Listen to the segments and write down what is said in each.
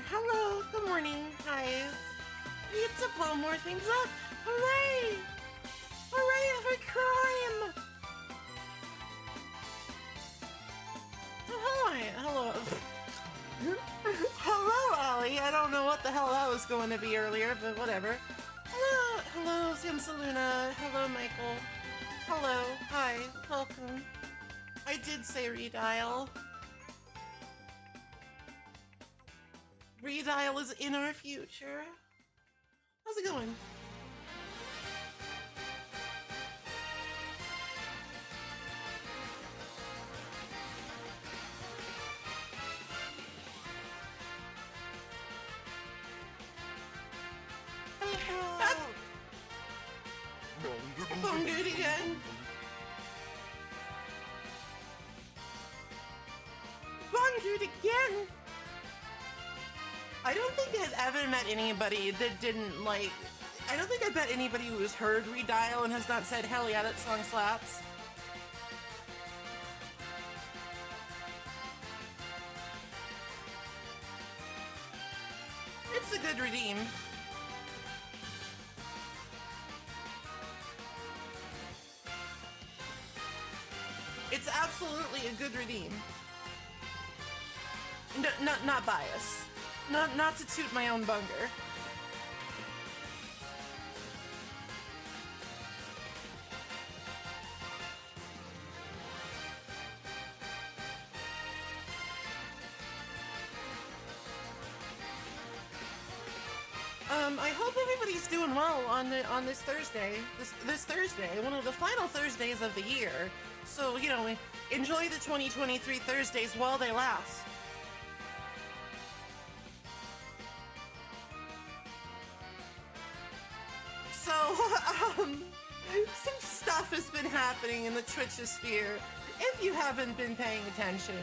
Hello, good morning, hi. It's a blow more things up. Hooray! Hooray for crime! Oh, hi, hello. Hello, Ollie. I don't know what the hell that was going to be earlier, but whatever. Hello, Samsaluna. Hello, Michael. Hello, hi, welcome. I did say redial. Redial is in our future. How's it going? Bungered again. Bungered again. I don't think I've ever met anybody that didn't like. I don't think I've met anybody who has heard Redial and has not said, hell yeah, that song slaps. It's a good redeem. It's absolutely a good redeem. No, not bias. Not to toot my own bunger. I hope everybody's doing well on this Thursday. This Thursday, one of the final Thursdays of the year. So, you know, enjoy the 2023 Thursdays while they last. So, some stuff has been happening in the Twitchosphere if you haven't been paying attention.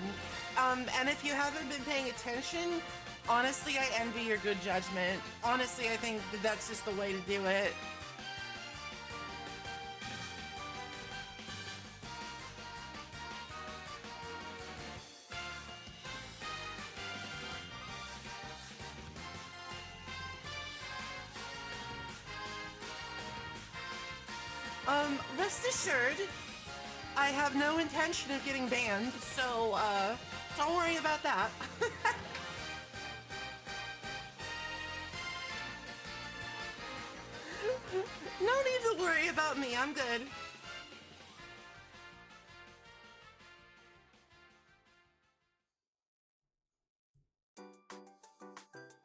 And if you haven't been paying attention, honestly, I envy your good judgment. Honestly, I think that's just the way to do it. Rest assured, I have no intention of getting banned, so, don't worry about that. No need to worry about me, I'm good.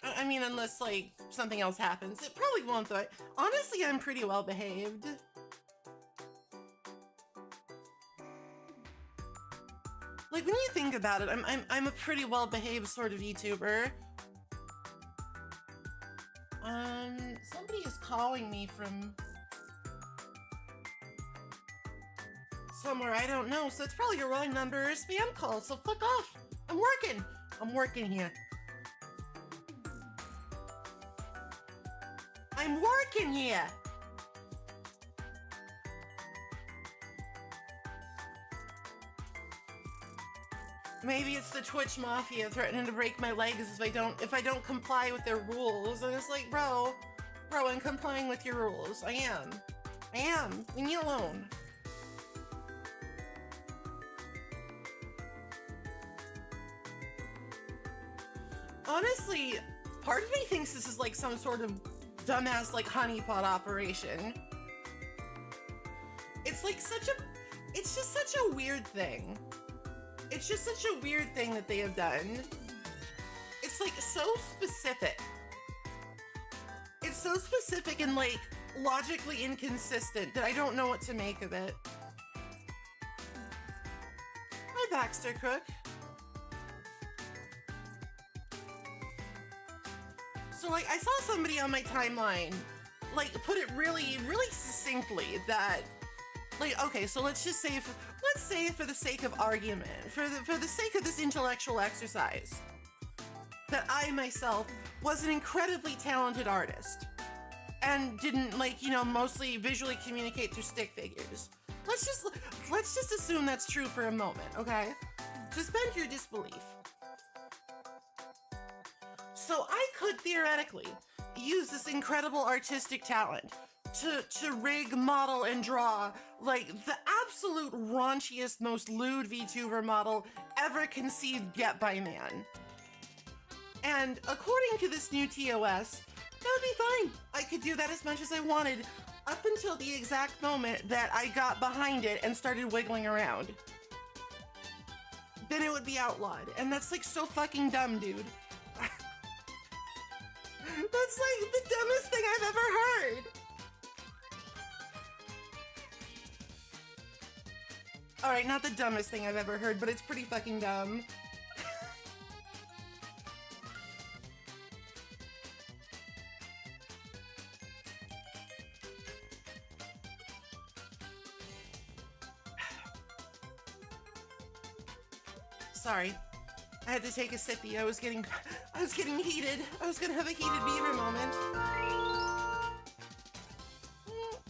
I mean, unless, like, something else happens. It probably won't, though. Honestly, I'm pretty well behaved. Like, when you think about it, I'm a pretty well-behaved sort of YouTuber. Somebody is calling me from somewhere I don't know, so it's probably your wrong number or a spam call, so fuck off. I'm working here. I'm working here. Maybe it's the Twitch Mafia threatening to break my legs if I don't comply with their rules. And it's like, bro, I'm complying with your rules. I am. Leave me alone. Honestly, part of me thinks this is like some sort of dumbass like honeypot operation. It's like it's just such a weird thing. It's just such a weird thing that they have done. It's like so specific. It's so specific and like logically inconsistent that I don't know what to make of it. Hi, Baxter Cook. So like I saw somebody on my timeline like put it really succinctly that like, okay, so let's say for the sake of argument, for the sake of this intellectual exercise, that I myself was an incredibly talented artist and didn't like, you know, mostly visually communicate through stick figures. Let's just assume that's true for a moment, okay? Suspend your disbelief. So I could theoretically use this incredible artistic talent to rig, model, and draw like the absolute raunchiest, most lewd VTuber model ever conceived yet by man. And according to this new TOS, that would be fine. I could do that as much as I wanted up until the exact moment that I got behind it and started wiggling around. Then it would be outlawed. And that's like so fucking dumb, dude. That's like the dumbest thing I've ever heard. All right, not the dumbest thing I've ever heard, but it's pretty fucking dumb. Sorry, I had to take a sippy. I was getting heated. I was gonna have a heated beaver moment.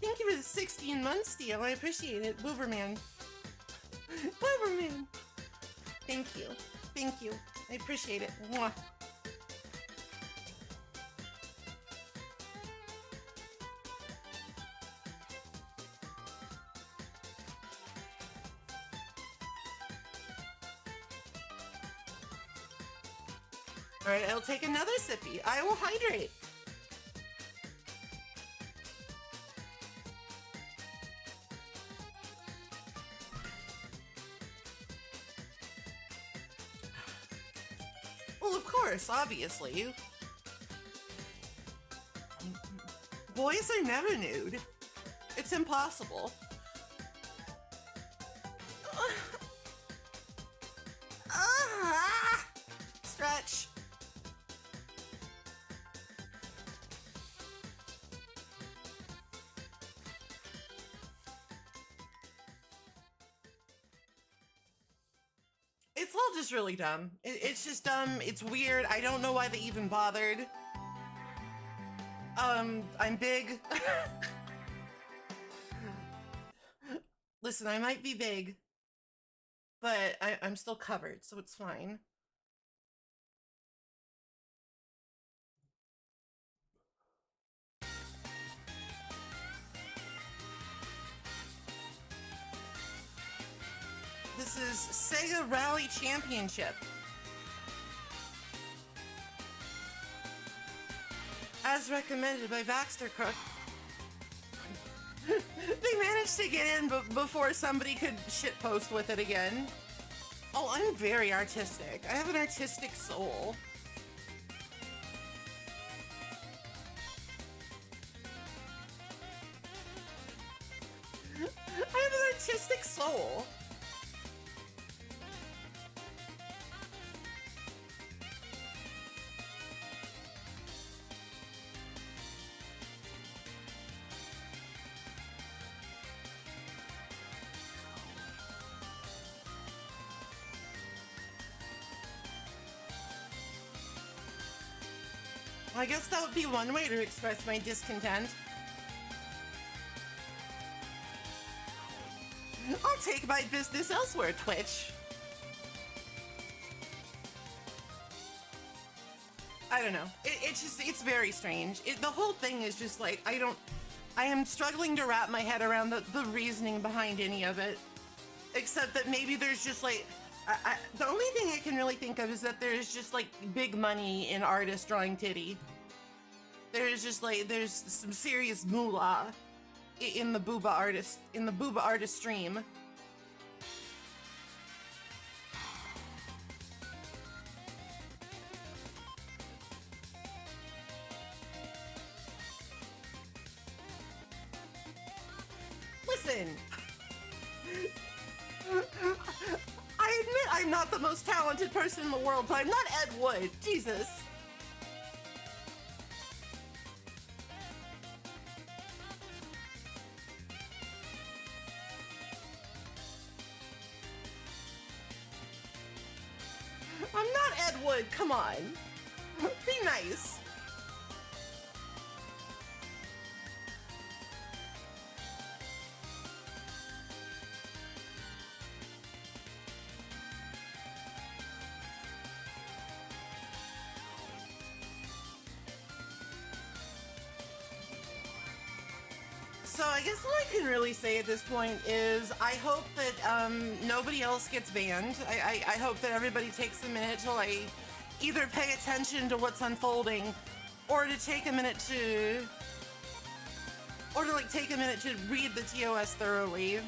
Thank you for the 16 months deal. I appreciate it, Bomberman. Bomberman. Thank you. Thank you. I appreciate it. Mwah. All right, I'll take another sippy. I will hydrate. Well, of course, obviously. Boys are never nude. It's impossible. Stretch. It's all just really dumb. It's just dumb. It's weird. I don't know why they even bothered. I'm big. Listen, I might be big, but I'm still covered, so it's fine. This is Sega Rally Championship. As recommended by Baxter Cook. They managed to get in before somebody could shitpost with it again. Oh, I'm very artistic. I have an artistic soul. I have an artistic soul. I guess that would be one way to express my discontent. I'll take my business elsewhere, Twitch. I don't know. It's very strange. The whole thing is just like, I am struggling to wrap my head around the reasoning behind any of it. Except that maybe there's just like, the only thing I can really think of is that there's just like big money in artists drawing titty. There's just like, there's some serious moolah in the booba artist stream. Listen, I admit I'm not the most talented person in the world, but I'm not Ed Wood. Jesus. I'm not Ed Wood, come on. Be nice. So I guess all I can really say at this point is I hope that nobody else gets banned. I hope that everybody takes a minute to like either pay attention to what's unfolding or to take a minute to read the TOS thoroughly.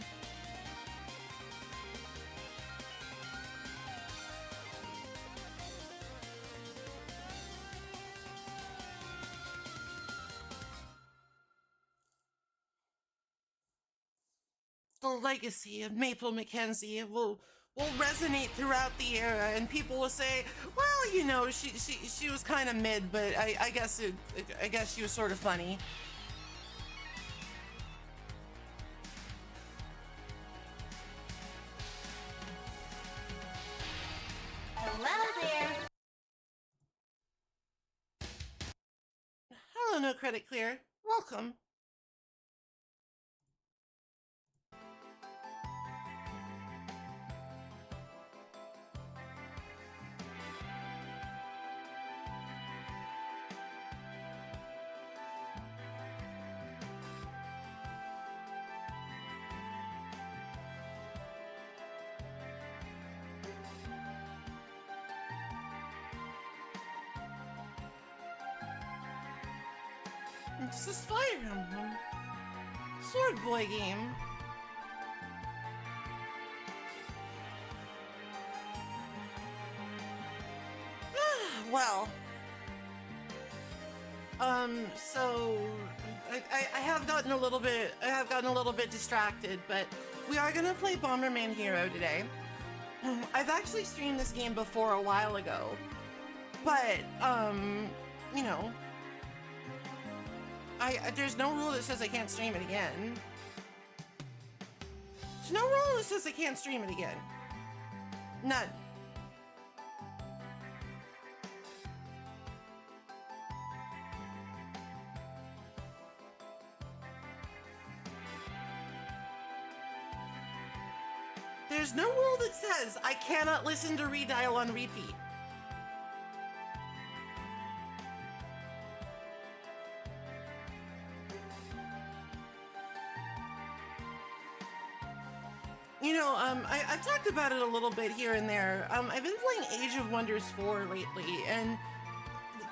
The legacy of Maple Mackenzie will resonate throughout the era, and people will say, "Well, you know, she was kind of mid, but I guess she was sort of funny." Hello there. Hello, No Credit Clear. Welcome. This is Fire Emblem. Sword Boy game. Well, so I have gotten a little bit distracted, but we are gonna play Bomberman Hero today. I've actually streamed this game before a while ago, but you know, there's no rule that says I can't stream it again. There's no rule that says I can't stream it again. None. There's no rule that says I cannot listen to Redial on repeat. You know, I've talked about it a little bit here and there. I've been playing Age of Wonders 4 lately, and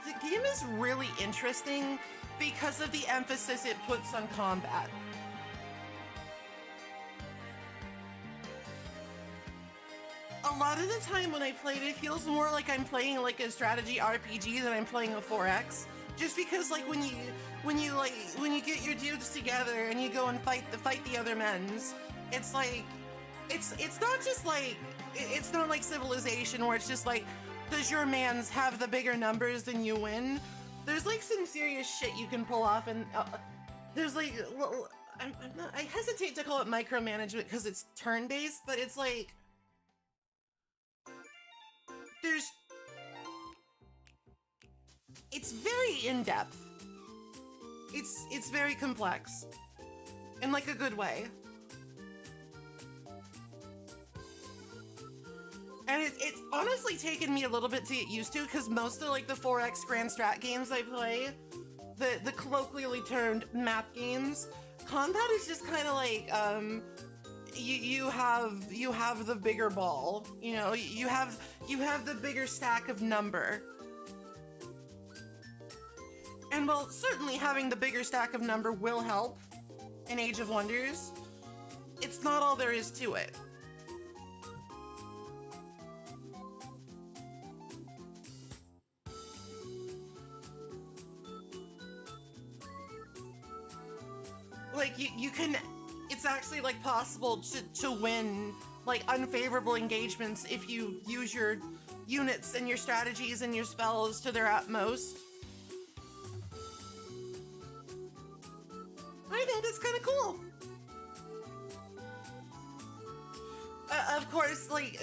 the game is really interesting because of the emphasis it puts on combat. A lot of the time when I played it feels more like I'm playing like a strategy RPG than I'm playing a 4X. Just because like when you get your dudes together and you go and fight the other men's, it's like it's not just like it's not like Civilization where it's just like, does your mans have the bigger numbers than you win? There's like some serious shit you can pull off, and there's like, well, I hesitate to call it micromanagement because it's turn-based, but it's like it's very in-depth. It's very complex in like a good way. And it's honestly taken me a little bit to get used to, because most of like the 4X Grand Strat games I play, the colloquially termed map games, combat is just kind of like you have the bigger ball, you know, you have the bigger stack of number. And while certainly having the bigger stack of number will help in Age of Wonders, it's not all there is to it. Like you can, it's actually like possible to win like unfavorable engagements if you use your units and your strategies and your spells to their utmost. I think that's kind of cool. Of course, like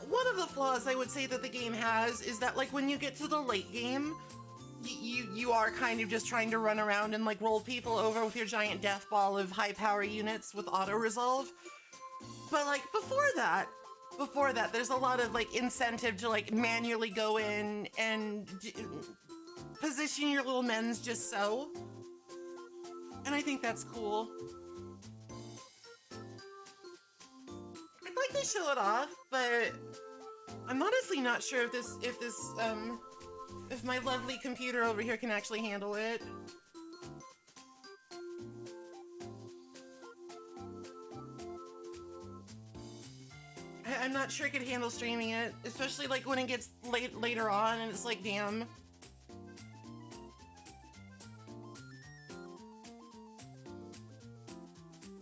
one of the flaws I would say that the game has is that like when you get to the late game, you are kind of just trying to run around and like roll people over with your giant death ball of high power units with auto resolve. But like before that, there's a lot of like incentive to like manually go in and position your little men's just so. And I think that's cool. I'd like to show it off, but I'm honestly not sure if my lovely computer over here can actually handle it. I'm not sure it could handle streaming it, especially like when it gets later on and it's like, damn.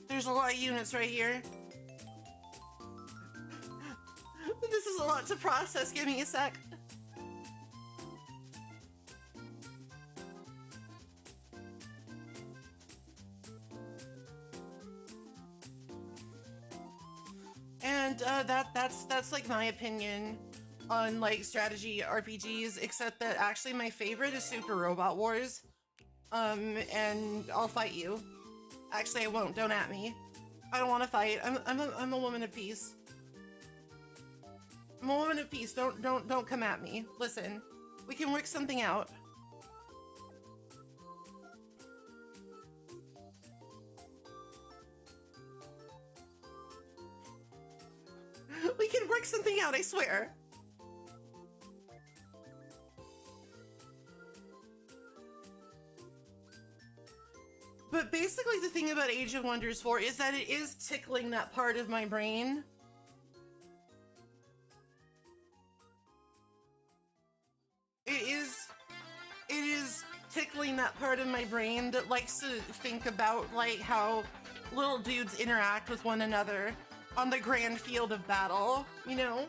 There's a lot of units right here. This is a lot to process. Give me a sec. And that's like my opinion on like strategy RPGs, except that actually my favorite is Super Robot Wars. And I'll fight you. Actually, I won't. Don't at me. I don't want to fight. I'm a woman of peace. I'm a woman of peace. Don't come at me. Listen, we can work something out. We can work something out, I swear. But basically the thing about Age of Wonders 4 is that it is tickling that part of my brain. It is tickling that part of my brain that likes to think about like how little dudes interact with one another on the grand field of battle, you know?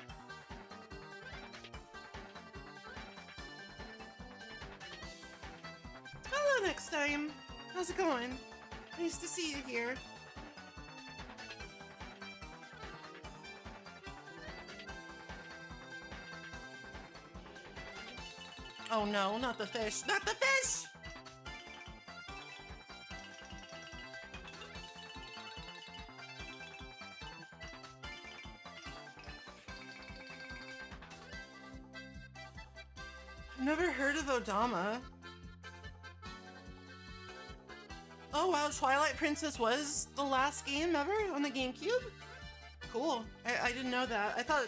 Hello next time. How's it going? Nice to see you here. Oh no, not the fish. Not the fish! I've never heard of Odama. Oh wow, Twilight Princess was the last game ever on the GameCube? Cool. I didn't know that. I thought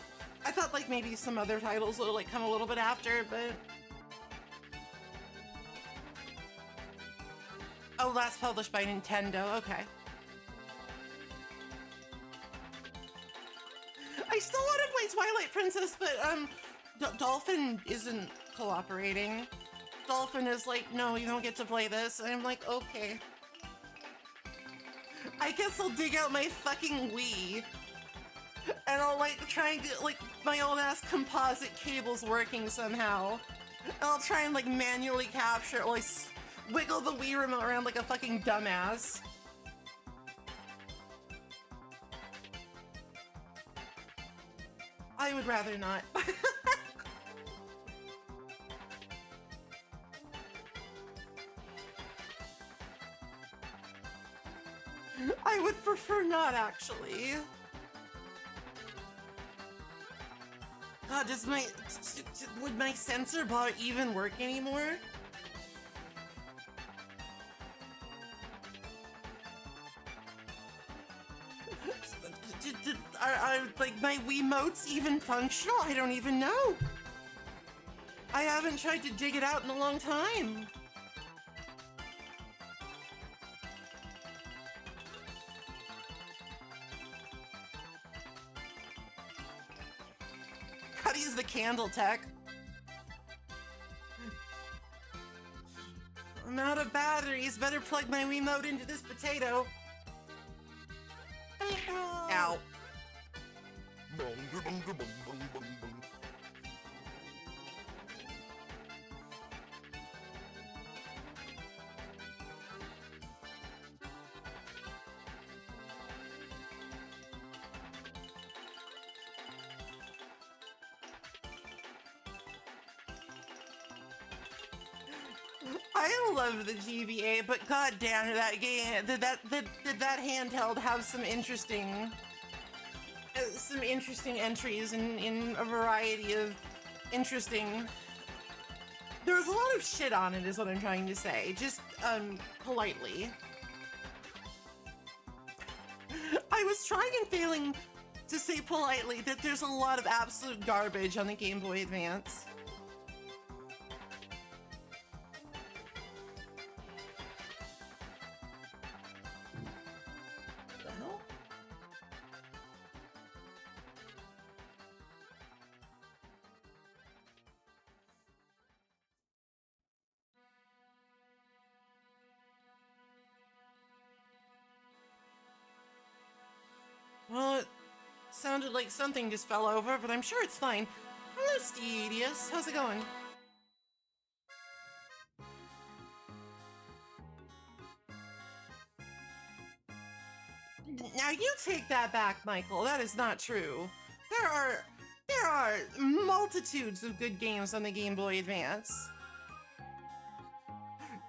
like maybe some other titles would like come a little bit after, but... Oh, last published by Nintendo, okay. I still want to play Twilight Princess, but Dolphin isn't cooperating. Dolphin is like, no, you don't get to play this. And I'm like, okay. I guess I'll dig out my fucking Wii. And I'll like try and get like my old ass composite cables working somehow. And I'll try and like manually capture, like wiggle the Wii remote around like a fucking dumbass. I would rather not. I would prefer not, actually. God, would my sensor bar even work anymore? Are like my Wiimotes even functional? I don't even know. I haven't tried to dig it out in a long time. Gotta use the candle tech. I'm out of batteries. Better plug my Wiimote into this potato. Ow. I love the GBA, but goddamn that game, did that handheld have some interesting entries in a variety of interesting. There was a lot of shit on it, is what I'm trying to say, just politely. I was trying and failing to say politely that there's a lot of absolute garbage on the Game Boy Advance. The hell? Well, it sounded like something just fell over, but I'm sure it's fine. Hello, Steedius. How's it going? Now you take that back, Michael. That is not true. There are multitudes of good games on the Game Boy Advance.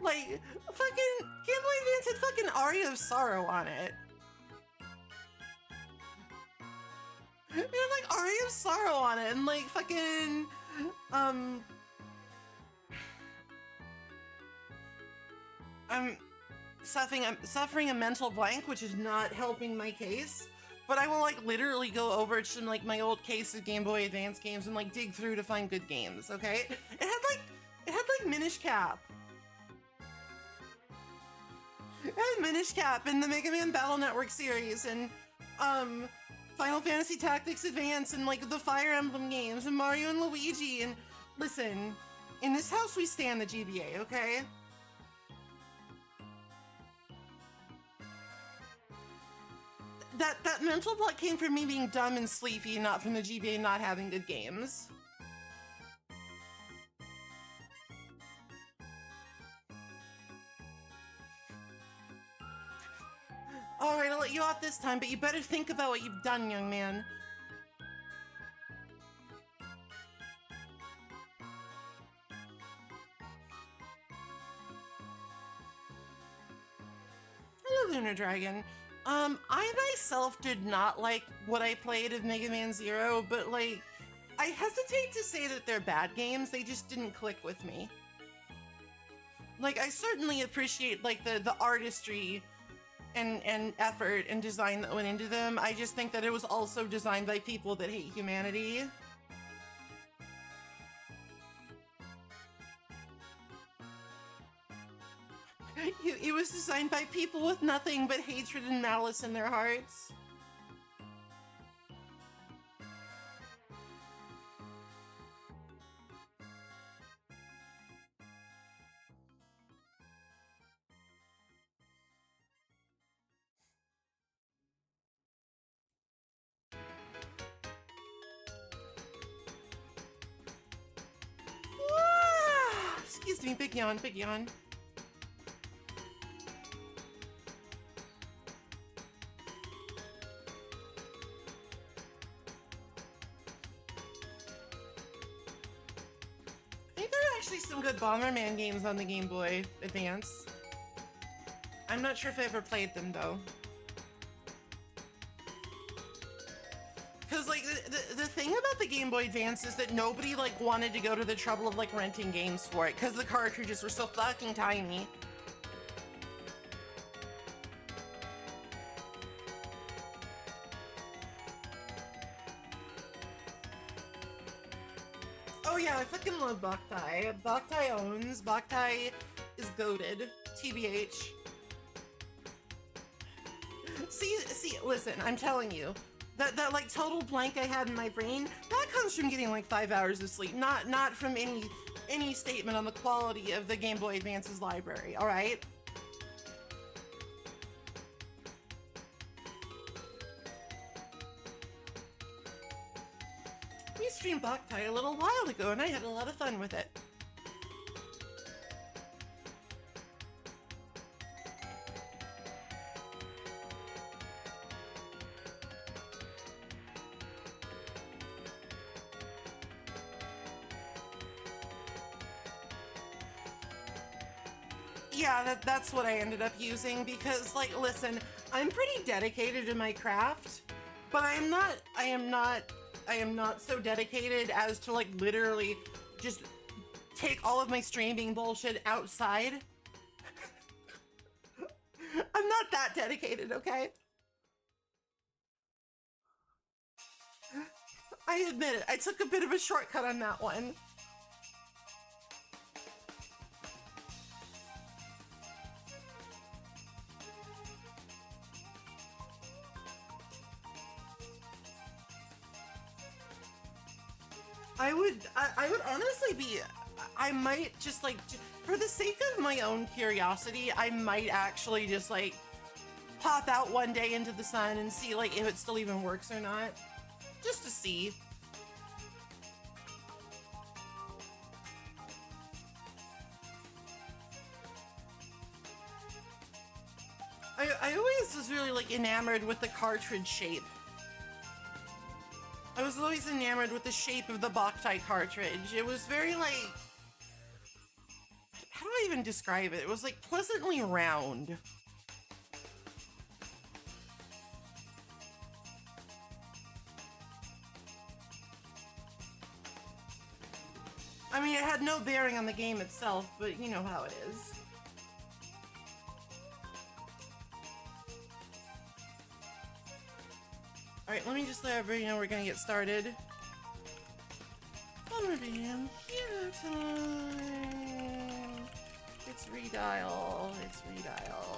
Like fucking Game Boy Advance had fucking Aria of Sorrow on it. It had like Aria of Sorrow on it, and like fucking I'm suffering a mental blank, which is not helping my case. But I will like literally go over to like my old case of Game Boy Advance games and like dig through to find good games. Okay, it had like Minish Cap. It had Minish Cap in the Mega Man Battle Network series and Final Fantasy Tactics Advance and like the Fire Emblem games and Mario and Luigi. And listen, in this house we stand the GBA, okay? That mental block came from me being dumb and sleepy, not from the GBA not having good games. Alright, I'll let you off this time, but you better think about what you've done, young man. Hello, Lunar Dragon. I myself did not like what I played of Mega Man Zero, but like, I hesitate to say that they're bad games, they just didn't click with me. Like, I certainly appreciate like the artistry and effort and design that went into them. I just think that it was also designed by people that hate humanity. It was designed by people with nothing but hatred and malice in their hearts. Excuse me, big yawn, big yawn. I think there are actually some good Bomberman games on the Game Boy Advance. I'm not sure if I ever played them though. Cause like the thing about the Game Boy Advance is that nobody like wanted to go to the trouble of like renting games for it because the cartridges were so fucking tiny. Oh yeah, I fucking love Boktai. Boktai owns. Boktai is goated. TBH. See, listen, I'm telling you. That like total blank I had in my brain, that comes from getting like 5 hours of sleep, not from any statement on the quality of the Game Boy Advance's library, alright? We streamed Boktai a little while ago and I had a lot of fun with it. Yeah, that's what I ended up using because, like, listen, I'm pretty dedicated to my craft, but I am not so dedicated as to, like, literally just take all of my streaming bullshit outside. I'm not that dedicated, okay? I admit it, I took a bit of a shortcut on that one. I would honestly be, I might just like, for the sake of my own curiosity, I might actually just like pop out one day into the sun and see like if it still even works or not. Just to see. I always was really like enamored with the cartridge shape. I was always enamored with the shape of the Boktai cartridge. It was very like, how do I even describe it? It was like pleasantly round. I mean, it had no bearing on the game itself, but you know how it is. Alright, let me just let everybody know we're gonna get started. Bomberman, hero time! It's redial, it's redial.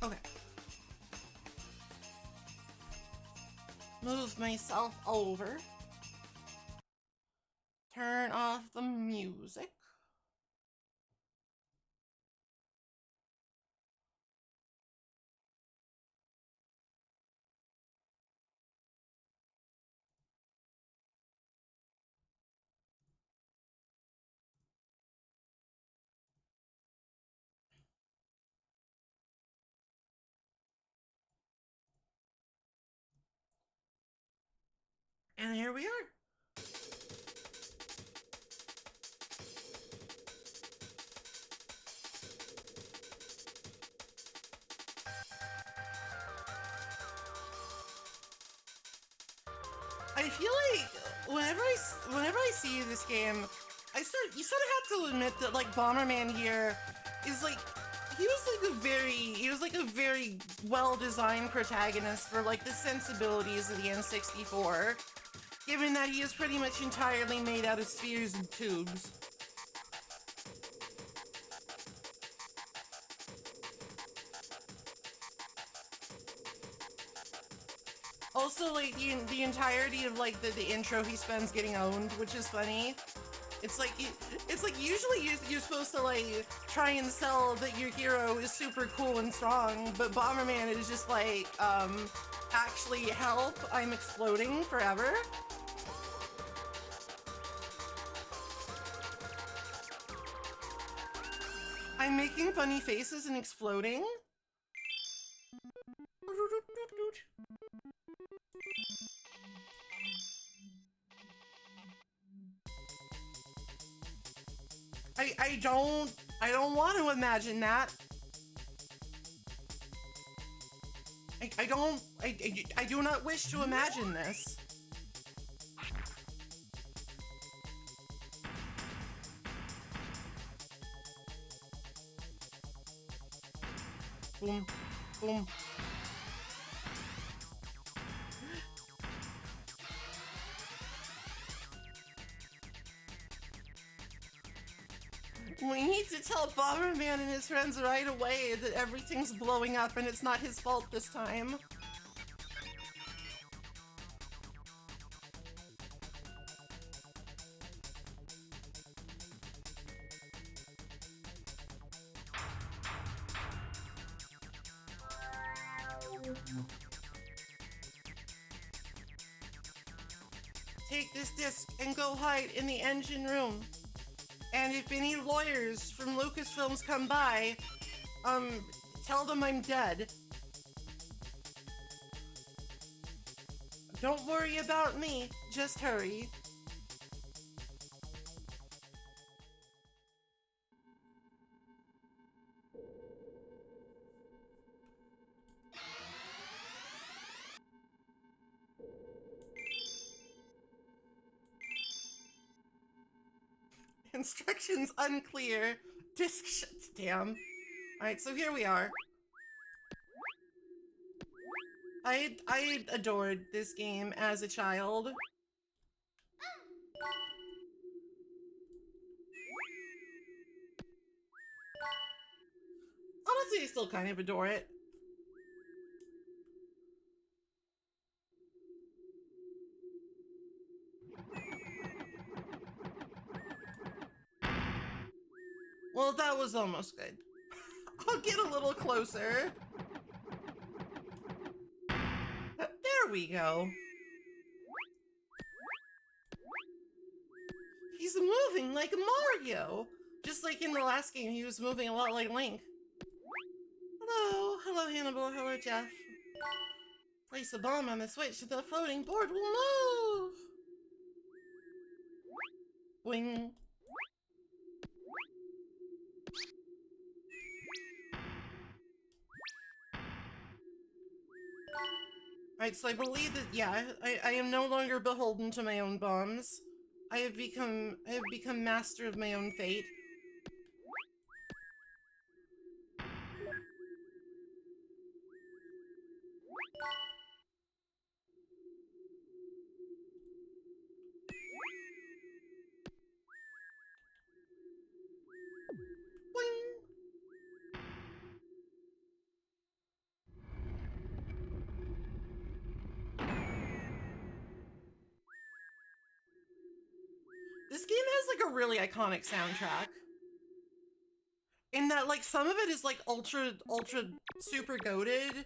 Okay. Move myself over. Turn off the music. And here we are. I feel like whenever I see this game, you sort of have to admit that like Bomberman here is like he was like a very well designed protagonist for like the sensibilities of the N64, given that he is pretty much entirely made out of spheres and tubes. Also, like the entirety of like the intro he spends getting owned, which is funny. It's like usually you're supposed to like try and sell that your hero is super cool and strong, but Bomberman is just like actually help, I'm exploding forever. I'm making funny faces and exploding. I don't want to imagine that. I do not wish to imagine this. Boom, boom. We need to tell Bomberman and his friends right away that everything's blowing up and it's not his fault this time. Take this disc and go hide in the engine room. And if any lawyers from Lucasfilms come by, tell them I'm dead. Don't worry about me, just hurry. Instructions unclear. Disk damn. Alright, so here we are. I adored this game as a child. Honestly, I still kind of adore it. Well, that was almost good. I'll get a little closer. There we go. He's moving like Mario. Just like in the last game, he was moving a lot like Link. Hello. Hello, Hannibal. Hello, Jeff. Place a bomb on the switch so the floating board will move. Wing. Alright, so I believe that, yeah, I am no longer beholden to my own bombs. I have become master of my own fate. This game has like a really iconic soundtrack. In that like some of it is like ultra super goated,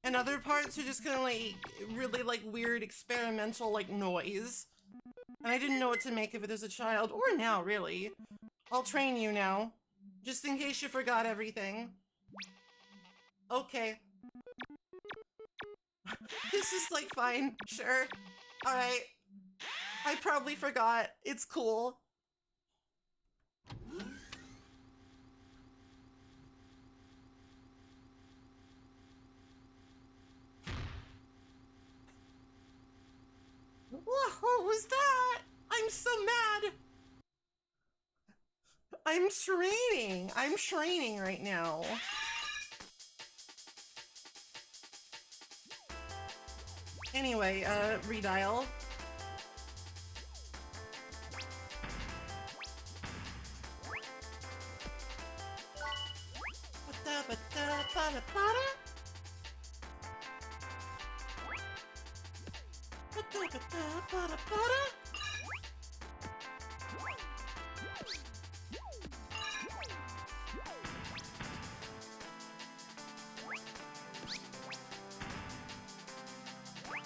and other parts are just kind of like really like weird experimental like noise. And I didn't know what to make of it as a child, or now really. I'll train you now, just in case you forgot everything. Okay. This is like fine, sure. Alright. I probably forgot. It's cool. What was that? I'm so mad. I'm training. I'm training right now. Anyway, redial.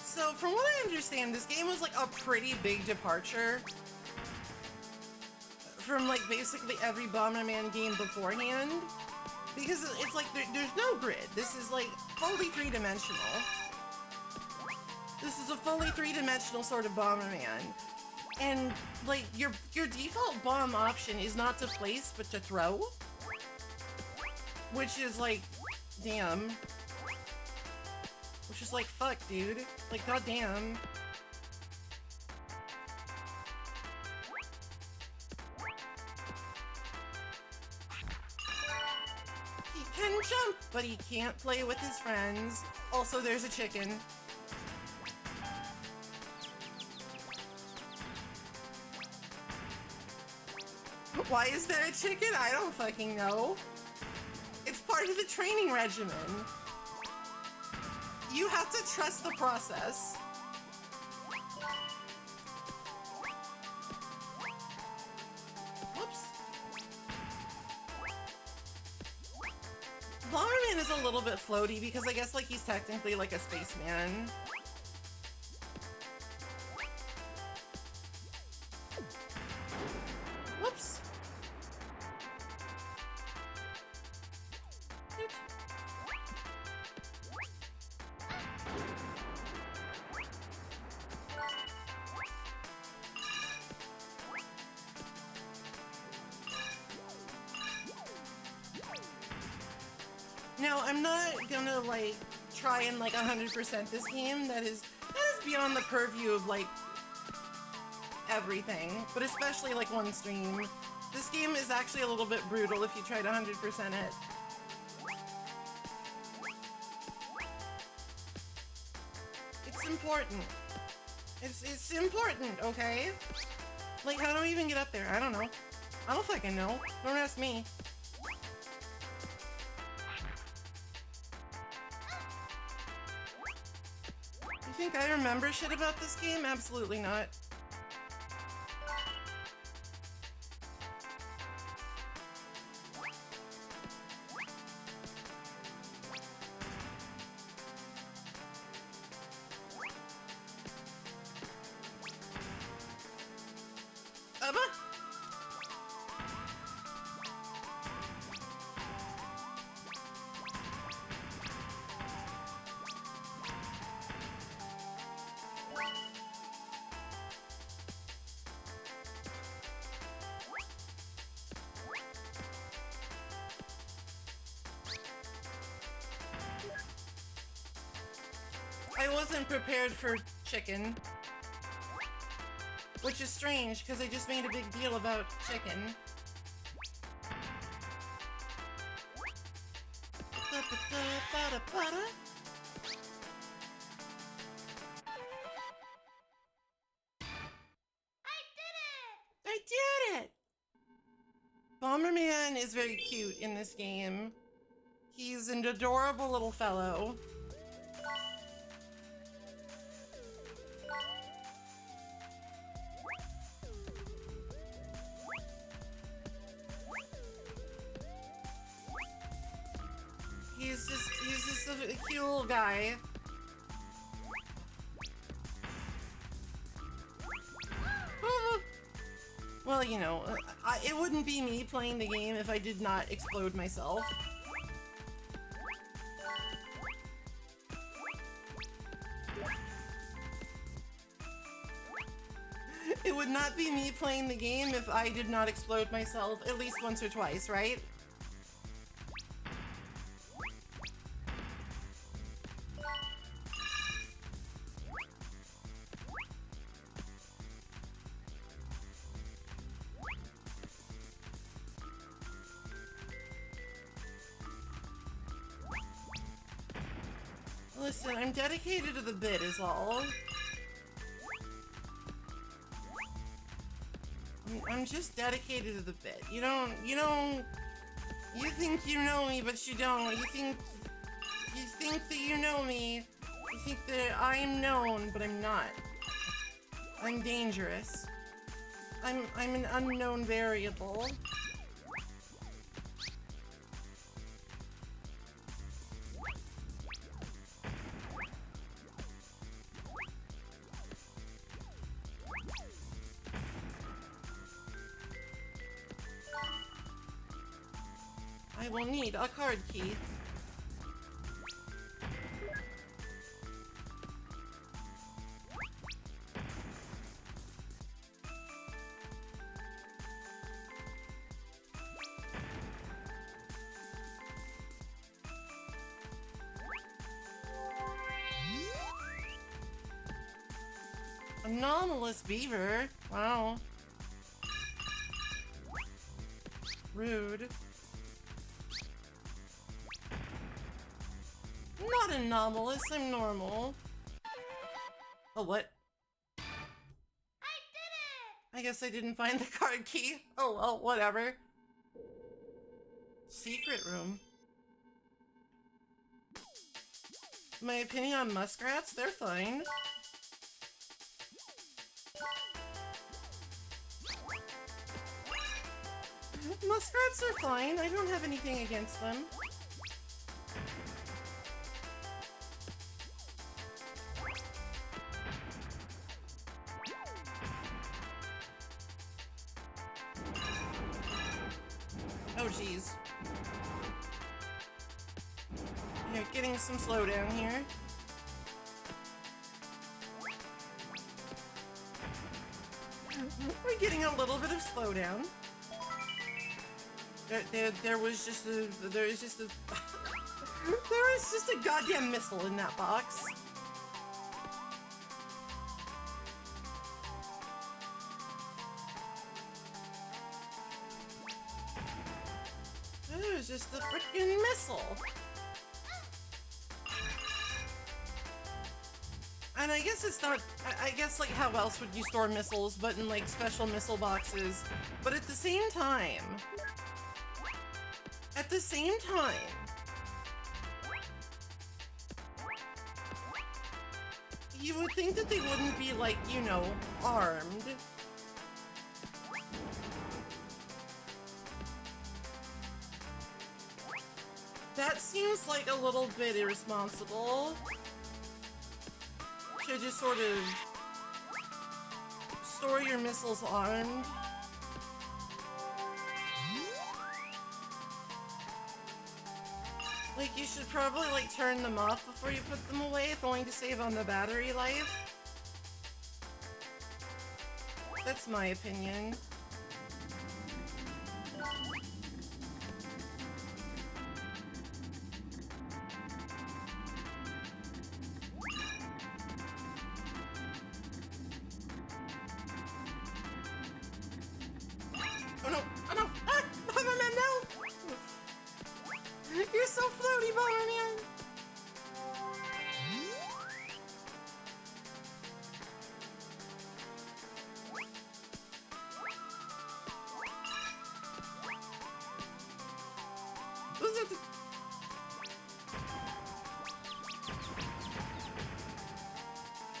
So, from what I understand, this game was like a pretty big departure from like basically every Bomberman game beforehand. Because it's like there's no grid. This is like fully three-dimensional. This is a fully three-dimensional sort of Bomberman. And like your default bomb option is not to place but to throw. Which is like, damn. Which is like, fuck, dude. Like, goddamn. He can jump, but he can't play with his friends. Also, there's a chicken. Why is there a chicken? I don't fucking know. It's part of the training regimen. You have to trust the process. Whoops. Bomberman is a little bit floaty because I guess like he's technically like a spaceman. Whoops. Now, I'm not gonna like try and like 100% this game. That is beyond the purview of like everything, but especially like one stream. This game is actually a little bit brutal if you try to 100% it. It's important. It's important, okay? Like, how do I even get up there? I don't know. I don't fucking know. Don't ask me. You think I remember shit about this game? Absolutely not. I wasn't prepared for chicken. Which is strange, because I just made a big deal about chicken. I did it! Bomberman is very cute in this game. He's an adorable little fellow. He's just a cute little guy. Well, you know, it wouldn't be me playing the game if I did not explode myself. It would not be me playing the game if I did not explode myself at least once or twice, right? Listen, I'm dedicated to the bit is all. I'm just dedicated to the bit. You think you know me, but you don't. You think that you know me. You think that I'm known, but I'm not. I'm dangerous. I'm an unknown variable. I will need a card key. Anomalous beaver. Wow. Rude. I'm not anomalous, I'm normal. Oh, what? I did it! I guess I didn't find the card key. Oh well, whatever. Secret room. My opinion on muskrats? They're fine. Muskrats are fine. I don't have anything against them. Oh, jeez. You're getting some slowdown here. We're getting a little bit of slowdown. There was just a there was just a goddamn missile in that box. just a freaking missile. And I guess it's not, I guess like how else would you store missiles but in like special missile boxes? But at the same time, you would think that they wouldn't be like, you know, armed. That seems like a little bit irresponsible. Should just sort of store your missiles armed. Like, you should probably, like, turn them off before you put them away, if only to save on the battery life. That's my opinion. Oh no! Oh no! Ah! Bomberman, no! You're so floaty, Bomberman!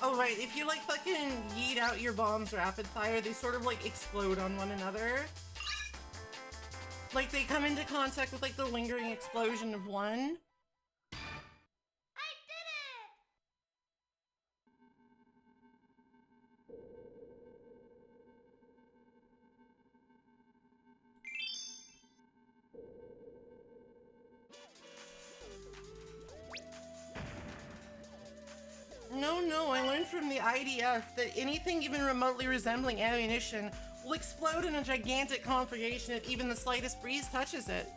Oh right, if you like fucking yeet out your bombs rapid fire, they sort of like explode on one another. Like they come into contact with like the lingering explosion of one. I did it! No, I learned from the IDF that anything even remotely resembling ammunition will explode in a gigantic conflagration if even the slightest breeze touches it.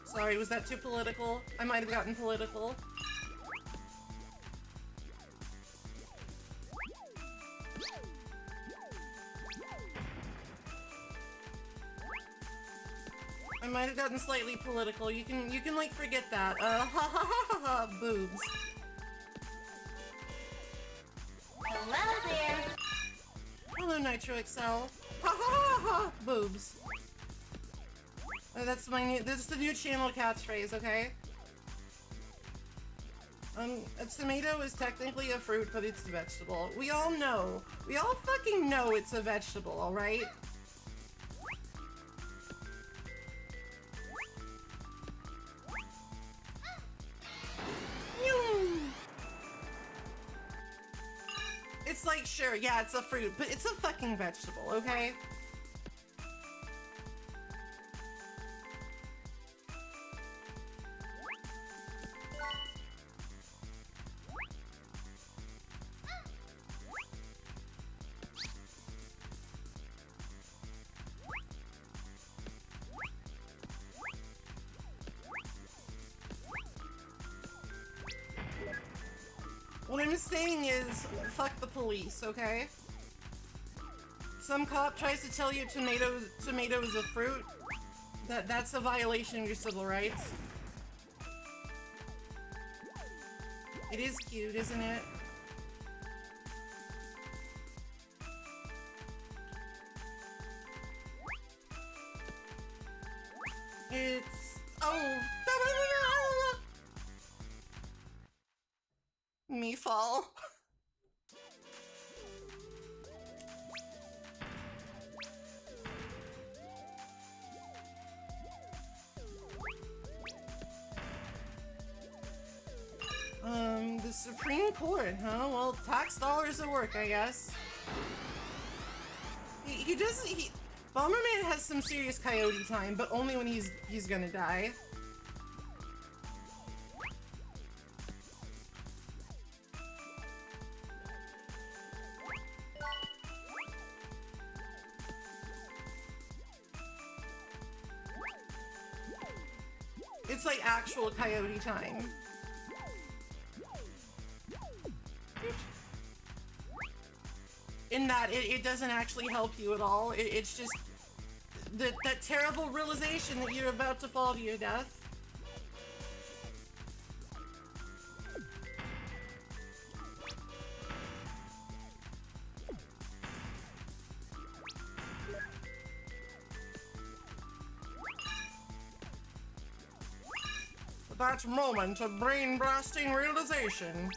Sorry, was that too political? I might have gotten political. I might have gotten slightly political. You can like forget that. Ha ha ha ha ha, boobs. Hello there! Hello, Nitro XL. Ha ha ha ha, boobs. That's my new. This is the new channel catchphrase. Okay. A tomato is technically a fruit, but it's a vegetable. We all know. We all fucking know it's a vegetable. All right. It's like, sure, yeah, it's a fruit, but it's a fucking vegetable, okay? What I'm saying is, fuck the police, okay? Some cop tries to tell you tomato is a fruit. That's a violation of your civil rights. It is cute, isn't it? It's... Oh! Me fall. The Supreme Court, huh? Well, tax dollars at work, I guess. He doesn't. Bomberman has some serious coyote time, but only when he's gonna die. It's like actual coyote time. in that it doesn't actually help you at all. It's just that terrible realization that you're about to fall to your death. That moment of brain-blasting realization.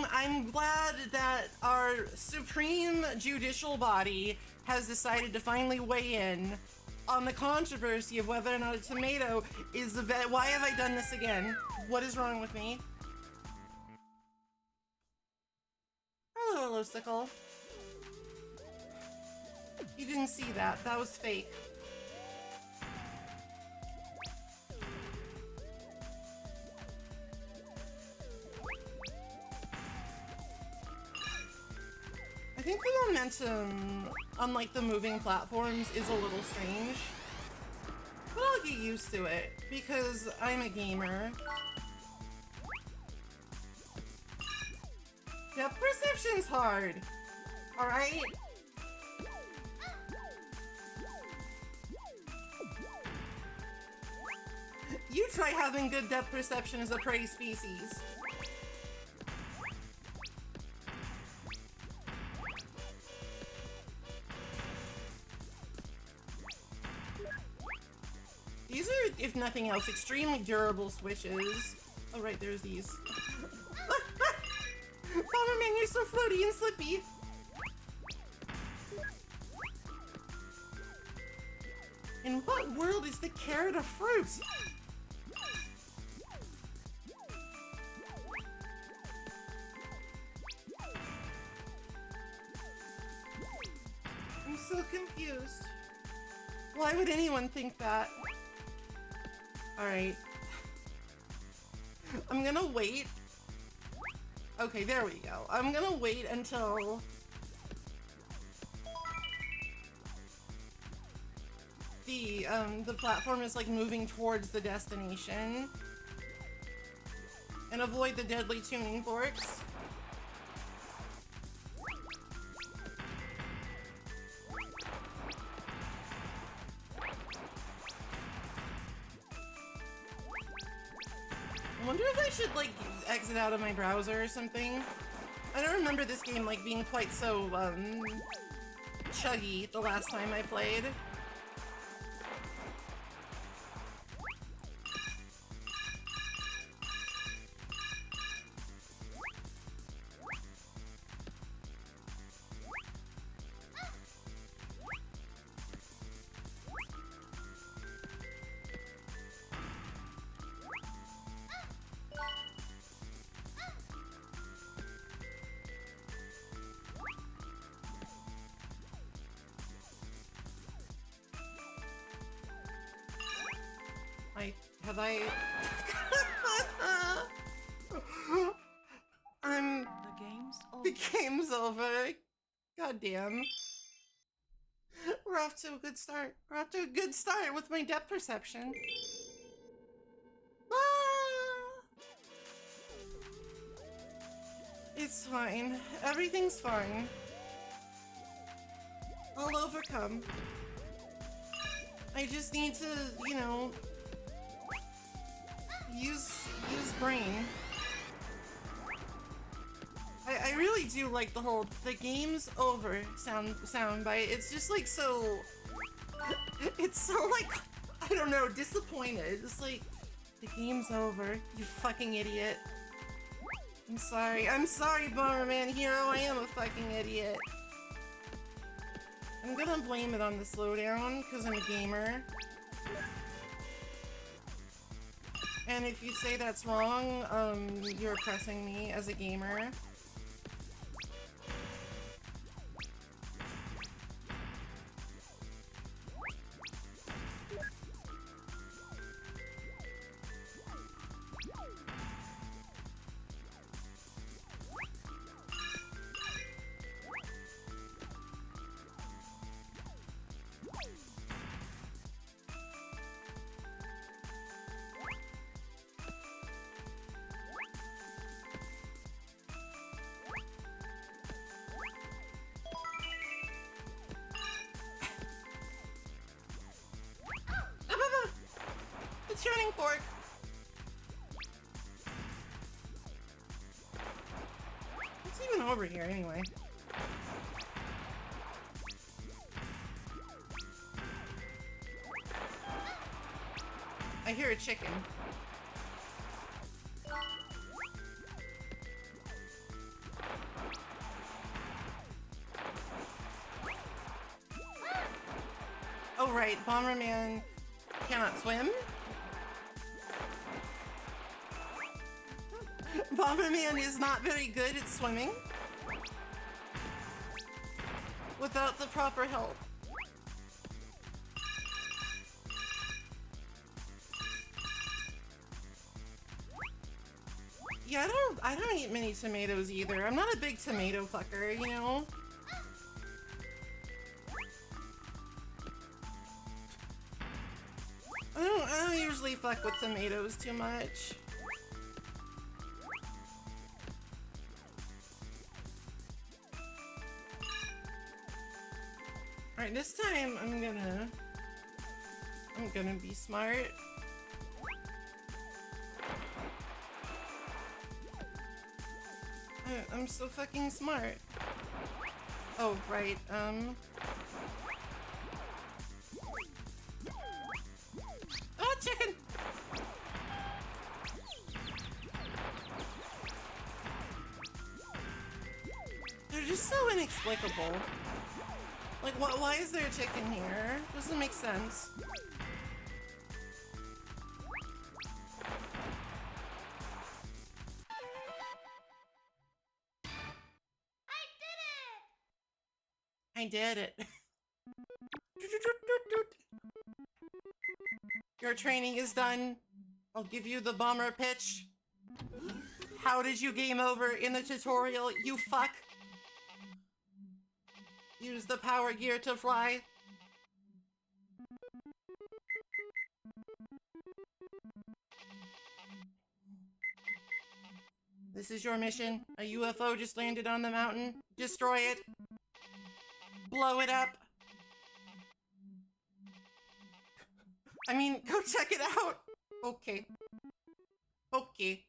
I'm glad that our supreme judicial body has decided to finally weigh in on the controversy of whether or not a tomato is the best. Why have I done this again? What is wrong with me? Hello, Sickle. You didn't see that. That was fake. I think the momentum on like the moving platforms is a little strange, but I'll get used to it because I'm a gamer. Depth perception's hard, alright? You try having good depth perception as a prey species. These are, if nothing else, extremely durable switches. Oh right, there's these. Bomberman, you're so floaty and slippy! In what world is the carrot a fruit? I'm so confused. Why would anyone think that? Alright. I'm gonna wait. Okay, there we go. I'm gonna wait until the platform is like moving towards the destination and avoid the deadly tuning forks. I wonder if I should like exit out of my browser or something. I don't remember this game like being quite so chuggy the last time I played. Have I... The game's over. God damn. We're off to a good start. We're off to a good start with my depth perception. Ah! It's fine. Everything's fine. I'll overcome. I just need to, you know, use brain. I really do like the whole "the game's over" soundbite. It's just like so. It's so like, I don't know, disappointed. It's like, the game's over, you fucking idiot. I'm sorry, Bomberman Hero. I am a fucking idiot. I'm gonna blame it on the slowdown because I'm a gamer. And if you say that's wrong, you're oppressing me as a gamer. flying fork. What's even over here anyway? I hear a chicken. Oh right, Bomberman cannot swim. Bomberman is not very good at swimming without the proper help. Yeah, I don't eat many tomatoes either. I'm not a big tomato fucker, you know? I don't usually fuck with tomatoes too much. Alright, this time I'm gonna be smart. I'm so fucking smart. Oh, right, oh, chicken! They're just so inexplicable. Like, why is there a chicken here? Doesn't make sense. I did it. Your training is done. I'll give you the bomber pitch. How did you game over in the tutorial, you fuck? Use the power gear to fly. This is your mission. A UFO just landed on the mountain. Destroy it. Blow it up. I mean, go check it out. Okay. Okay.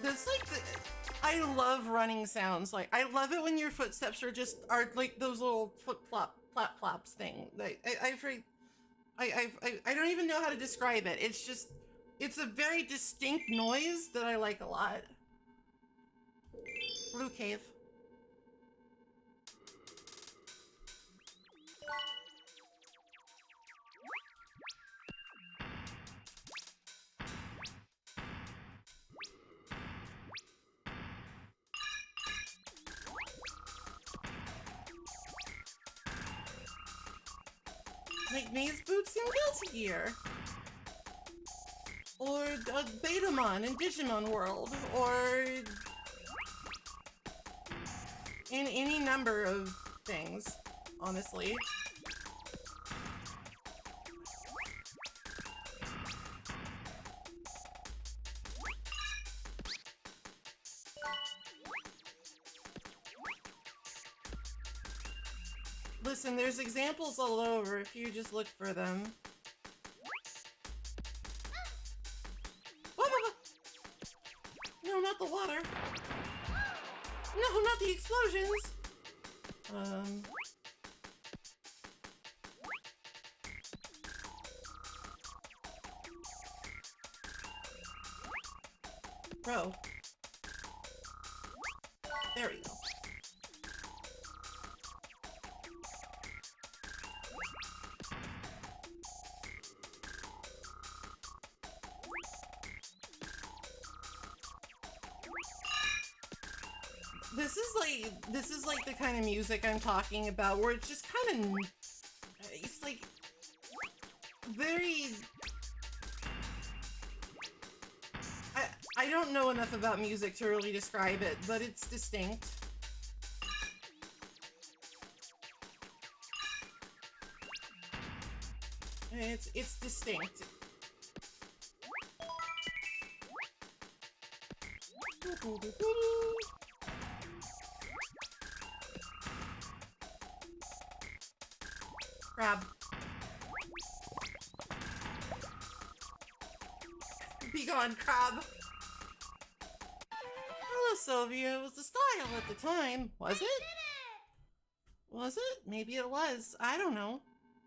That's like I love running sounds. Like, I love it when your footsteps are like those little foot plop plops thing. Like, I don't even know how to describe it. It's a very distinct noise that I like a lot. Blue cave. Like Maze Boots in Guilty Gear. Or Betamon in Digimon World. Or in any number of things, honestly. Listen, there's examples all over if you just look for them. No, not the water. No, not the explosions. Bro. There we go. This is like the kind of music I'm talking about, where it's just kind of, it's like very. I don't know enough about music to really describe it, but it's distinct. It's distinct. Crab. Be gone, crab. Hello, Sylvia. It was the style at the time. Was it? Was it? Maybe it was. I don't know.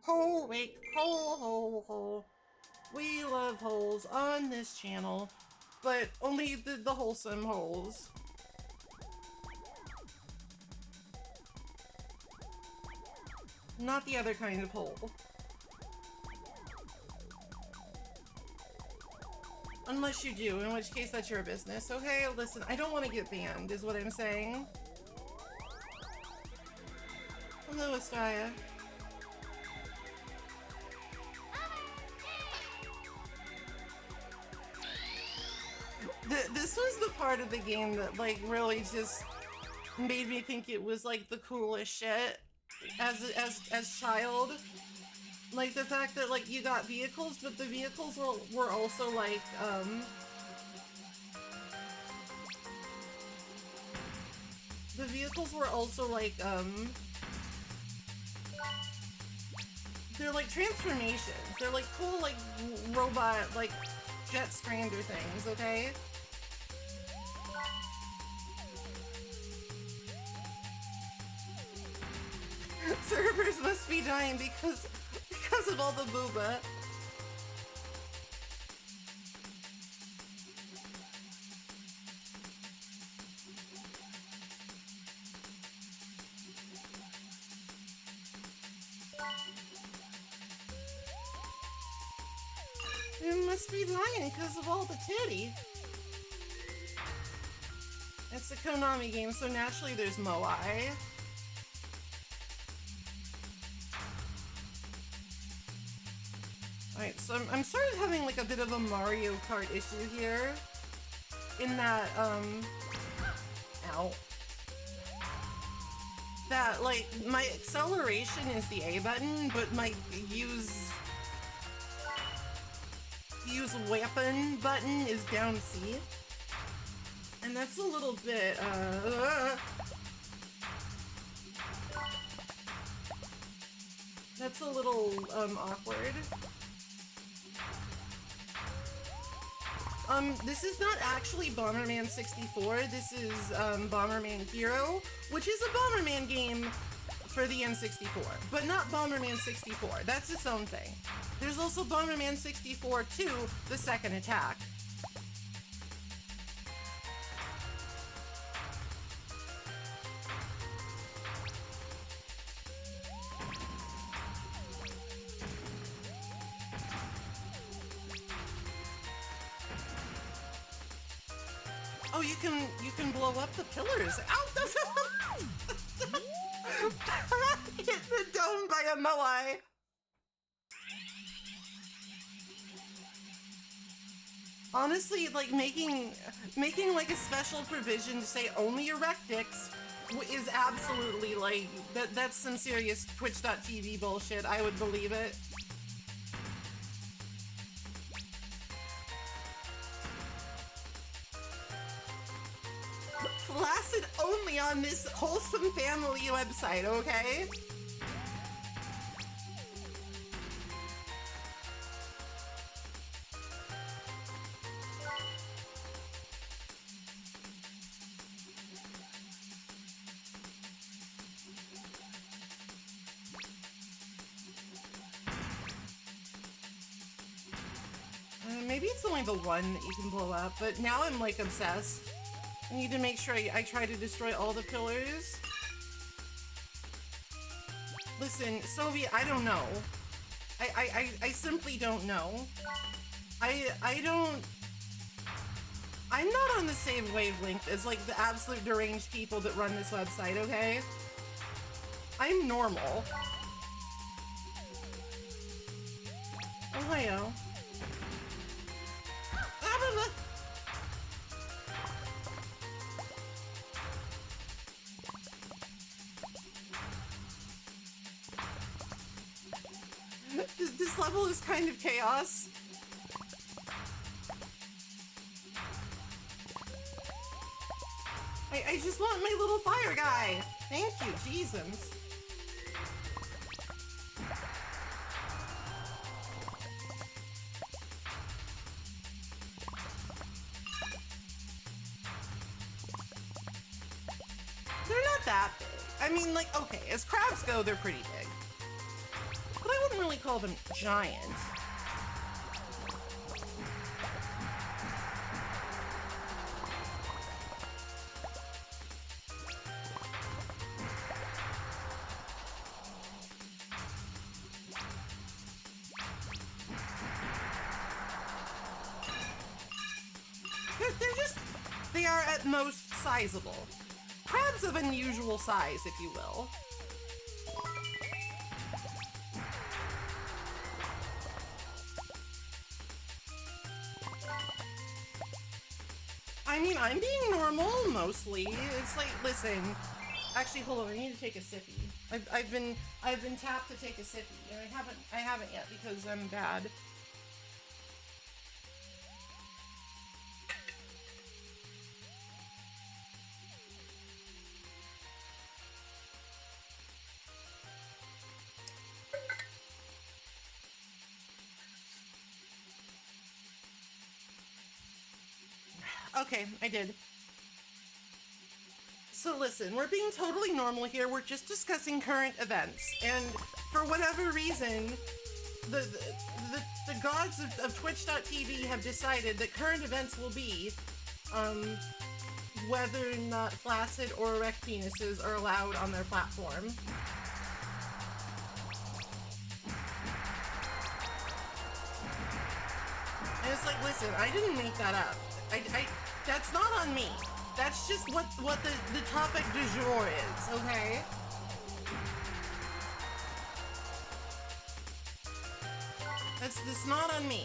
Hole, wait. Hole, hole, hole. We love holes on this channel, but only the wholesome holes. Not the other kind of hole. Unless you do, in which case that's your business, okay? Listen, I don't want to get banned, is what I'm saying. Hello, Astaya. This was the part of the game that, like, really just made me think it was, like, the coolest shit as child. Like, the fact that, like, you got vehicles, but the vehicles were also, like, the vehicles were also, like, they're, like, transformations. They're, like, cool, like, robot, like, jet strander things, okay? Servers must be dying because of all the booba. It must be dying because of all the titty. It's a Konami game, so naturally there's Moai. Alright, so I'm sort of having like a bit of a Mario Kart issue here. In that, ow. That, like, my acceleration is the A button, but my use weapon button is down C. And that's a little bit, that's a little, awkward. This is not actually Bomberman 64, this is, Bomberman Hero, which is a Bomberman game for the N64, but not Bomberman 64, that's its own thing. There's also Bomberman 64 2, The Second Attack. Oh, you can blow up the pillars. Ow! Hit the dome by a moai. Honestly, like making like a special provision to say only Erectix is absolutely like that's some serious Twitch.tv bullshit. I would believe it. Flaccid only on this wholesome family website, okay? Maybe it's only the one that you can blow up, but now I'm like obsessed. I need to make sure I try to destroy all the pillars. Listen, Soviet, I don't know. I simply don't know. I'm not on the same wavelength as like the absolute deranged people that run this website, okay? I'm normal. Ohio. This level is kind of chaos. I just want my little fire guy. Thank you, Jesus. They're not that big. I mean, like, okay, as crabs go, they're pretty big. But I wouldn't really call them giant. They're just, they are at most sizable. Crabs of unusual size, if you will. I mean, I'm being normal, mostly. It's like, listen. Actually, hold on, I need to take a sippy. I've been tapped to take a sippy, and I haven't yet because I'm bad. Okay, I did. So listen, we're being totally normal here. We're just discussing current events, and for whatever reason, the gods of Twitch.tv have decided that current events will be, whether or not flaccid or erect penises are allowed on their platform. And it's like, listen, I didn't make that up. That's not on me. That's just what the topic du jour is, okay? That's not on me.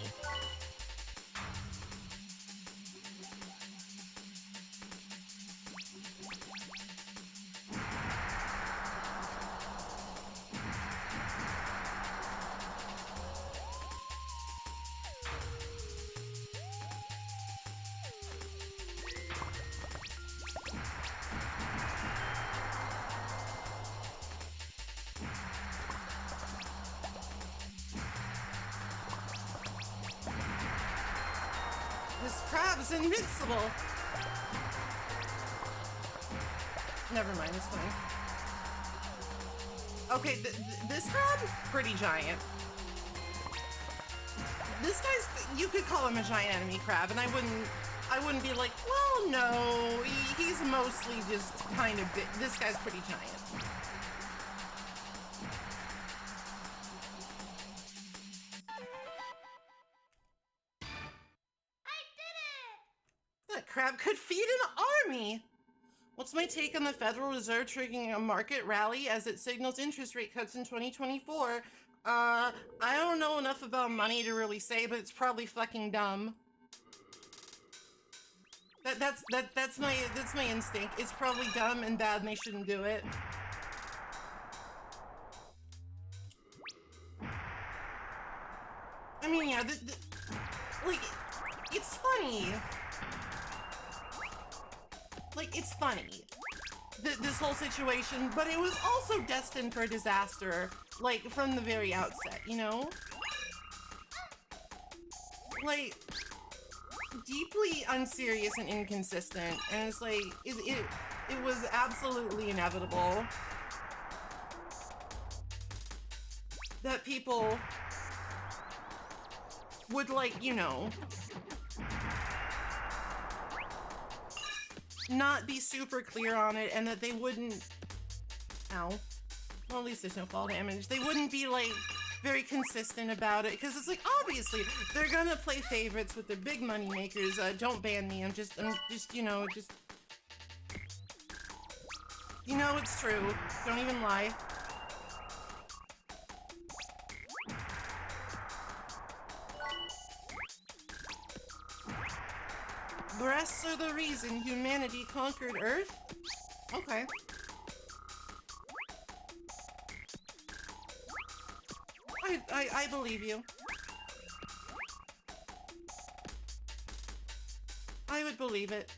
This crab's invincible. Never mind, it's fine. Okay, this crab, pretty giant. This guy's, you could call him a giant enemy crab, and I wouldn't be like, well, no, he's mostly just kind of big. This guy's pretty giant. That crab could feed an army! What's my take on the Federal Reserve triggering a market rally as it signals interest rate cuts in 2024? I don't know enough about money to really say, but it's probably fucking dumb. That's my instinct. It's probably dumb and bad and they shouldn't do it. I mean, yeah, like, it's funny. Like, it's funny, this whole situation, but it was also destined for disaster, like, from the very outset, you know? Like, deeply unserious and inconsistent, and it's like, it was absolutely inevitable that people would, like, you know, not be super clear on it, and that they wouldn't, ow, well, at least there's no fall damage, they wouldn't be, like, very consistent about it, because it's like, obviously, they're gonna play favorites with their big money makers. Don't ban me, I'm just, you know, you know, it's true, don't even lie. Breasts are the reason humanity conquered Earth? Okay. I believe you. I would believe it.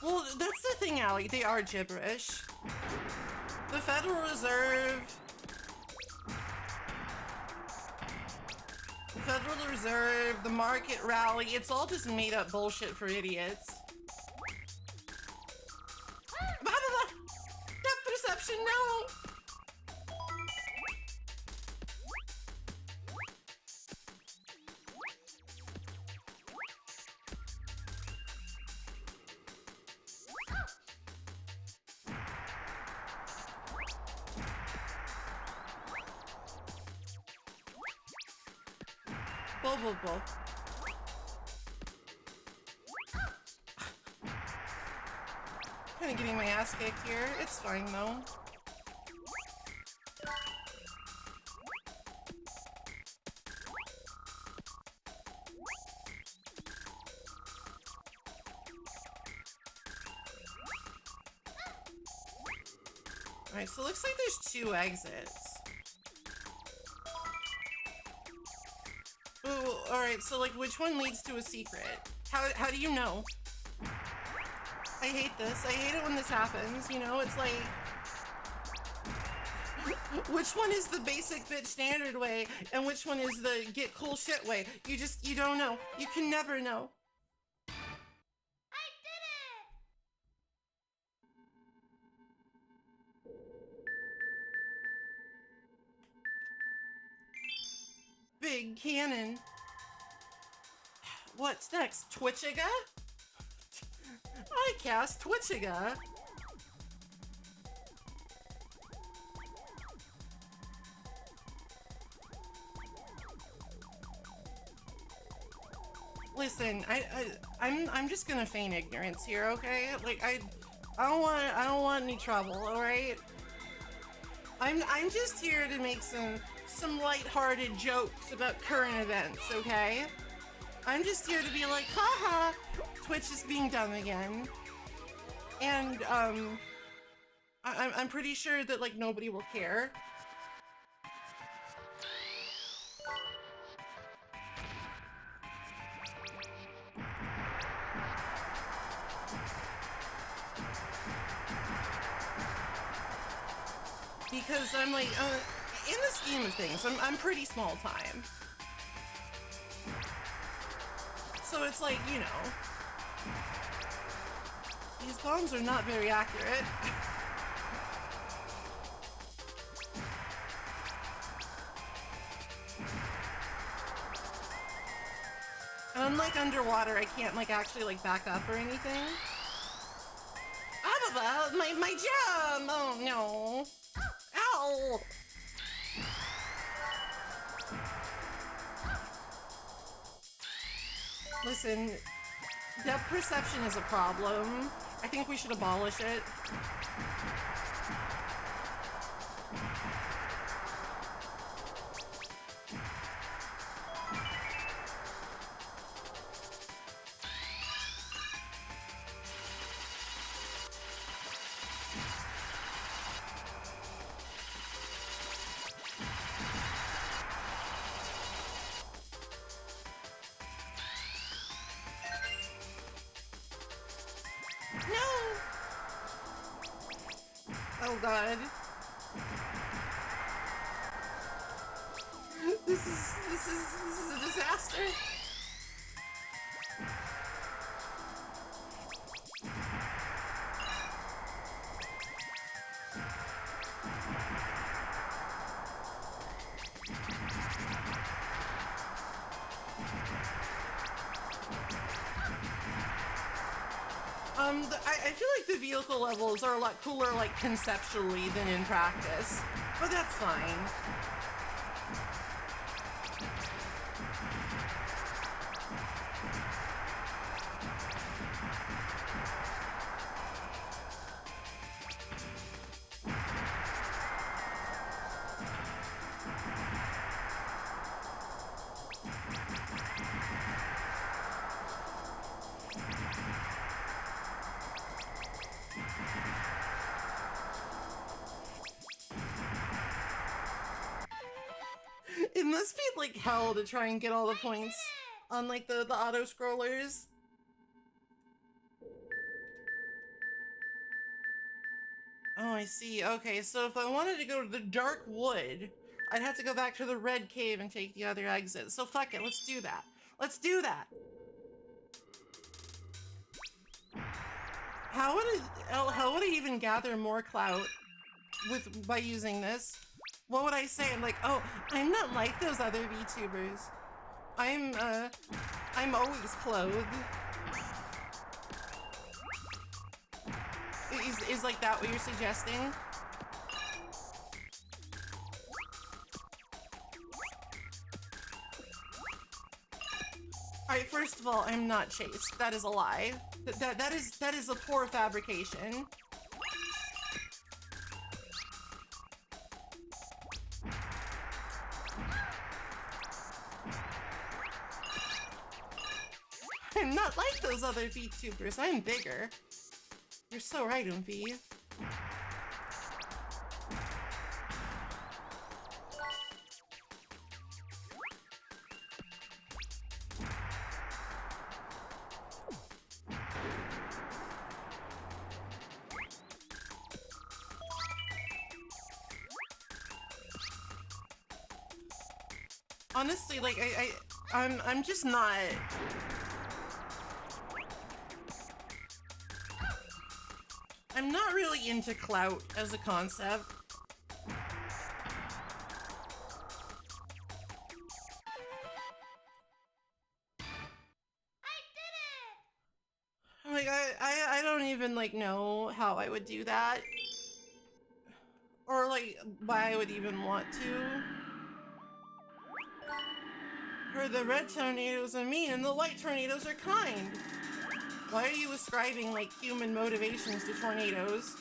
Well, that's the thing, Allie. They are gibberish. The Federal Reserve... The Federal Reserve, the market rally, it's all just made up bullshit for idiots. Depth perception, no! Blah. Kinda getting my ass kicked here. It's fine though. Alright, so it looks like there's 2 exits. Ooh, alright, so like which one leads to a secret? How do you know? I hate this. I hate it when this happens, you know? It's like... Which one is the basic bitch standard way, and which one is the get cool shit way? You don't know. You can never know. I did it! Big cannon. What's next? Twitchiga? I cast Twitchiga. Listen, I'm just gonna feign ignorance here, okay? Like I don't want any trouble, all right? I'm just here to make some lighthearted jokes about current events, okay? I'm just here to be like, haha, Twitch is being dumb again. And I'm pretty sure that like nobody will care. Because I'm like, in the scheme of things, I'm pretty small time. So it's like, you know, these bombs are not very accurate. And unlike underwater, I can't like actually like back up or anything. Ah, my jump! Oh no! Ow! Listen, depth perception is a problem. I think we should abolish it. Oh god. This is a disaster. I feel like the vehicle levels are a lot cooler, like, conceptually than in practice. But that's fine. must be like hell to try and get all the points on like the auto scrollers. Oh, I see. Okay, so if I wanted to go to the dark wood, I'd have to go back to the red cave and take the other exit. So fuck it, let's do that. Let's do that. How would I even gather more clout by using this? What would I say? I'm like, oh, I'm not like those other VTubers. I'm always clothed. Is like that what you're suggesting? Alright, first of all, I'm not chased. That is a lie. That is a poor fabrication. I'm not like those other VTubers. I'm bigger. You're so right, Oomphy. Honestly, like I'm just not. I'm not really into clout as a concept. Like I don't even like know how I would do that. Or like why I would even want to. Heard the red tornadoes are mean and the white tornadoes are kind. Why are you ascribing like human motivations to tornadoes?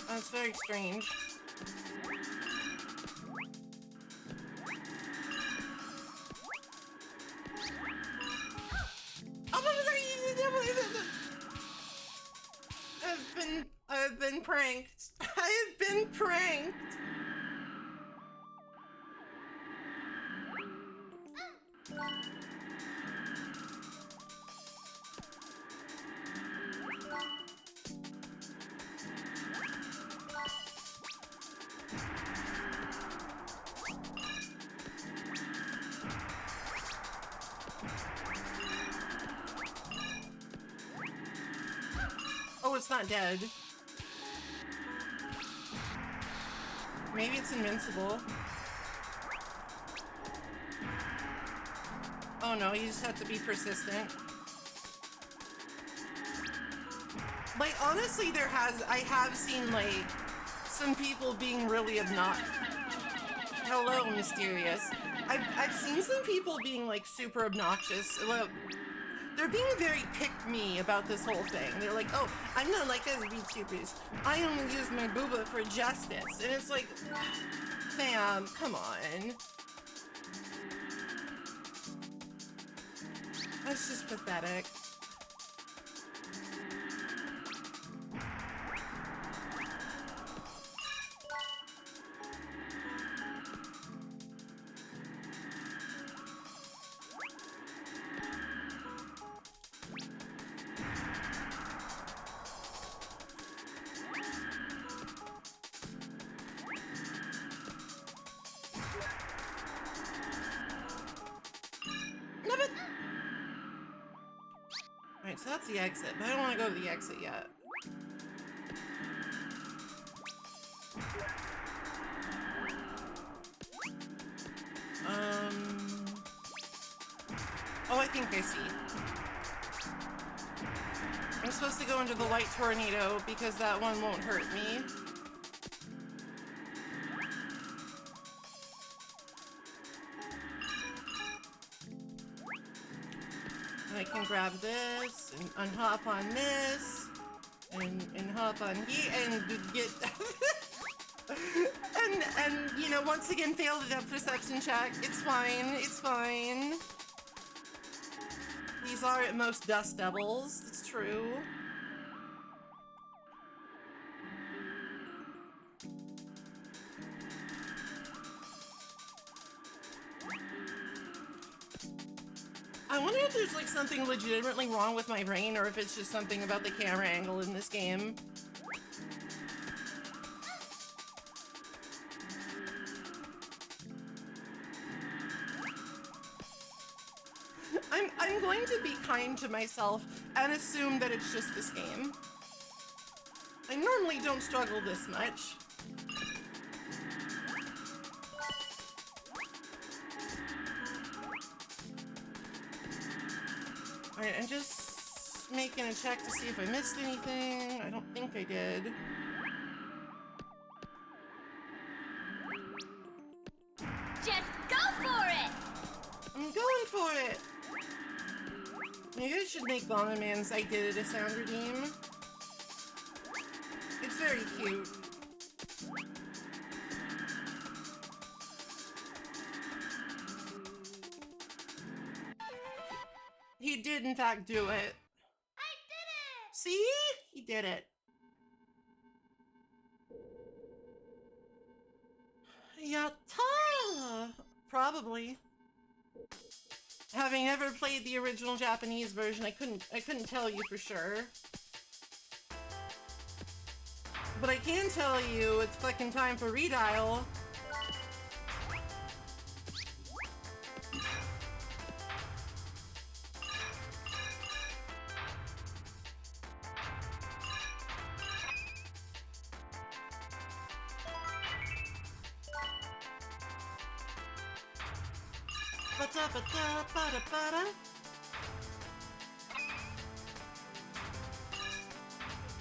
That's very strange. I've been pranked. I've been pranked. Oh, it's not dead. Maybe it's invincible. Oh no, you just have to be persistent. Like, honestly, I have seen, like, some people being really obnoxious. Hello, Mysterious. I've seen some people being, like, super obnoxious. Well, they're being very pick-me about this whole thing. They're like, oh, I'm not like other VTubers. I only use my booba for justice. And it's like, fam, come on. That's just pathetic. Alright, so that's the exit, but I don't want to go to the exit yet. Oh, I think I see. I'm supposed to go into the white tornado because that one won't hurt me. And I can grab this and unhop on this and hop on here and get and you know, once again fail the depth perception check. It's fine. It's fine. These are at most dust devils. It's true. I wonder if there's like something legitimately wrong with my brain or if it's just something about the camera angle in this game. I'm going to be kind to myself and assume that it's just this game. I normally don't struggle this much. Alright, I'm just making a check to see if I missed anything. I don't think I did. Just go for it! I'm going for it! Maybe I should make Bomberman's I Did It a sound redeem. It's very cute. He did, in fact, do it. I did it! See? He did it. Yatta! Probably. Having never played the original Japanese version, I couldn't tell you for sure. But I can tell you it's fucking time for redial. Ba-da-ba-da-ba-da-ba-da.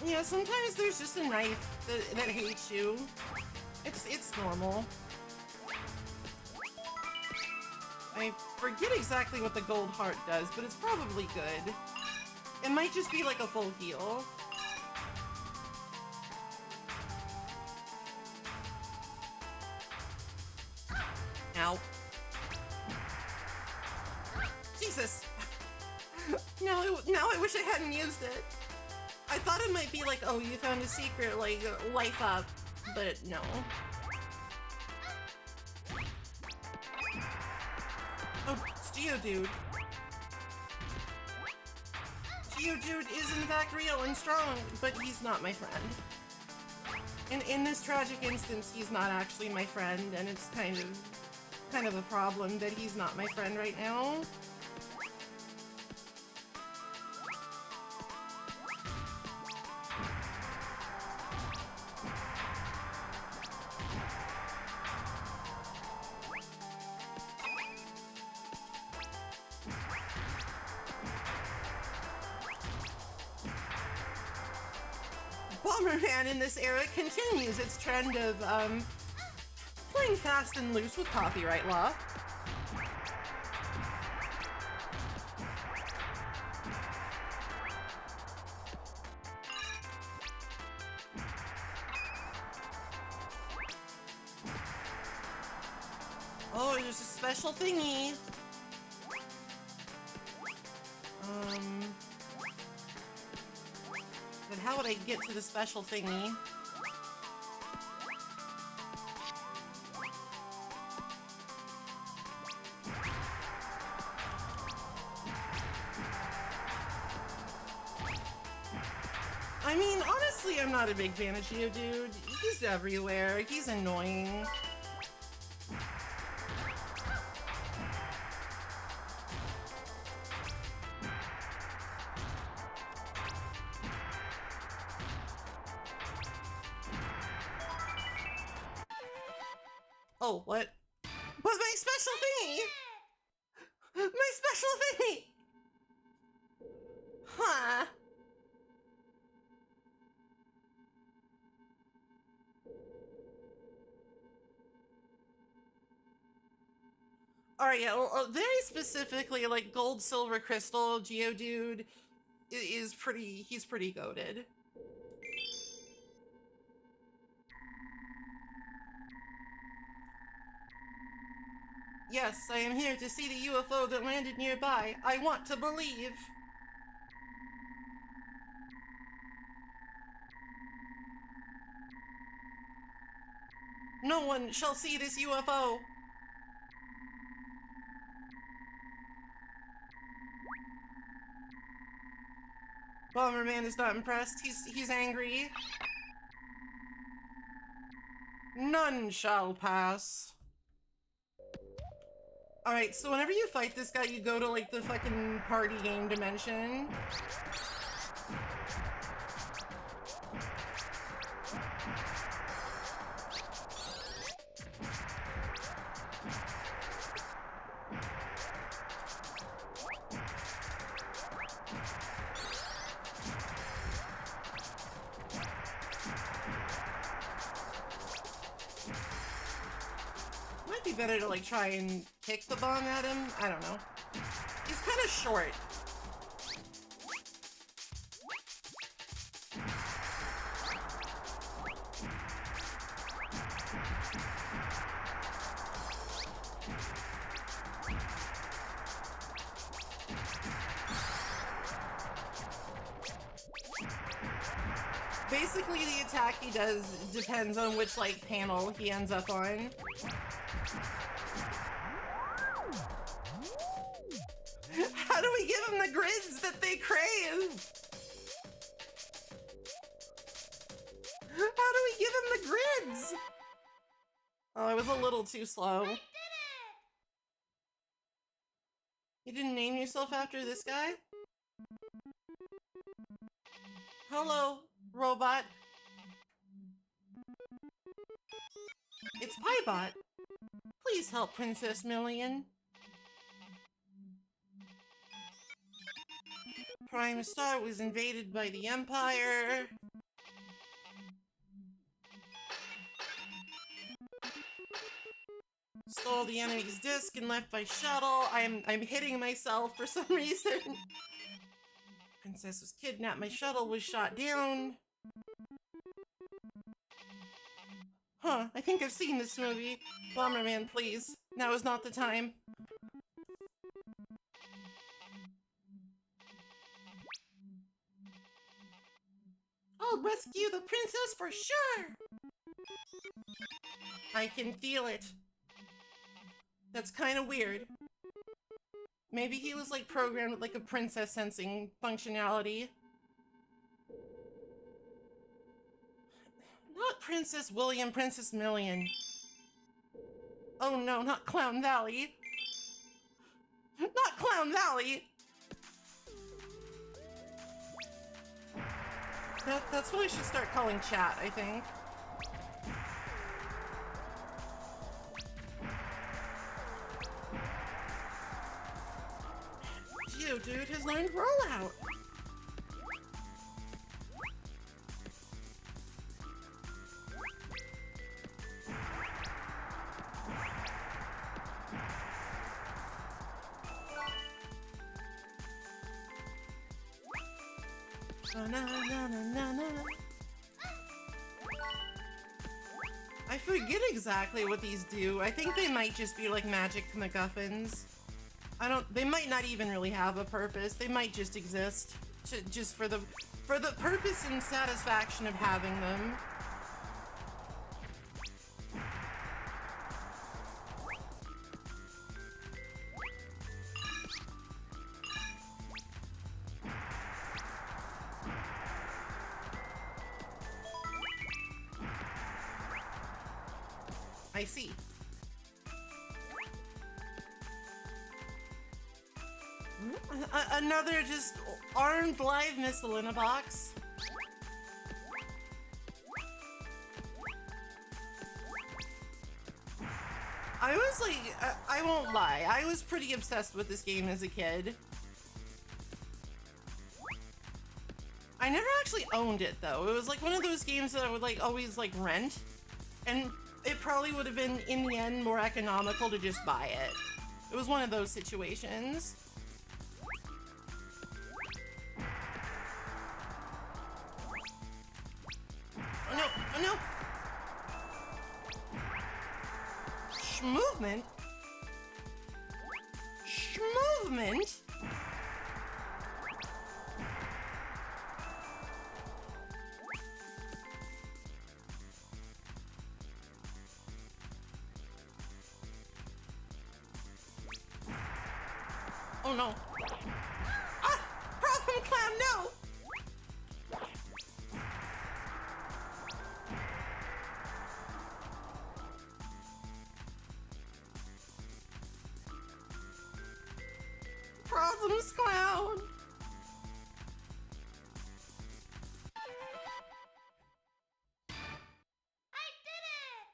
Yeah, sometimes there's just a knife that hates you. It's normal. I forget exactly what the gold heart does, but it's probably good. It might just be like a full heal. Ow. Jesus! Now I wish I hadn't used it. I thought it might be like, oh, you found a secret, like, life up, but no. Oh, it's Geodude. Geodude is in fact real and strong, but he's not my friend. In this tragic instance, he's not actually my friend, and it's kind of a problem that he's not my friend right now. Bomberman in this era continues its trend of, playing fast and loose with copyright law. Oh, there's a special thingy. But how would I get to the special thingy? I mean, honestly, I'm not a big fan of Geodude. He's everywhere. He's annoying. Oh, what? But my special thingy! My special thingy! Huh. Alright, yeah, well, very specifically, like, gold, silver, crystal, Geodude is pretty, he's pretty goated. Yes, I am here to see the UFO that landed nearby. I want to believe. No one shall see this UFO. Bomberman is not impressed. He's angry. None shall pass. Alright, so whenever you fight this guy, you go to like the fucking party game dimension. Might be better to like try and kick the bomb at him. I don't know. He's kind of short. Basically, the attack he does depends on which like panel he ends up on. How do we give them the grids that they crave? How do we give them the grids? Oh, I was a little too slow. You didn't name yourself after this guy? Hello, robot. It's Piebot. Please help Princess Million. Prime Star was invaded by the Empire. Stole the enemy's disc and left my shuttle. I'm hitting myself for some reason. Princess was kidnapped. My shuttle was shot down. Huh, I think I've seen this movie. Bomberman, please. Now is not the time. I'll rescue the princess for sure! I can feel it. That's kind of weird. Maybe he was like programmed with like a princess sensing functionality. Not Princess William, Princess Million. Oh no, not Clown Valley. Not Clown Valley! That's what I should start calling chat, I think. Dude has learned rollout. Na, na, na, na, na. I forget exactly what these do. I think they might just be like magic MacGuffins. They might not even really have a purpose. They might just exist just for the purpose and satisfaction of having them. I see. Another just armed live missile in a box. I was like, I won't lie, I was pretty obsessed with this game as a kid. I never actually owned it though. It was like one of those games that I would like always like rent, and it probably would have been in the end more economical to just buy it. It was one of those situations. Oh no, oh no! Movement? Movement? Oh no. Ah! Problem clown, no! Problems clown. I did it!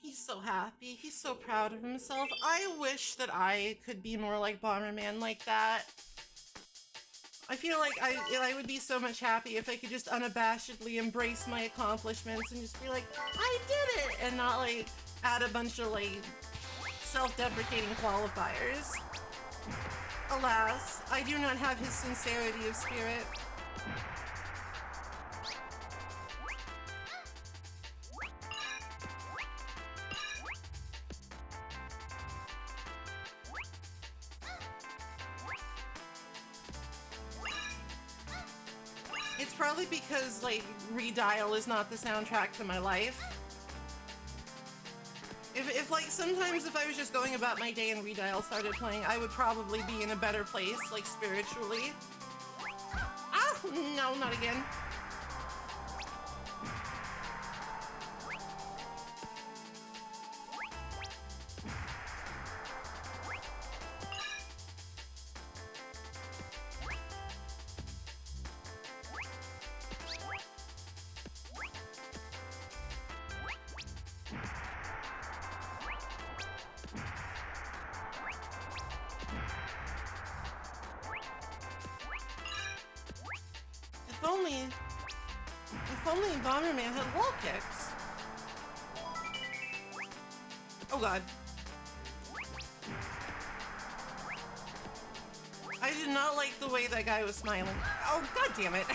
He's so happy. He's so proud of himself. I wish that I could be more like Bomberman like that. I feel like I would be so much happy if I could just unabashedly embrace my accomplishments and just be like, I did it! And not like add a bunch of like self-deprecating qualifiers. Alas, I do not have his sincerity of spirit. It's probably because, like, Redial is not the soundtrack to my life. If like, sometimes if I was just going about my day and Redial started playing, I would probably be in a better place, like, spiritually. Ah! No, not again. If only Bomberman had wall kicks. Oh god. I did not like the way that guy was smiling. Oh god damn it.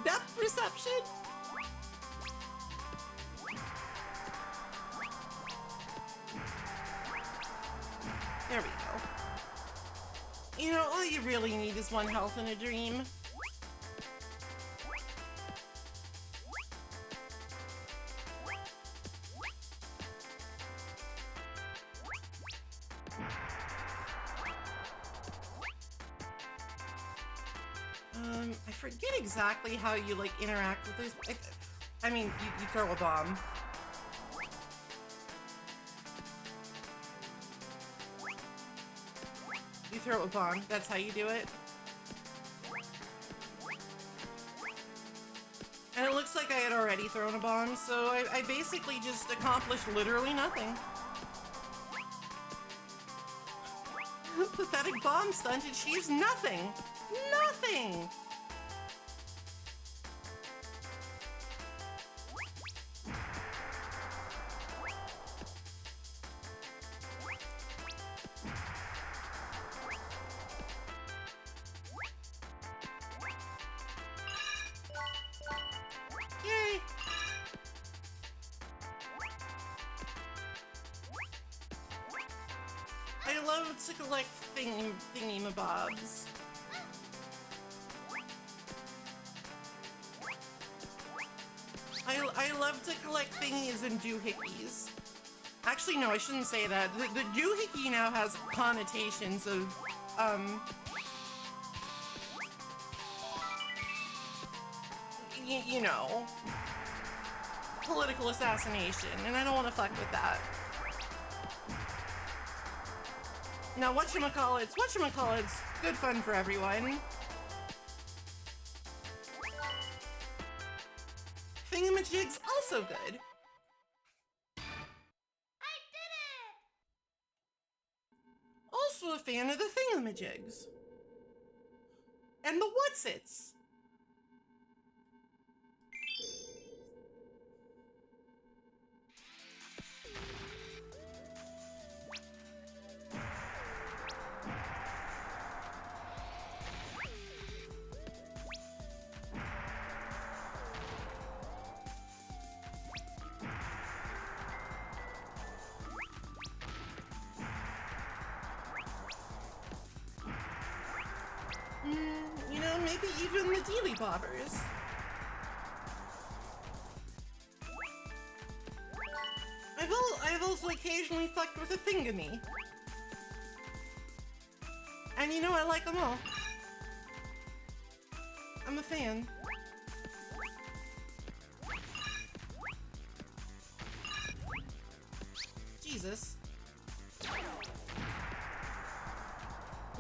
Depth perception? There we go. You know, all you really need is one health in a dream. I forget exactly how you, like, interact with those. I mean, you throw a bomb. You throw a bomb. That's how you do it. And it looks like I had already thrown a bomb, so I basically just accomplished literally nothing. Pathetic bomb stunt achieves nothing! Nothing! Yay! I love to collect thingy-mabobs. I love to collect thingies and doohickeys. Actually, no, I shouldn't say that. The doohickey now has connotations of, you know, political assassination, and I don't want to fuck with that. Now, whatchamacallits, good fun for everyone. Thingamajigs, also good. I did it! Also a fan of the thingamajigs. And the whatsits. You know, maybe even the dealy bobbers. I've also occasionally fucked with a thingamy. And you know, I like them all. I'm a fan. Jesus.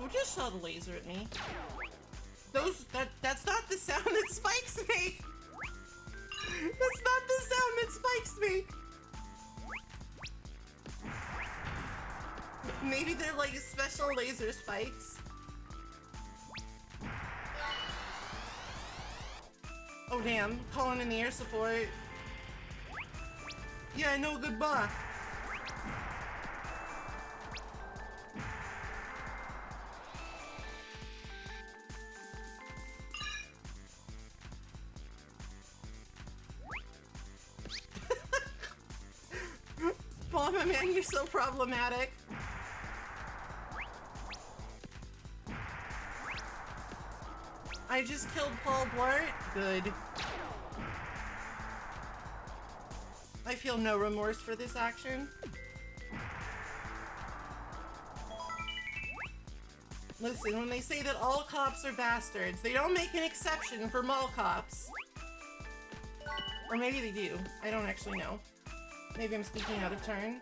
Who just shot a laser at me? That's not the sound that spikes make! That's not the sound that spikes make! Maybe they're like special laser spikes. Oh damn, calling in the air support. Yeah, no, goodbye. Bomberman, you're so problematic. I just killed Paul Blart. Good. I feel no remorse for this action. Listen, when they say that all cops are bastards, they don't make an exception for mall cops. Or maybe they do. I don't actually know. Maybe I'm speaking out of turn.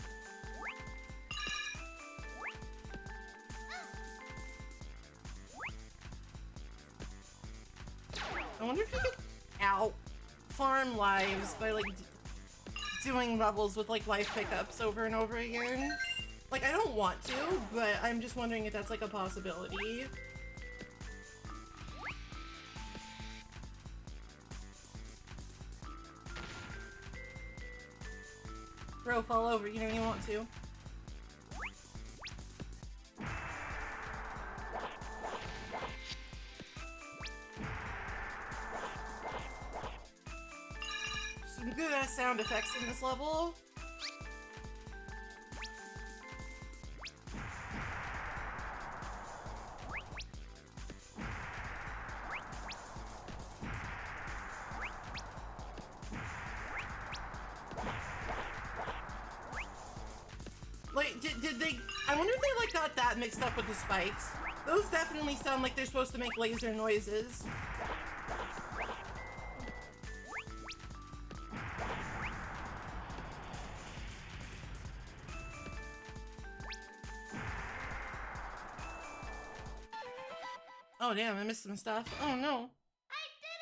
I wonder if you could farm lives by like doing levels with like life pickups over and over again. Like, I don't want to, but I'm just wondering if that's like a possibility. Bro, fall over, you know you want to. Some good ass sound effects in this level. Like, did they... I wonder if they, like, got that mixed up with the spikes. Those definitely sound like they're supposed to make laser noises. Oh, damn, I missed some stuff. Oh, no. I did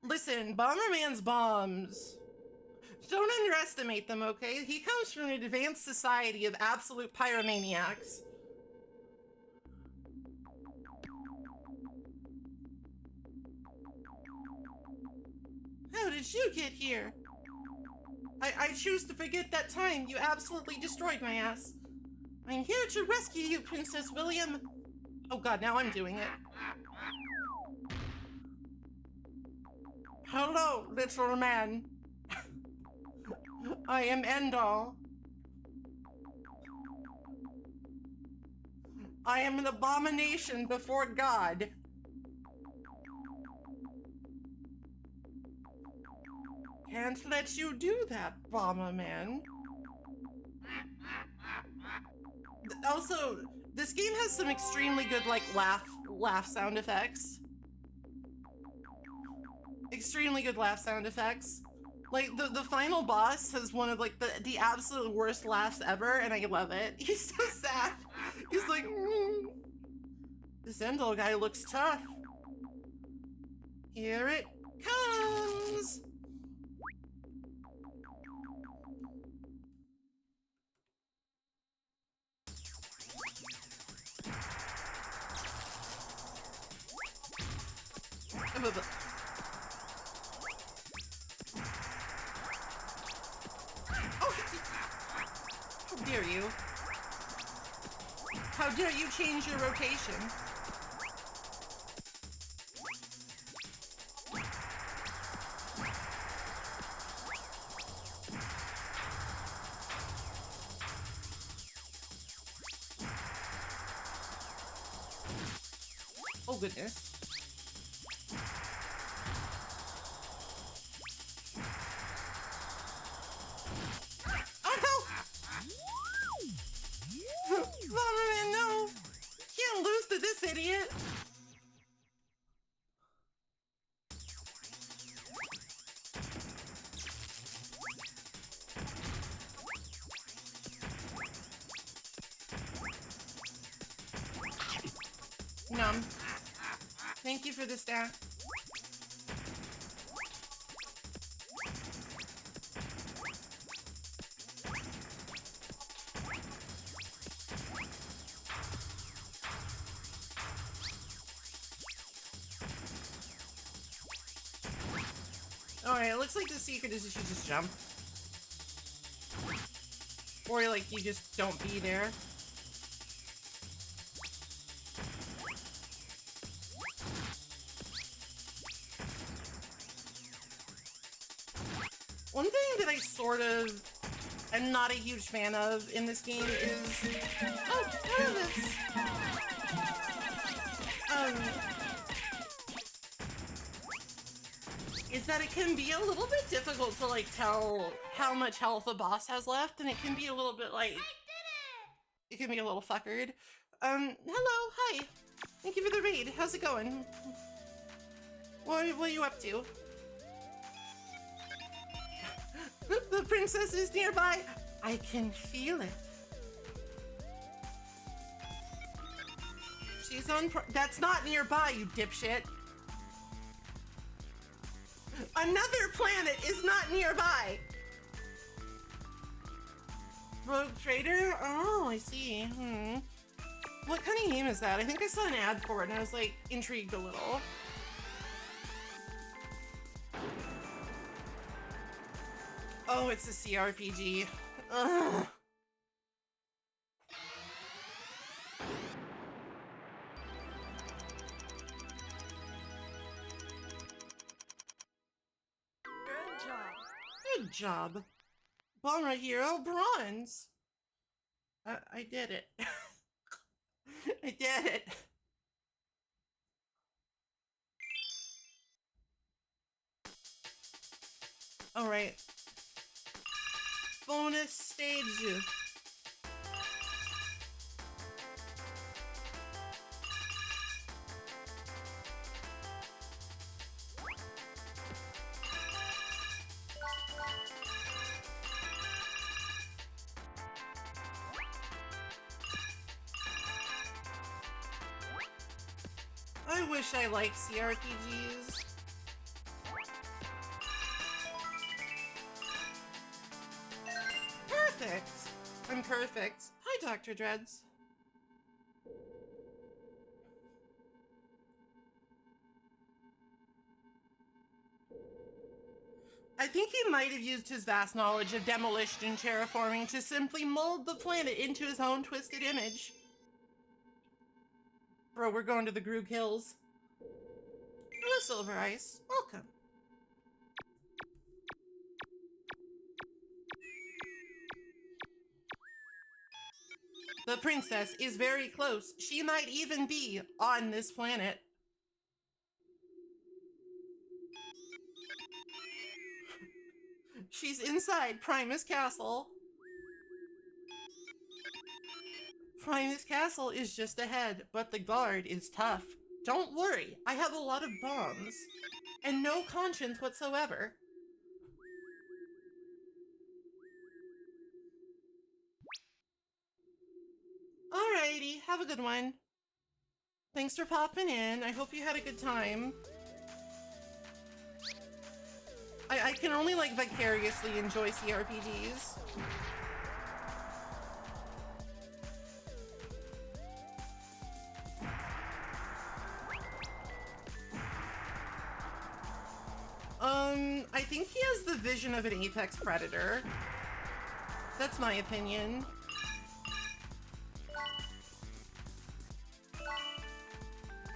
it! Listen, Bomberman's bombs. Don't underestimate them, okay? He comes from an advanced society of absolute pyromaniacs. How did you get here? I choose to forget that time you absolutely destroyed my ass. I'm here to rescue you, Princess William. Oh god, now I'm doing it. Hello, little man. I am Endall. I am an abomination before God. Can't let you do that, Bomberman. Also, this game has some extremely good, like, laugh sound effects. Extremely good laugh sound effects. Like, the final boss has one of, like, the absolute worst laughs ever, and I love it. He's so sad. He's like, This Endall guy looks tough. Here it comes! How dare you? How dare you change your rotation? Oh goodness. Bomberman, no! Can't lose to this idiot! Nom. Thank you for the stack. Alright, it looks like the secret is you should just jump. Or like you just don't be there. One thing that I sort of am not a huge fan of in this game is... Oh, this. Is that it can be a little bit difficult to like tell how much health a boss has left, and it can be a little bit like... It can be a little fuckered. Hello, hi. Thank you for the raid. How's it going? What are you up to? The princess is nearby. I can feel it. She's on. That's not nearby, you dipshit. Another planet is not nearby. Rogue Trader? Oh, I see. What kind of game is that? I think I saw an ad for it and I was like intrigued a little. Oh, it's a CRPG. Ugh. Good job. Good job. Bomber Hero Bronze. I did it. I did it. All right. Bonus stage. I wish I liked CRPGs. Perfect. I'm perfect. Hi, Dr. Dreads. I think he might have used his vast knowledge of demolition and terraforming to simply mold the planet into his own twisted image. Bro, we're going to the Groog Hills. Hello, Silver Ice. Welcome. The princess is very close. She might even be on this planet. She's inside Primus Castle. Primus Castle is just ahead, but the guard is tough. Don't worry, I have a lot of bombs. And no conscience whatsoever. Alrighty, have a good one. Thanks for popping in. I hope you had a good time. I can only like vicariously enjoy CRPGs. I think he has the vision of an apex predator. That's my opinion.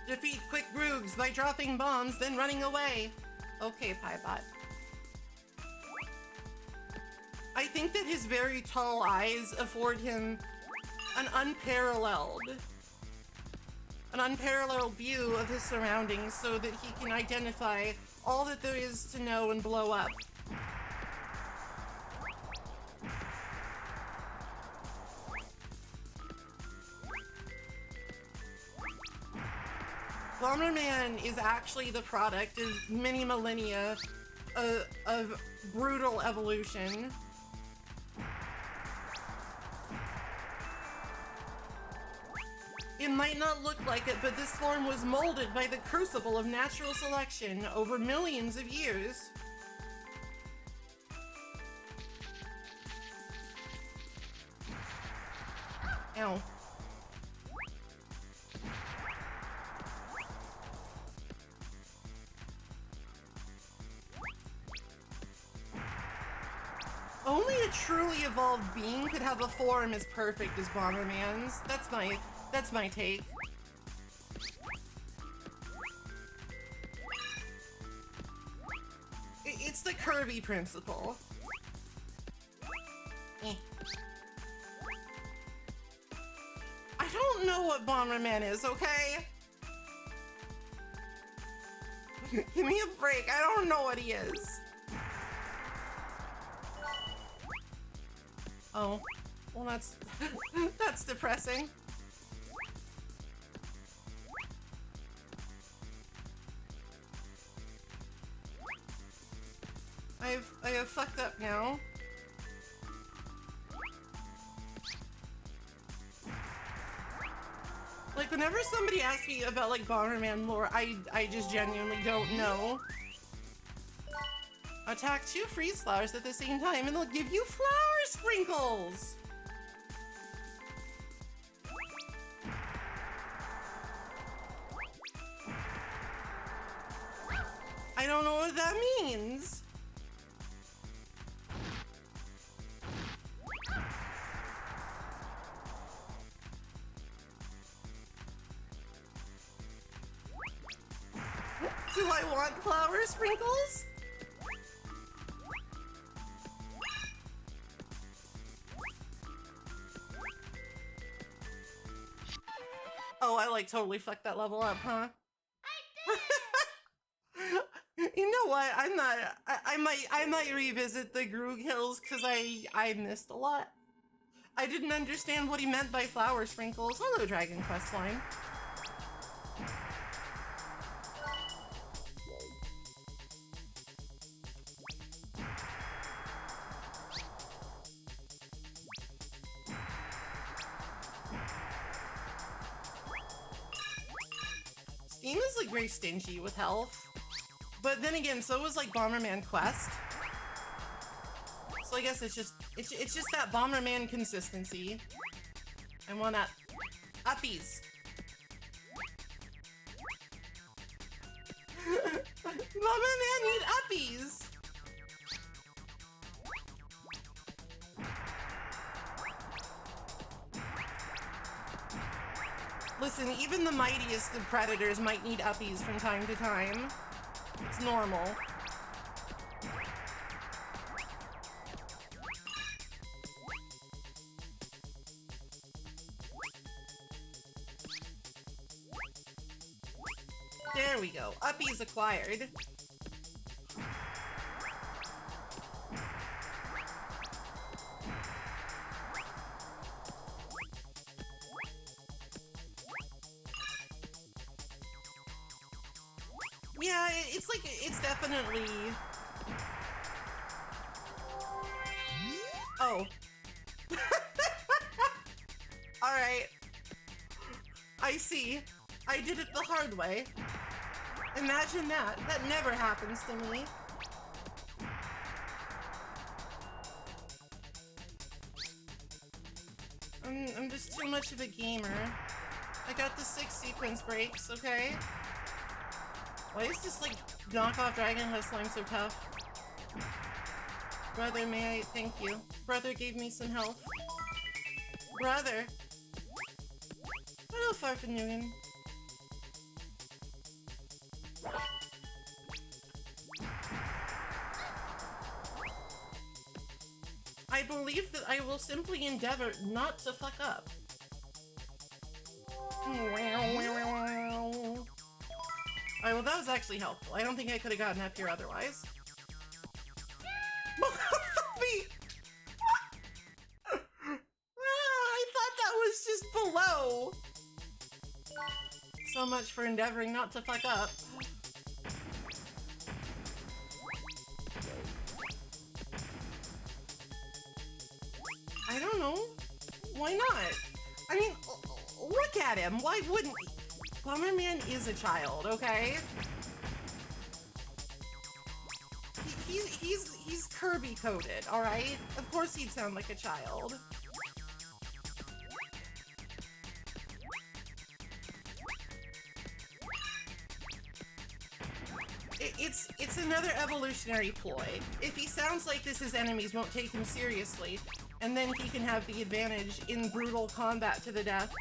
Defeat quick Groogs by dropping bombs, then running away. Okay, Piebot. I think that his very tall eyes afford him an unparalleled view of his surroundings so that he can identify all that there is to know and blow up. Bomberman is actually the product of many millennia of brutal evolution. It might not look like it, but this form was molded by the crucible of natural selection over millions of years. Ow. Only a truly evolved being could have a form as perfect as Bomberman's. That's my take. It's the Kirby principle. Eh. I don't know what Bomberman is, okay? Give me a break. I don't know what he is. Oh, well that's that's depressing. I have fucked up now. Like whenever somebody asks me about like Bomberman lore, I just genuinely don't know. Attack 2 freeze flowers at the same time and they'll give you flower sprinkles! I don't know what that means. Do I want flower sprinkles? Oh, I like totally fucked that level up, huh? You know what? I might revisit the Groog Hills because I missed a lot. I didn't understand what he meant by flower sprinkles. Hello, Dragon Quest line. Steam is like very stingy with health. But then again, so was like Bomberman Quest. So I guess it's just that Bomberman consistency. I want uppies. Bomberman need uppies. Listen, even the mightiest of predators might need uppies from time to time. It's normal. There we go. Uppies acquired. Yeah, it's like, it's definitely... Oh. Alright. I see. I did it the hard way. Imagine that. That never happens to me. I'm just too much of a gamer. I got the 6 sequence breaks, okay? Why is this, like, knockoff Dragon Quest slime so tough? Brother, may I thank you? Brother gave me some health. Brother! Hello, Farfanugan. I believe that I will simply endeavor not to fuck up. Alright, well that was actually helpful. I don't think I could have gotten up here otherwise. Fuck me! I thought that was just below. So much for endeavoring not to fuck up. I don't know. Why not? I mean, look at him. Why wouldn't he? Bomberman is a child, okay? He's Kirby coded, all right? Of course he'd sound like a child. It's another evolutionary ploy. If he sounds like this, his enemies won't take him seriously, and then he can have the advantage in brutal combat to the death.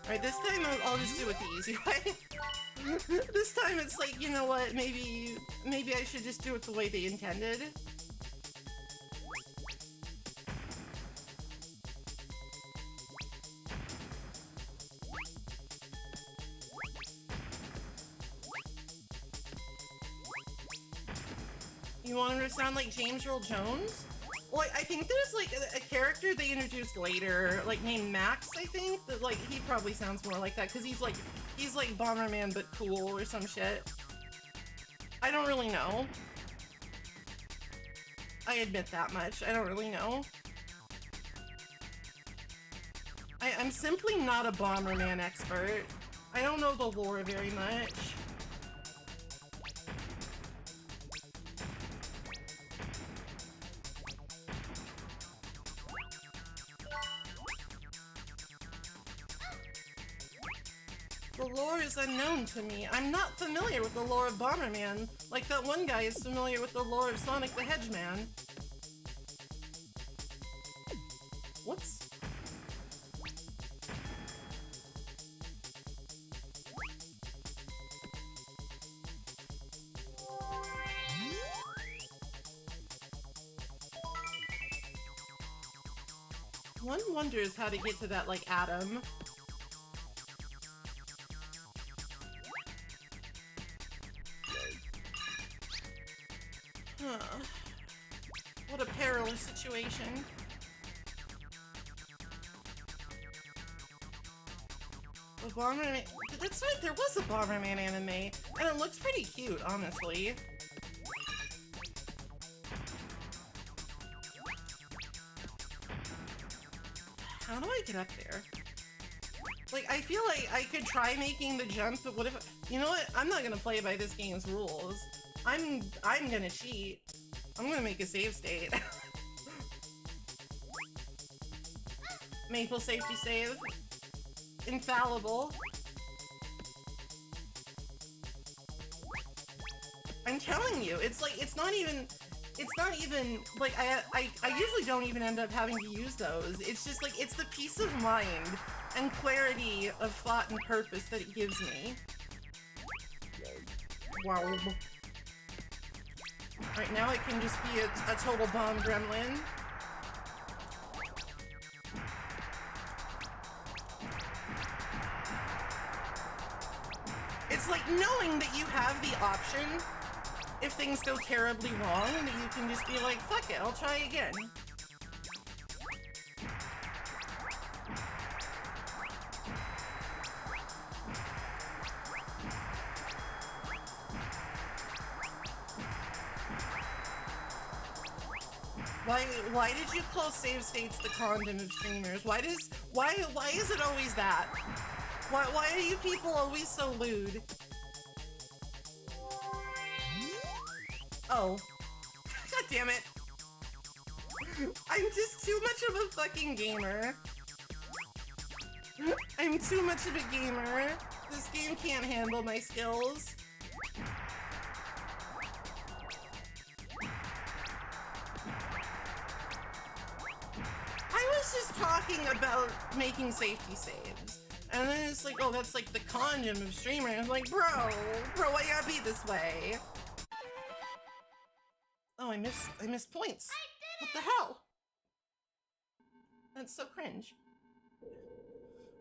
Alright, this time I'll just do it the easy way. This time it's like, you know what, maybe I should just do it the way they intended. You want him to sound like James Earl Jones? Well, I think there's like a character they introduced later, like named Max, I think, that like he probably sounds more like that because he's like Bomberman but cool or some shit. I don't really know. I admit that much. I don't really know. I'm simply not a Bomberman expert. I don't know the lore very much. The lore is unknown to me. I'm not familiar with the lore of Bomberman, like that one guy is familiar with the lore of Sonic the Hedgehog. Whoops. One wonders how to get to that, like, atom. What a perilous situation. The Bomberman... That's right, there was a Bomberman anime, and it looks pretty cute, honestly. How do I get up there? Like, I feel like I could try making the jump, but what if... You know what? I'm not gonna play by this game's rules. I'm gonna cheat. I'm gonna make a save state. Maple safety save. Infallible. I'm telling you, it's like, it's not even, like, I usually don't even end up having to use those. It's just like, it's the peace of mind and clarity of thought and purpose that it gives me. Wow. Right now it can just be a total bomb gremlin. It's like knowing that you have the option, if things go terribly wrong, that you can just be like, fuck it, I'll try again. Why did you call save states the condom of streamers? Why is it always that? Why are you people always so lewd? Oh. God damn it. I'm just too much of a fucking gamer. I'm too much of a gamer. This game can't handle my skills. I was just talking about making safety saves. And then it's like, oh, that's like the condom of streamers. I'm like, bro, why you gotta be this way? Oh, I missed points. What the hell? That's so cringe.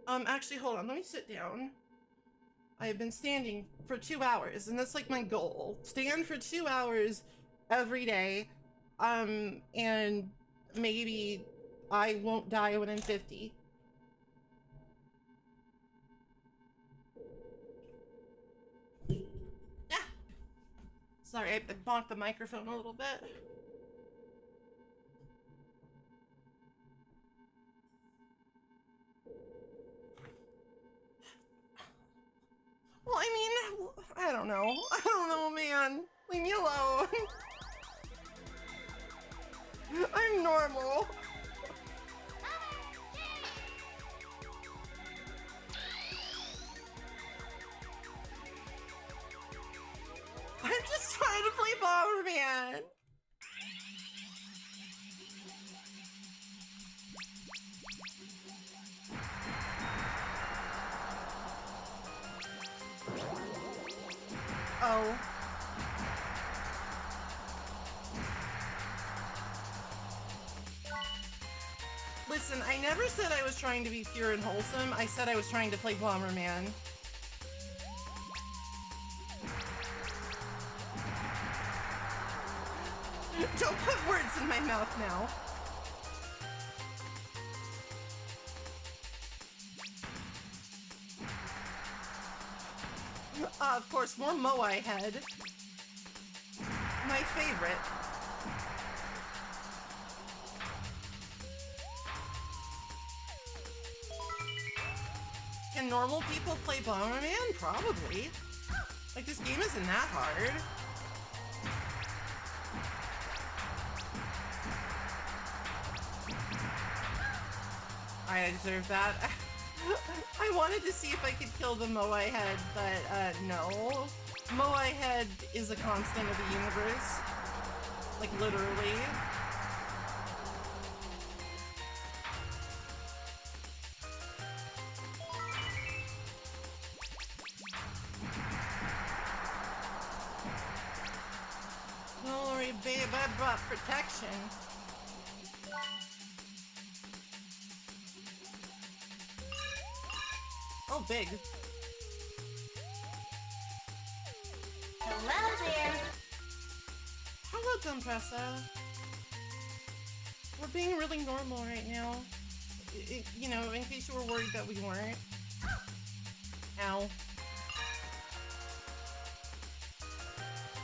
Actually, hold on, let me sit down. I have been standing for 2 hours, and that's like my goal. Stand for 2 hours every day, and maybe I won't die when I'm 50. Sorry, I bonked the microphone a little bit. Well, I mean, I don't know. I don't know, man. Leave me alone. I'm normal. I'm just trying to play Bomberman. Oh. Listen, I never said I was trying to be pure and wholesome. I said I was trying to play Bomberman. Don't put words in my mouth now. Of course, more Moai head. My favorite. Can normal people play Bomberman? Probably. Like, this game isn't that hard. I deserve that. I wanted to see if I could kill the Moai head, but no. Moai head is a constant of the universe. Like, literally. Don't worry, babe, I brought protection. Oh, big. Hello there. Hello, Dumpressa. We're being really normal right now. You know, in case you were worried that we weren't. Ow.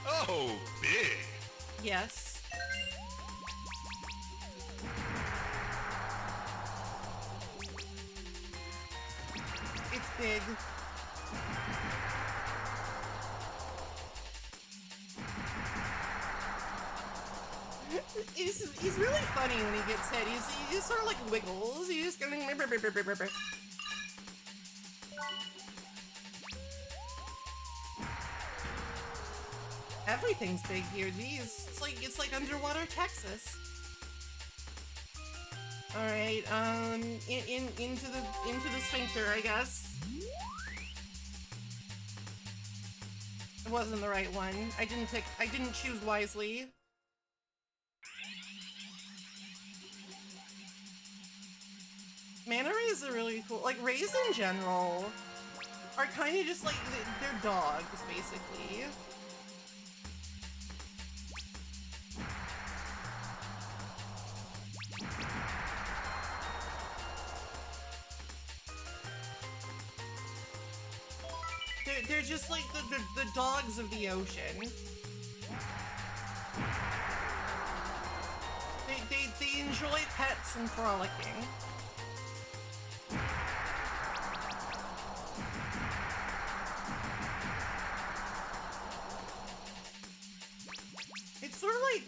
Oh, big. Yes. It's big. He's really funny when he gets hit. He just sort of like wiggles. He's just going. Everything's big here. Geez, it's like underwater Texas. All right, into the sphincter, I guess. It wasn't the right one. I didn't choose wisely. Manta rays are really cool. Like, rays in general are kind of just like, they're dogs, basically. They're just like the dogs of the ocean. They enjoy pets and frolicking. It's sort of like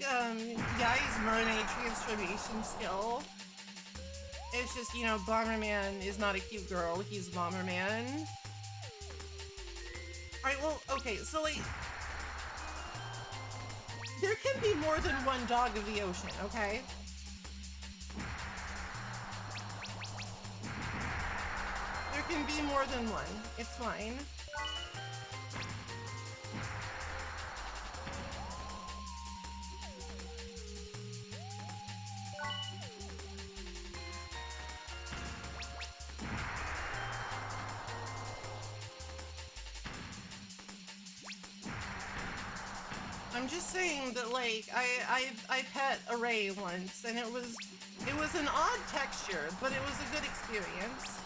Yai's mermaid transformation skill. It's just, you know, Bomberman is not a cute girl, he's Bomberman. Alright, well, okay, so like, there can be more than one dog of the ocean, okay? There can be more than one. It's fine. I'm just saying that, like, I pet a ray once, and it was an odd texture, but it was a good experience.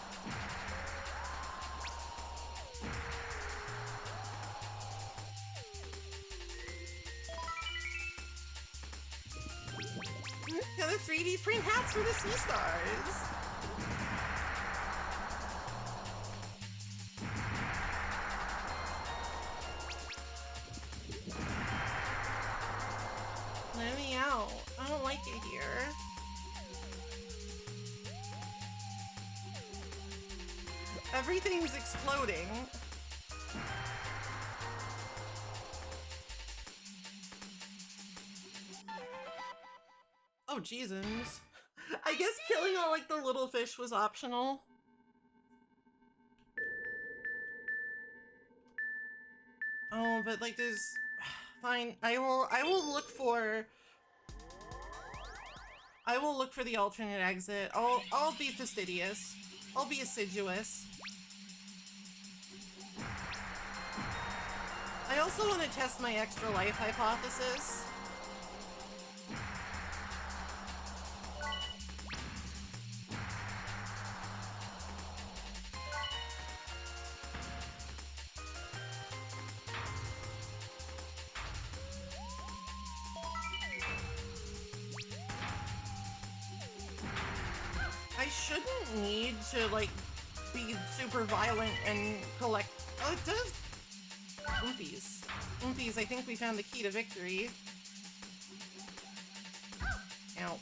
Yeah, the 3D print hats for the sea stars. Let me out. I don't like it here. Everything's exploding. Oh, Jesus. I guess killing all, like, the little fish was optional. Oh, but, like, there's... Fine. I will look for... I will look for the alternate exit. I'll be fastidious. I'll be assiduous. I also want to test my extra life hypothesis. I shouldn't need to, like, be super violent and collect... Oh, it does... Oompies. Oompies, I think we found the key to victory. Ow.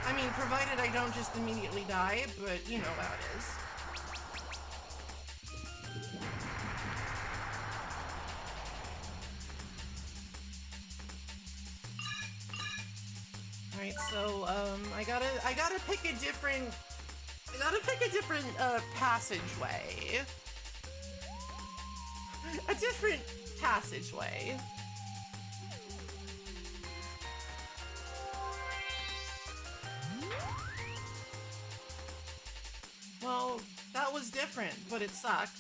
I mean, provided I don't just immediately die, but you know how it is. Alright, so, I gotta pick a different passageway. A different passageway. Well, that was different, but it sucked.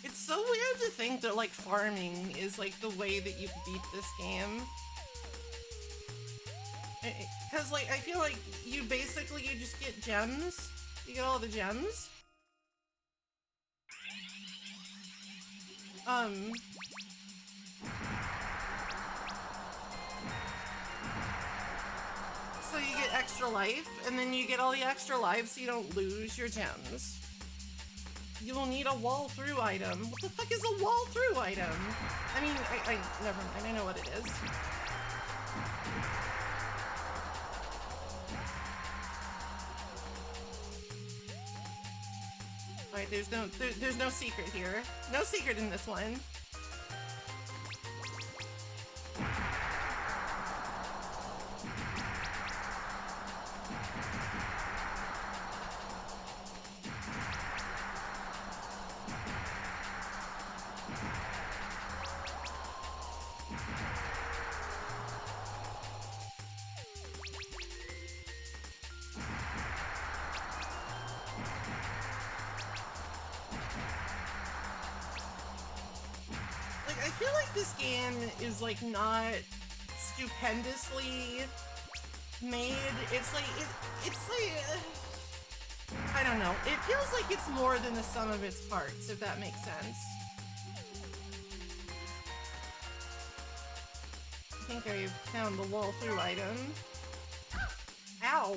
It's so weird to think that, like, farming is, like, the way that you beat this game. Because, like, I feel like you just get gems. You get all the gems. So you get extra life, and then you get all the extra lives so you don't lose your gems. You will need a wall-through item. What the fuck is a wall-through item? I mean, never mind, I know what it is. Alright, there's no secret here. No secret in this one. I feel like this game is, like, not stupendously made. It's like, I don't know. It feels like it's more than the sum of its parts, if that makes sense. I think I found the wall-through item. Ow!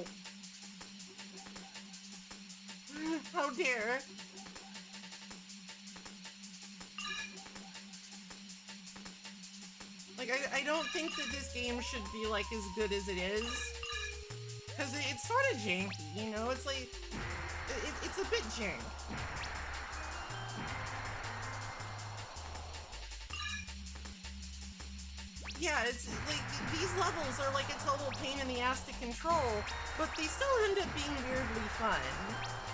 How dare! Like, I don't think that this game should be, like, as good as it is. Because it's sort of janky, you know? It's like... It's a bit jank. Yeah, it's like, these levels are like a total pain in the ass to control, but they still end up being weirdly fun.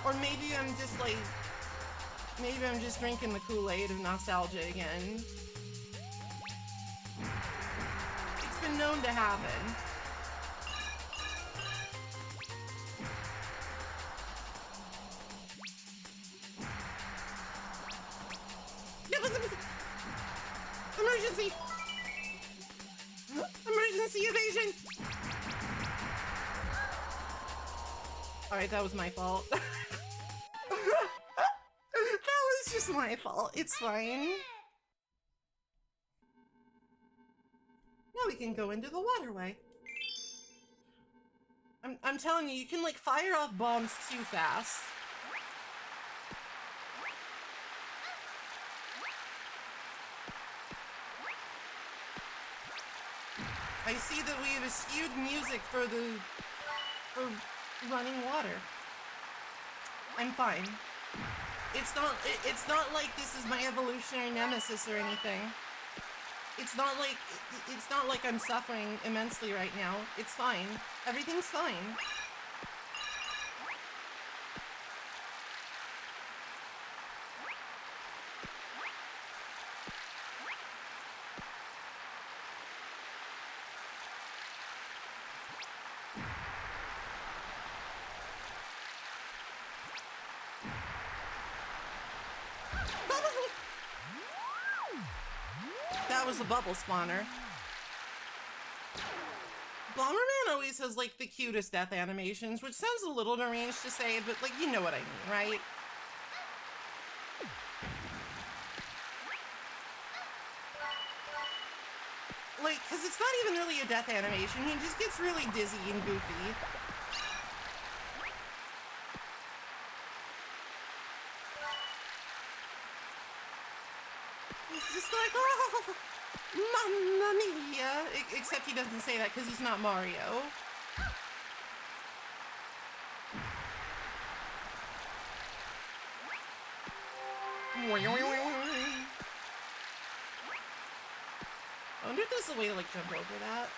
Or maybe I'm just like... Maybe I'm just drinking the Kool-Aid of nostalgia again. It's been known to happen. Emergency! Emergency evasion! Alright, that was my fault. That was just my fault. It's fine. Now we can go into the waterway. I'm telling you, you can like fire off bombs too fast. I see that we have skewed music for running water. I'm fine. It's not like this is my evolutionary nemesis or anything. It's not like I'm suffering immensely right now. It's fine. Everything's fine. That was a bubble spawner. Bomberman always has like the cutest death animations, which sounds a little deranged to say, but like you know what I mean, right? Like, cause it's not even really a death animation, he just gets really dizzy and goofy. He's just like, oh, Mamma Mia! Except he doesn't say that because he's not Mario. I wonder if there's a way to like jump over that.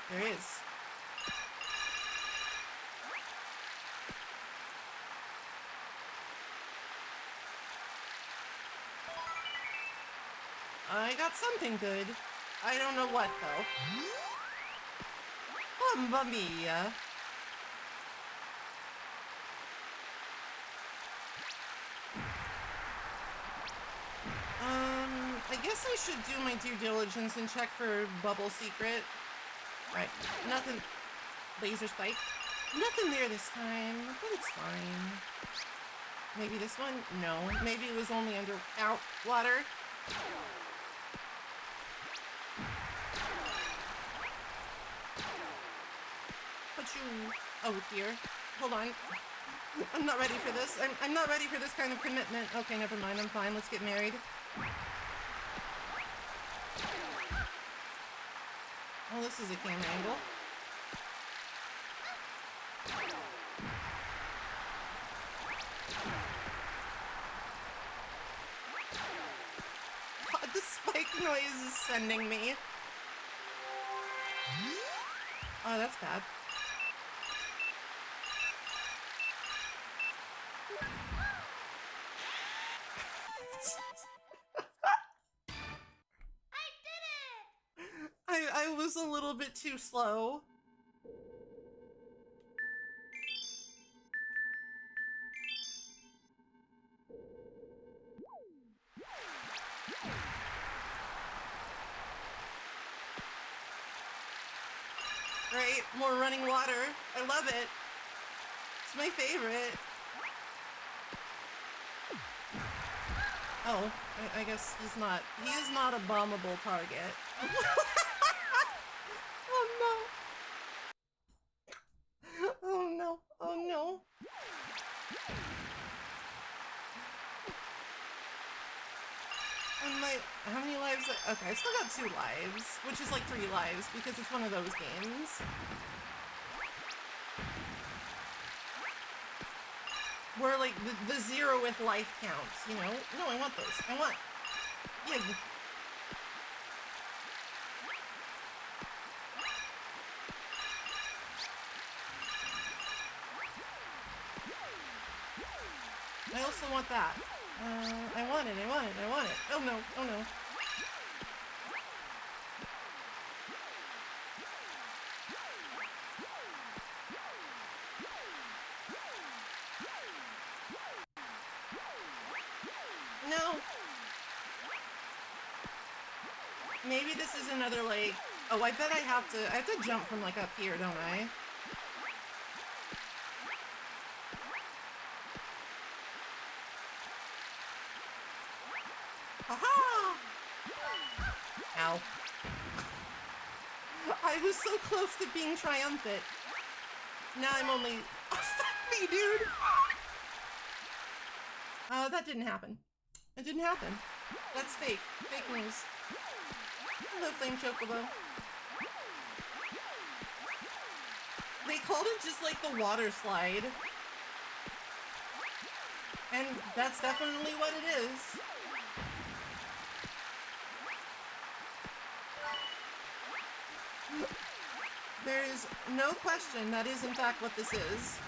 There is. I got something good. I don't know what, though. Mamma mia. I guess I should do my due diligence and check for Bubble Secret. Right, nothing. Laser Spike. Nothing there this time, but it's fine. Maybe this one? No. Maybe it was only under out water. But you... Oh, dear. Hold on. I'm not ready for this. I'm not ready for this kind of commitment. Okay, never mind. I'm fine. Let's get married. Oh, this is a camera angle. God, the spike noise is sending me. Oh, that's bad. I was a little bit too slow. Right, more running water. I love it. It's my favorite. Oh, I guess he's not. He is not a bombable target. Oh no. Oh no. Oh no. I'm like, how many lives? Okay, I still got 2 lives, which is like 3 lives because it's one of those games. Where like the 0th life counts, you know? No, I want those. I want. Yeah. I also want that. I want it, I want it, I want it. Oh no, oh no. No. Maybe this is another like, Oh, I bet I have to jump from like up here, don't I? Aha! Ow. I was so close to being triumphant. Now I'm only... Oh, fuck me, dude! That didn't happen. It didn't happen. That's fake. Fake news. Hello, Flame Chocobo. They called it just like the water slide. And that's definitely what it is. There is no question that is in fact what this is.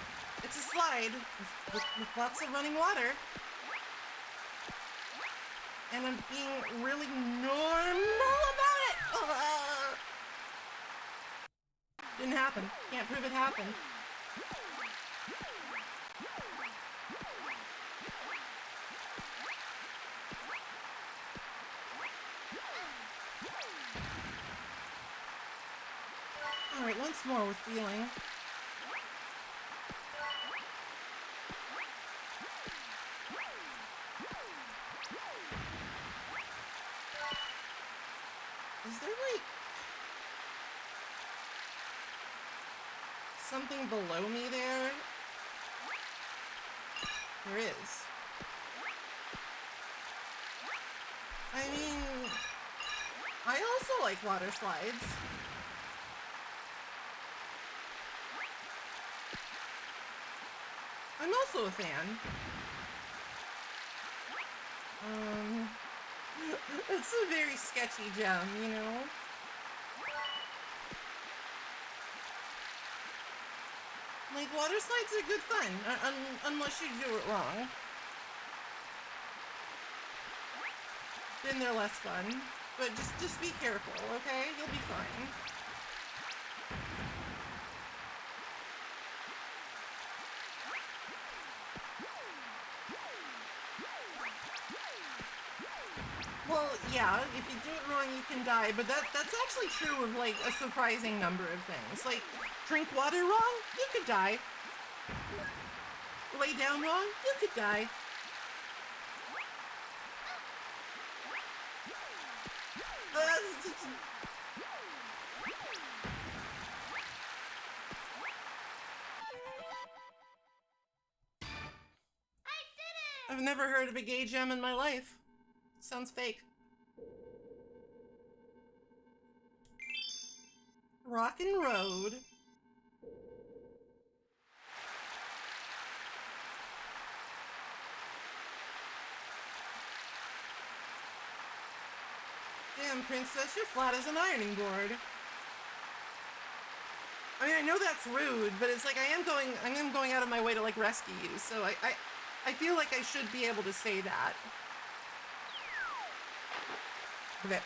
It's a slide with lots of running water. And I'm being really normal about it! Ugh. Didn't happen. Can't prove it happened. Alright, once more with feeling. Is there like something below me there? There is. I mean, I also like water slides. I'm also a fan. It's a very sketchy gem, you know? Like, water slides are good fun, unless you do it wrong. Then they're less fun. But just be careful, okay? You'll be fine. Well, yeah, if you do it wrong, you can die, but that's actually true of, like, a surprising number of things. Like, drink water wrong, you could die. Lay down wrong, you could die. I've never heard of a gay gem in my life. Sounds fake. Rockin' Road. Damn, princess, you're flat as an ironing board. I mean, I know that's rude, but it's like I am going out of my way to like rescue you, so I feel like I should be able to say that. Okay.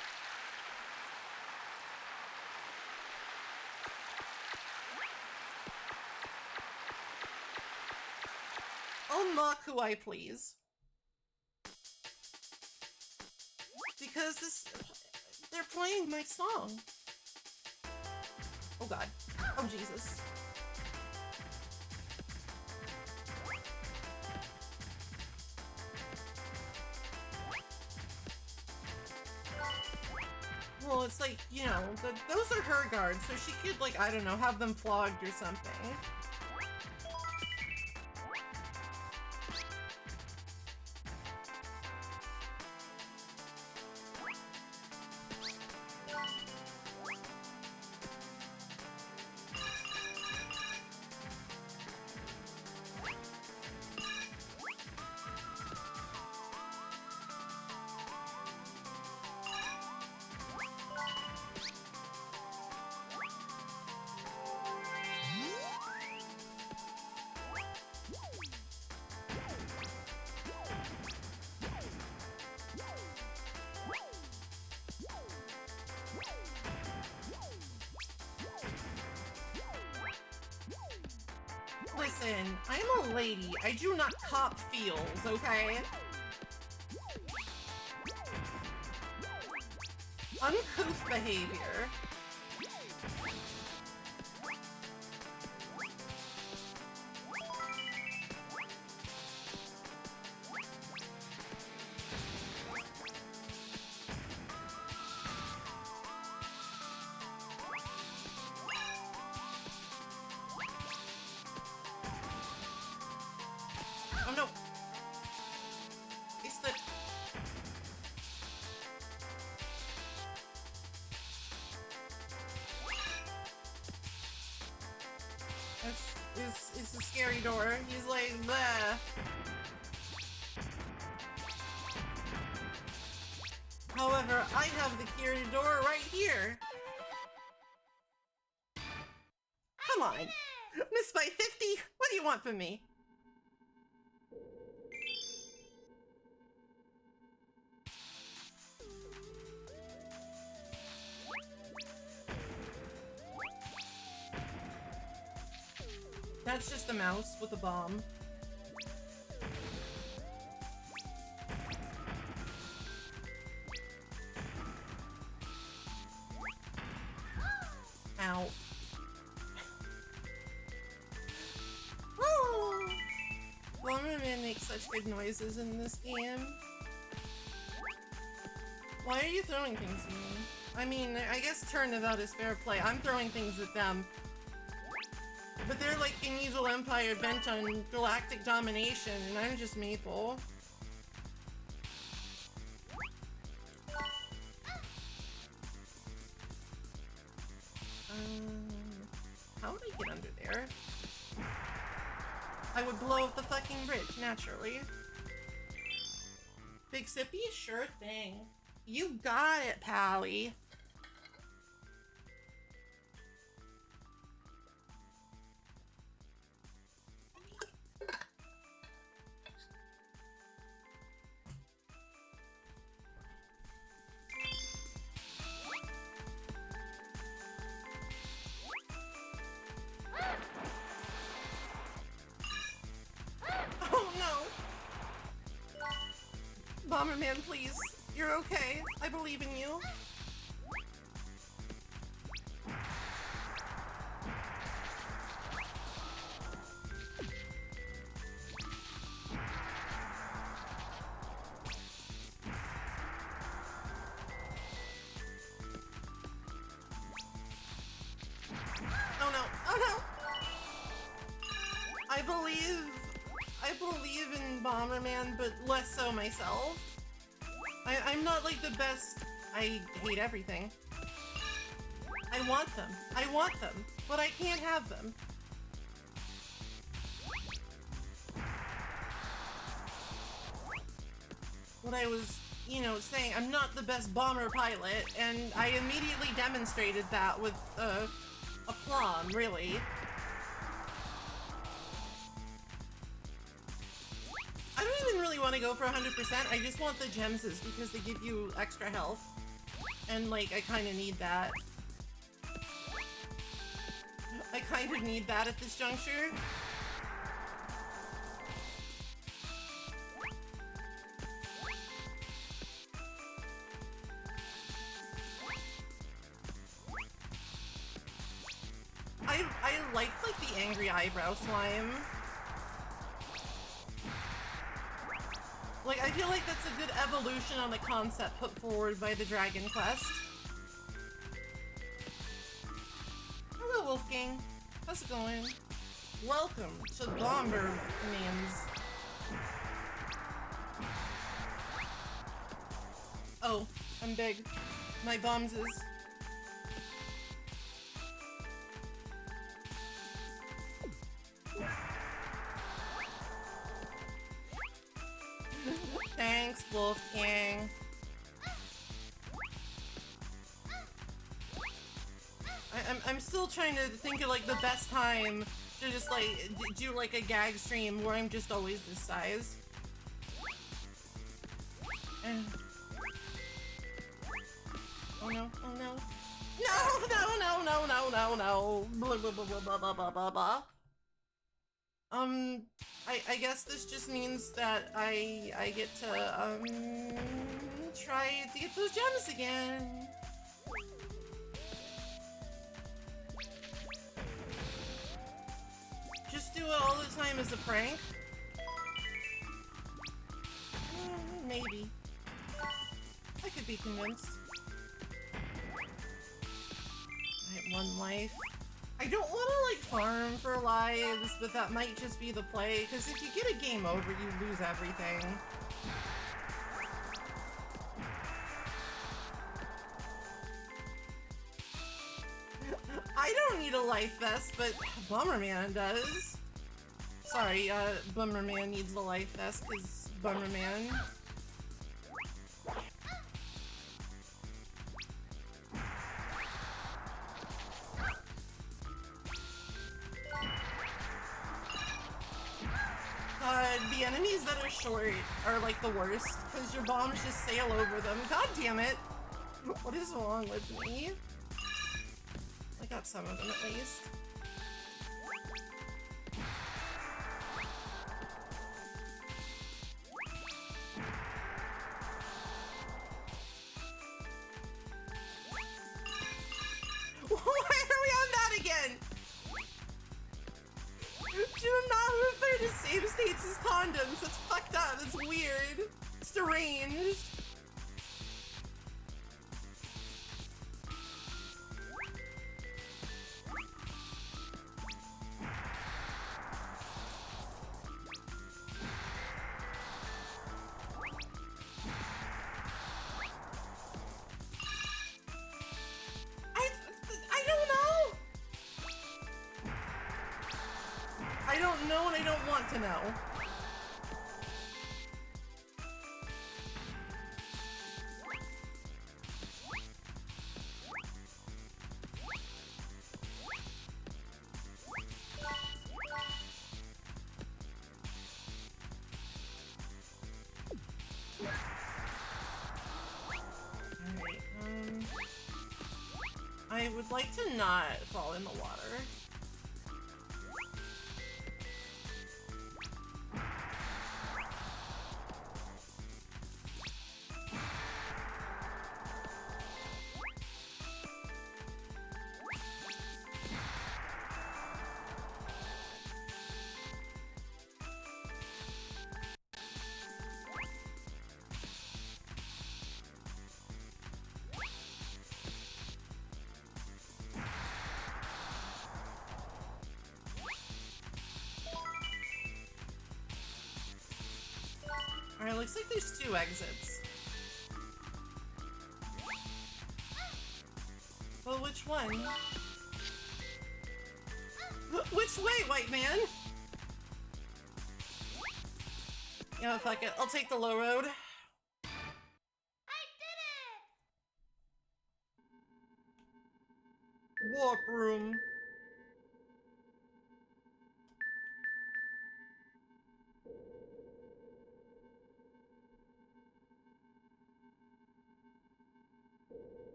I'll mock who I please. Because they're playing my song. Oh god. Oh Jesus. Well, it's like, you know, those are her guards, so she could, like, I don't know, have them flogged or something. Listen, I'm a lady. I do not cop feels, okay? Uncouth behavior. is the scary door. He's like, bleh. However, I have the key to the door right here. Come on. Missed by 50? What do you want from me? That's just a mouse with a bomb. Ow. Bomberman makes such good noises in this game. Why are you throwing things at me? I mean, I guess turnabout is fair play. I'm throwing things at them. But they're like an evil empire bent on galactic domination, and I'm just Maple. How would I get under there? I would blow up the fucking bridge, naturally. Big Sippy? Sure thing. You got it, Pally. Bomberman, please. You're okay. I believe in you. Oh no. Oh no! I believe in Bomberman, but less so myself. I'm not like the best. I hate everything. I want them. I want them, but I can't have them. What I was, saying, I'm not the best bomber pilot, and I immediately demonstrated that with aplomb, really. I don't even really want to go for 100%, I just want the gemses because they give you extra health. And, like, I kind of need that. I kind of need that at this juncture. I like the angry eyebrow slime. Like, I feel like that's a good evolution on the concept put forward by the Dragon Quest. Hello, Wolfgang. How's it going? Welcome to Bomberman's. Oh, I'm big. My bombs is. Thanks, Wolfgang. I'm still trying to think of like the best time to just like do like a gag stream where I'm just always this size. Oh no, oh no. No. Blah, blah, blah, blah, blah, blah, blah, blah. I guess this just means that I get to, try to get those gems again. Just do it all the time as a prank? Maybe. I could be convinced. Alright, one life. I don't want to, like, farm for lives, but that might just be the play, because if you get a game over, you lose everything. I I don't need a life vest, but Bomberman does. Sorry, Bomberman needs a life vest because Bomberman. The enemies that are short are like the worst because your bombs just sail over them. God damn it! What is wrong with me? I got some of them at least. Why are we on that again? Do not refer to same states as condoms. That's fucked up. That's weird. It's deranged. I don't know. I don't know and I don't want to know. Alright, I would like to not fall in the water. Alright, looks like there's 2 exits. Well, which one? Which way, white man? Yeah, fuck it. I'll take the low road. I did it! Warp room.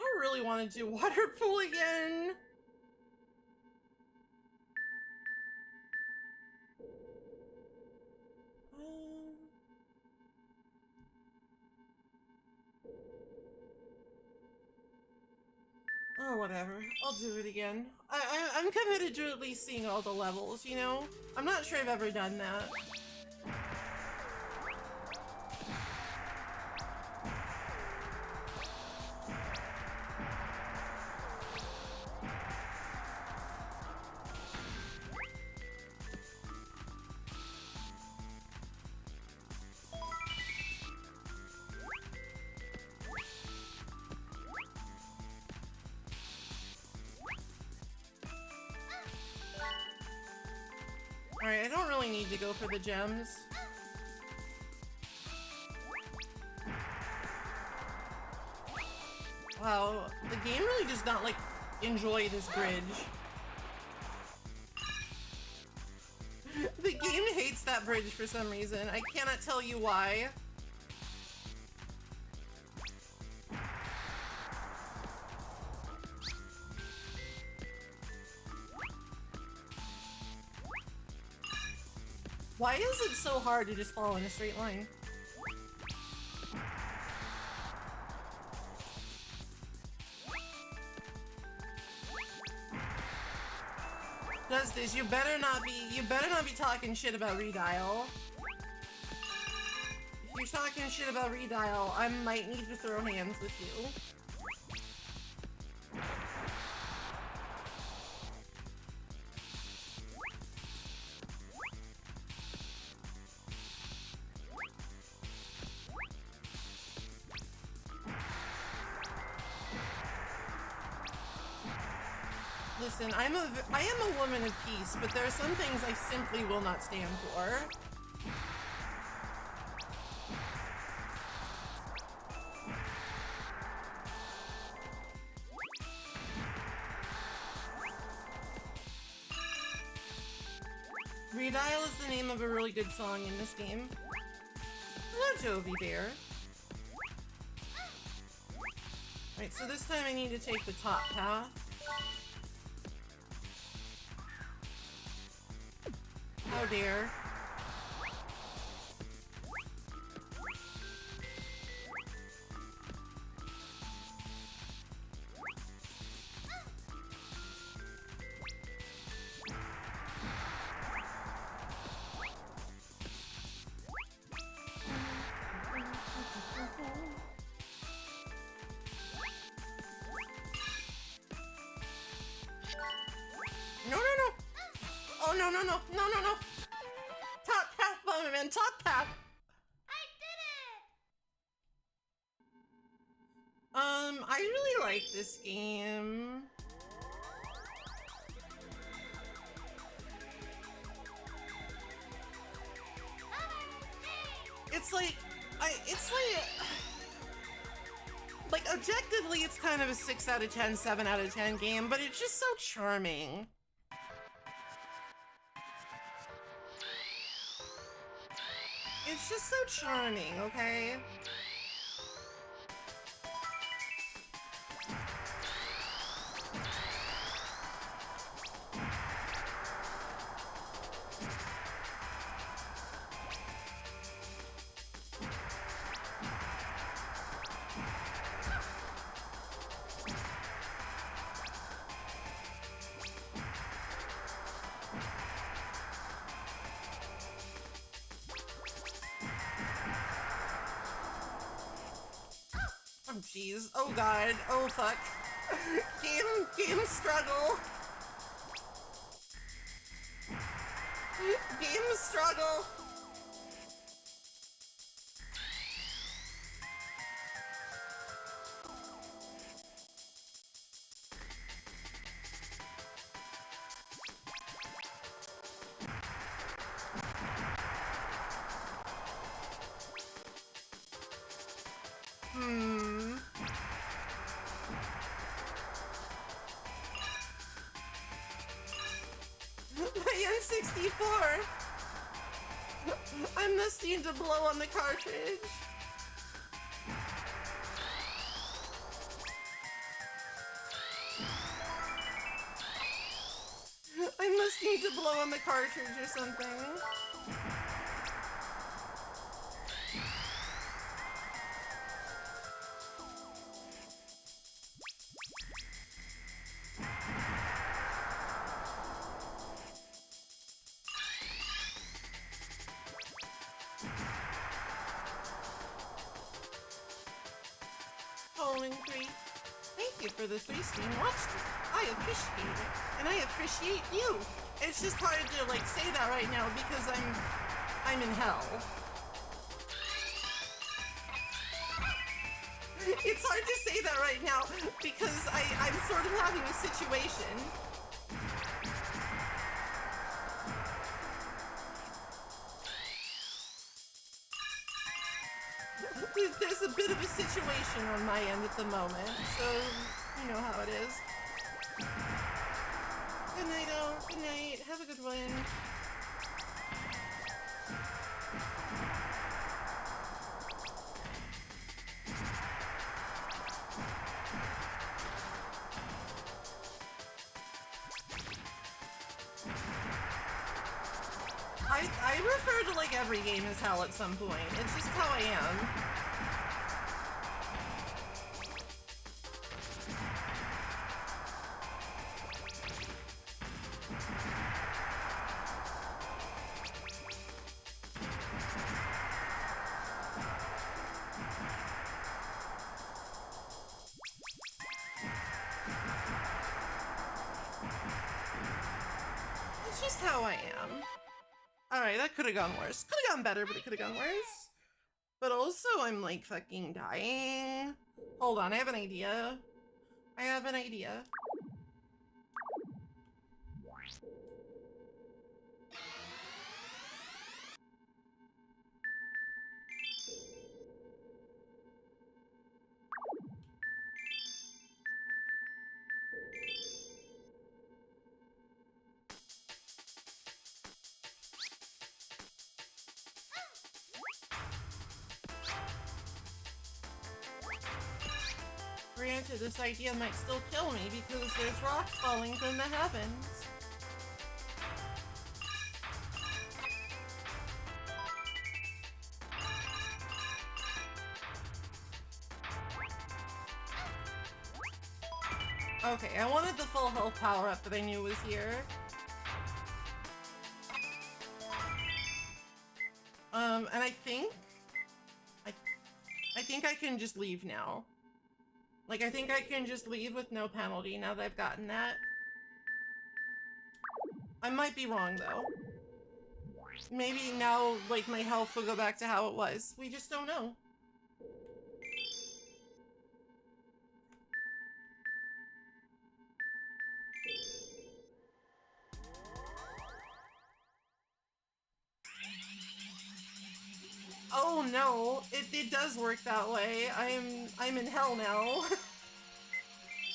I really want to do water pool again. Oh, whatever. I'll do it again. I'm committed to at least seeing all the levels, you know? I'm not sure I've ever done that. Alright, I don't really need to go for the gems. Wow, the game really does not, like, enjoy this bridge. The game hates that bridge for some reason. I cannot tell you why. Why is it so hard to just fall in a straight line? Justice, you better not be talking shit about redial. If you're talking shit about redial, I might need to throw hands with you. Listen, I am a woman of peace, but there are some things I simply will not stand for. Redial is the name of a really good song in this game. Hello, Jovi Bear. Right, so this time I need to take the top path. Oh dear. No, no, no! Oh, no, no, no, no, no, no! Top path, Bomberman, top path! I did it! I really like this game. It's like, like, objectively, it's kind of a 6 out of 10, 7 out of 10 game, but it's just so charming. It's just so charming, okay? Oh jeez, oh god, oh fuck. Game struggle. Game struggle. My N64! I must need to blow on the cartridge. I must need to blow on the cartridge or something. Following 3. Thank you for the 3-stream watch. I appreciate it, and I appreciate you. It's just hard to like say that right now because I'm in hell. It's hard to say that right now because I'm sort of having a situation. There's a bit of a situation on my end at the moment, so you know how it is. Good night, all. Good night. Have a good one. I refer to like every game as hell at some point. It's just how I am. It's just how I am. Alright, that could have gone worse. Could have gone better, but it could have gone worse. But also, I'm like fucking dying. Hold on, I have an idea. I have an idea. granted, this idea might still kill me because there's rocks falling from the heavens. Okay, I wanted the full health power-up that I knew was here. And I think I can just leave now. Like, I think I can just leave with no penalty now that I've gotten that. I might be wrong, though. Maybe now, like, my health will go back to how it was. We just don't know. Oh no, it does work that way. I'm in hell now.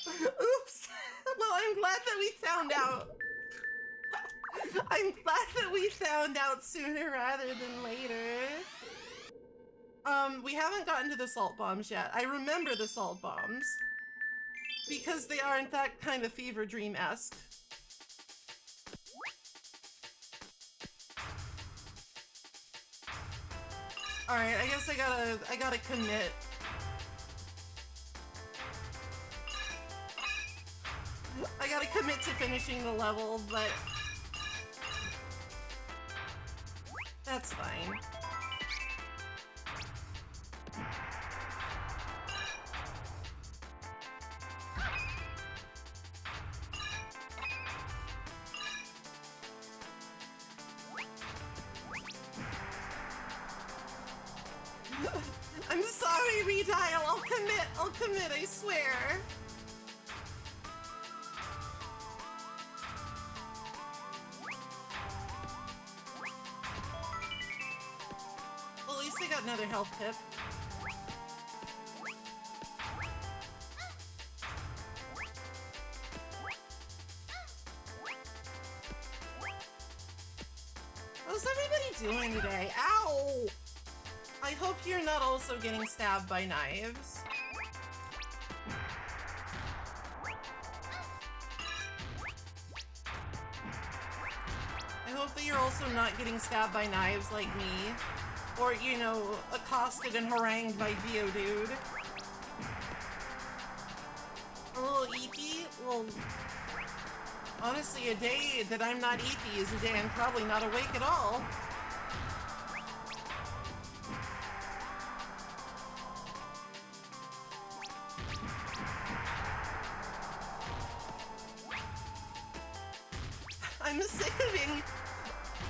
Oops. Well, I'm glad that we found out. I'm glad that we found out sooner rather than later. We haven't gotten to the salt bombs yet. I remember the salt bombs because they are in fact kind of fever dream-esque. Alright, I guess I gotta commit. I gotta commit to finishing the level, but that's fine. I'm sorry, Redial. I'll commit, I swear. Well, at least I got another health tip. How's everybody doing today? Ow! I hope you're not also getting stabbed by knives. I hope that you're also not getting stabbed by knives like me. Or, you know, accosted and harangued by Geodude. A little eepy? Well, honestly, a day that I'm not eepy is a day I'm probably not awake at all. I'm sick of being...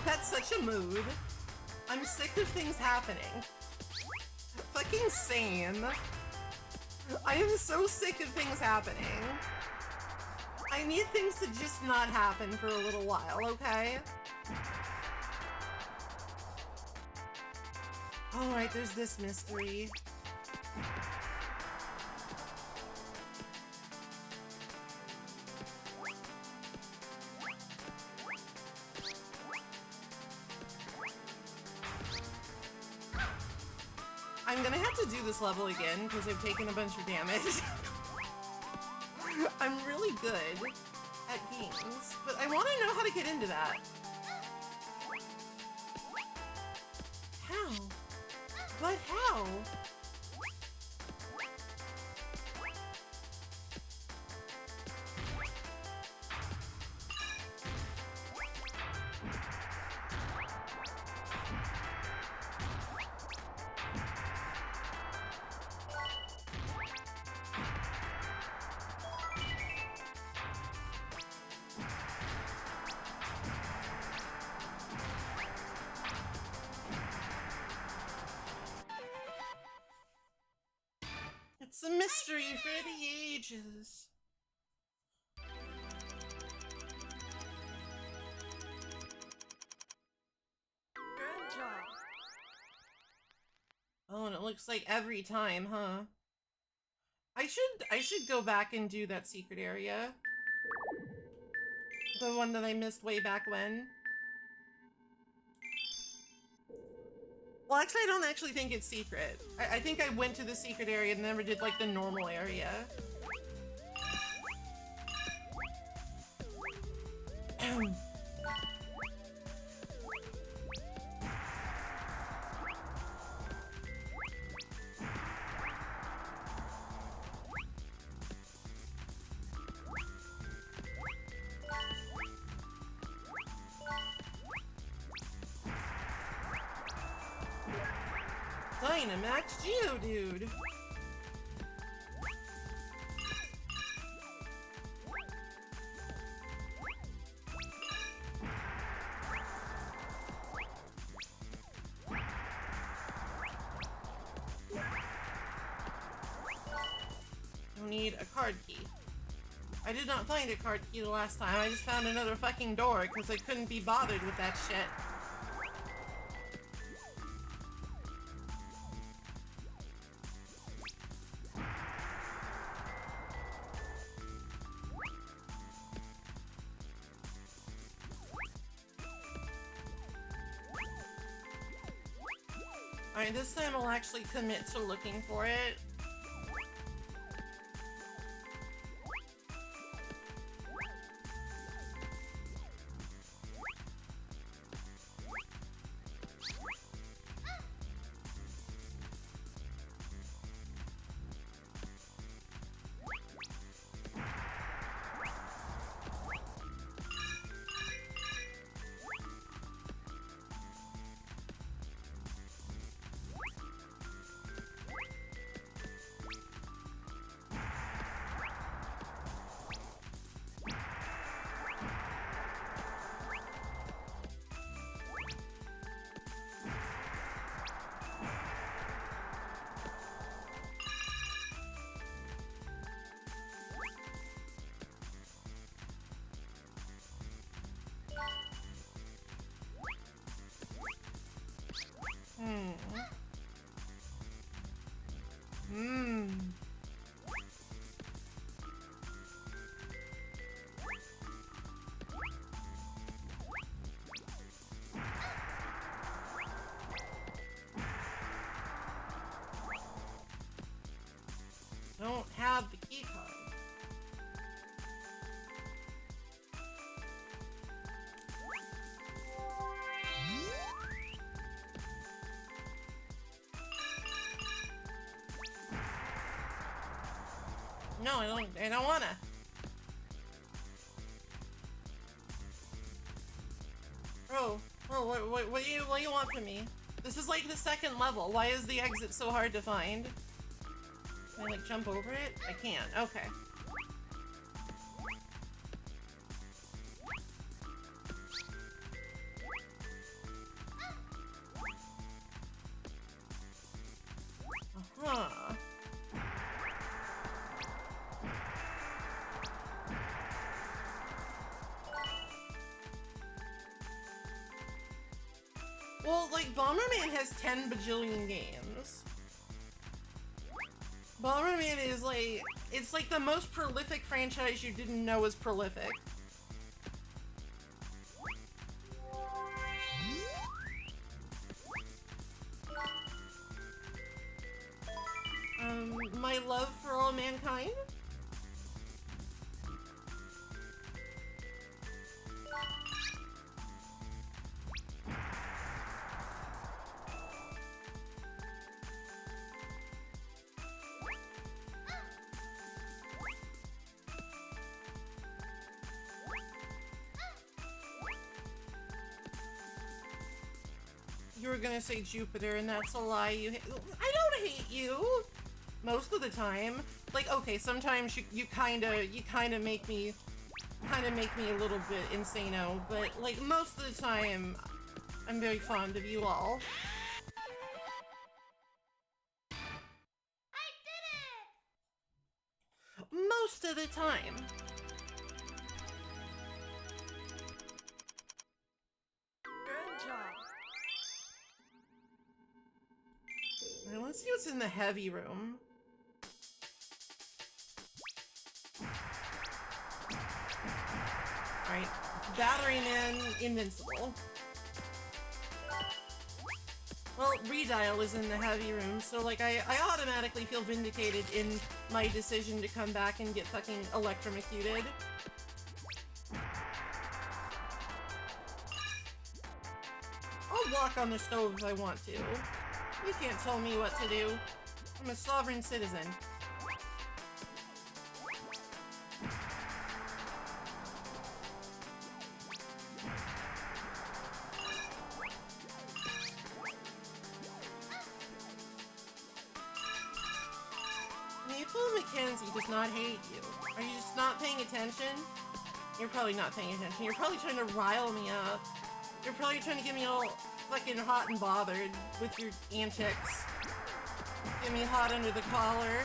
That's such a mood. I'm sick of things happening. Fucking sane. I am so sick of things happening. I need things to just not happen for a little while, okay? Alright, there's this mystery. I'm gonna have to do this level again because I've taken a bunch of damage. I'm really good at games, but I want to know how to get into that. How? But how? It's a mystery for the ages. Good job. Oh, and it looks like every time, huh? I should go back and do that secret area. The one that I missed way back when. Well, actually, I don't actually think it's secret. I think I went to the secret area and never did, like, the normal area. Dynamaxed you, dude. I need a card key. I did not find a card key the last time. I just found another fucking door because I couldn't be bothered with that shit. Alright, this time I'll actually commit to looking for it. Don't have the key card. No, I don't wanna. Bro, what do you want from me? This is like the second level. Why is the exit so hard to find? Can I like jump over it? I can't. Okay. Uh-huh. Well, like, Bomberman has 10 bajillion games. Bomberman is like, it's like the most prolific franchise you didn't know was prolific. My love for all mankind? You were gonna say Jupiter, and that's a lie. I don't hate you. Most of the time, like, okay, sometimes you kind of make me a little bit insano, but like most of the time, I'm very fond of you all. I did it! Most of the time. Good job. Alright, let's see what's in the heavy room. Alright, Battery Man, invincible. Well, Redial is in the heavy room, so like I automatically feel vindicated in my decision to come back and get fucking electrocuted. walk on the stove if I want to. You can't tell me what to do. I'm a sovereign citizen. Maple Mackenzie does not hate you. Are you just not paying attention? You're probably not paying attention. You're probably trying to rile me up. You're probably trying to get me all fucking hot and bothered with your antics. Get me hot under the collar.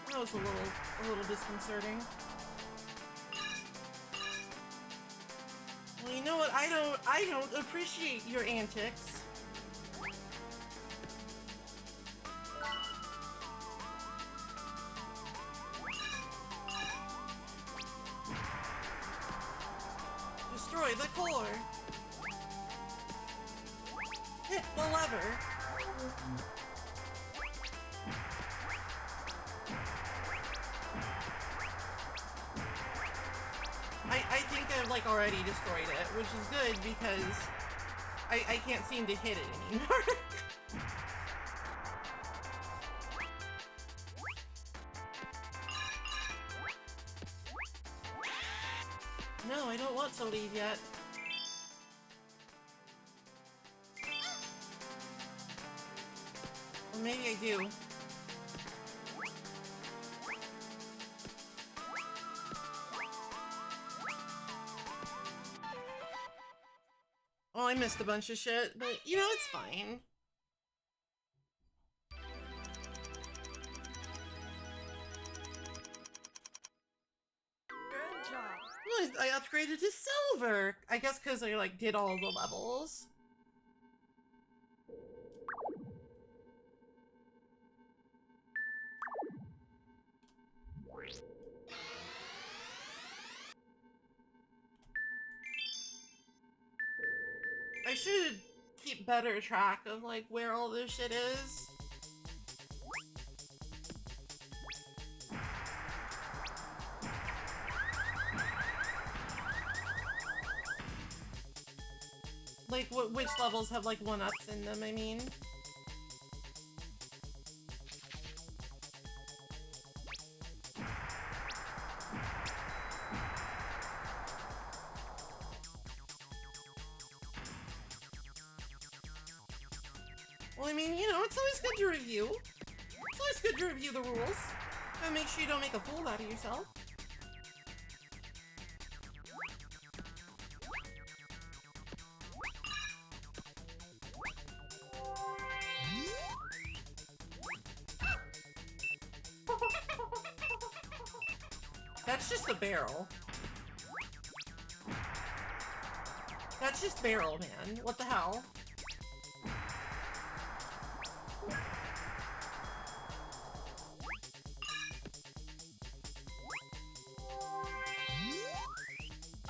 That was a little disconcerting. Well, you know what? I don't appreciate your antics. Destroy the core. Hit the lever. I think I've like already destroyed it, which is good because I can't seem to hit it anymore. No, I don't want to leave yet. Or maybe I do. Oh, I missed a bunch of shit, but you know, it's fine. Good job. Well, I upgraded to silver. I guess because I like did all the levels. I should keep better track of like where all this shit is. Like which levels have like 1-ups in them, I mean. Well, I mean, you know, it's always good to review. It's always good to review the rules. And make sure you don't make a fool out of yourself. That's just a barrel. That's just barrel, man. What the hell?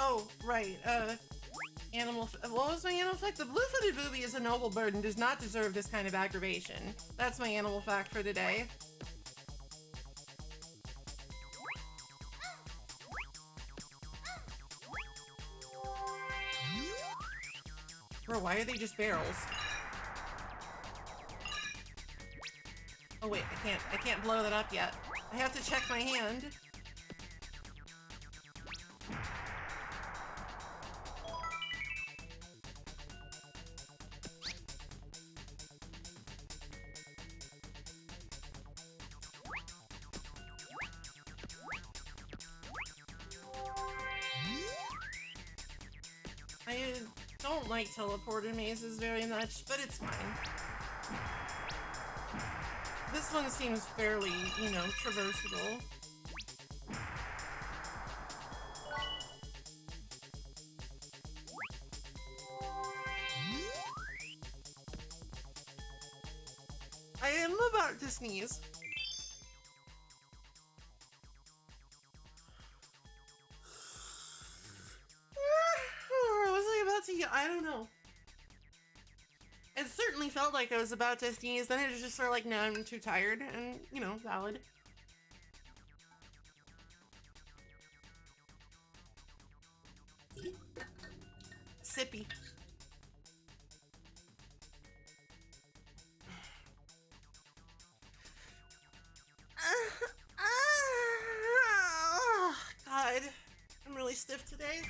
Oh, right, what was my animal fact? The blue-footed booby is a noble bird and does not deserve this kind of aggravation. That's my animal fact for today. Bro, why are they just barrels? Oh wait, I can't blow that up yet. I have to check my hand. I don't like teleporter mazes very much, but it's fine. This one seems fairly, you know, traversable. I am about to sneeze. I don't know. It certainly felt like I was about to sneeze, then it was just sort of like, no, I'm too tired, and, you know, valid. Sippy. God, I'm really stiff today.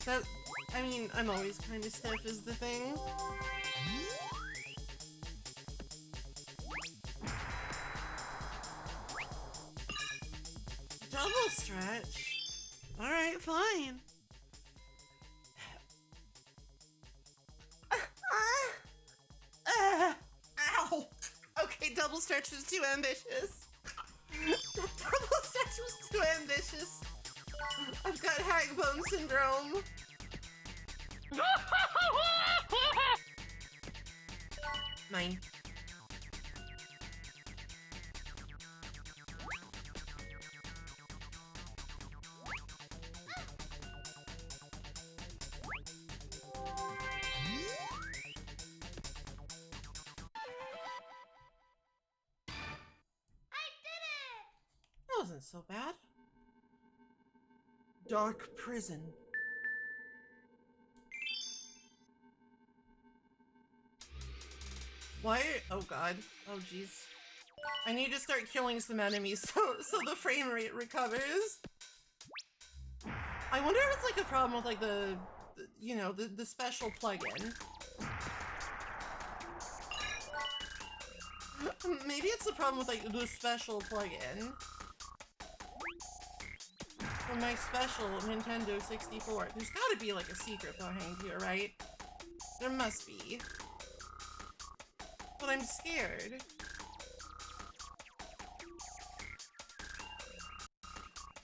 That, I mean, I'm always kind of stiff is the thing. Double stretch. Alright, fine. Ow! Okay, double stretch was too ambitious. Double stretch was too ambitious. I've got hag bone syndrome. Mine. That wasn't so bad. Dark prison. Why? Oh god. Oh jeez. I need to start killing some enemies so the frame rate recovers. I wonder if it's like a problem with like the you know, the special plugin. Maybe it's a problem with like the special plugin. For my special Nintendo 64. There's gotta be like a secret behind here, right? There must be. But I'm scared.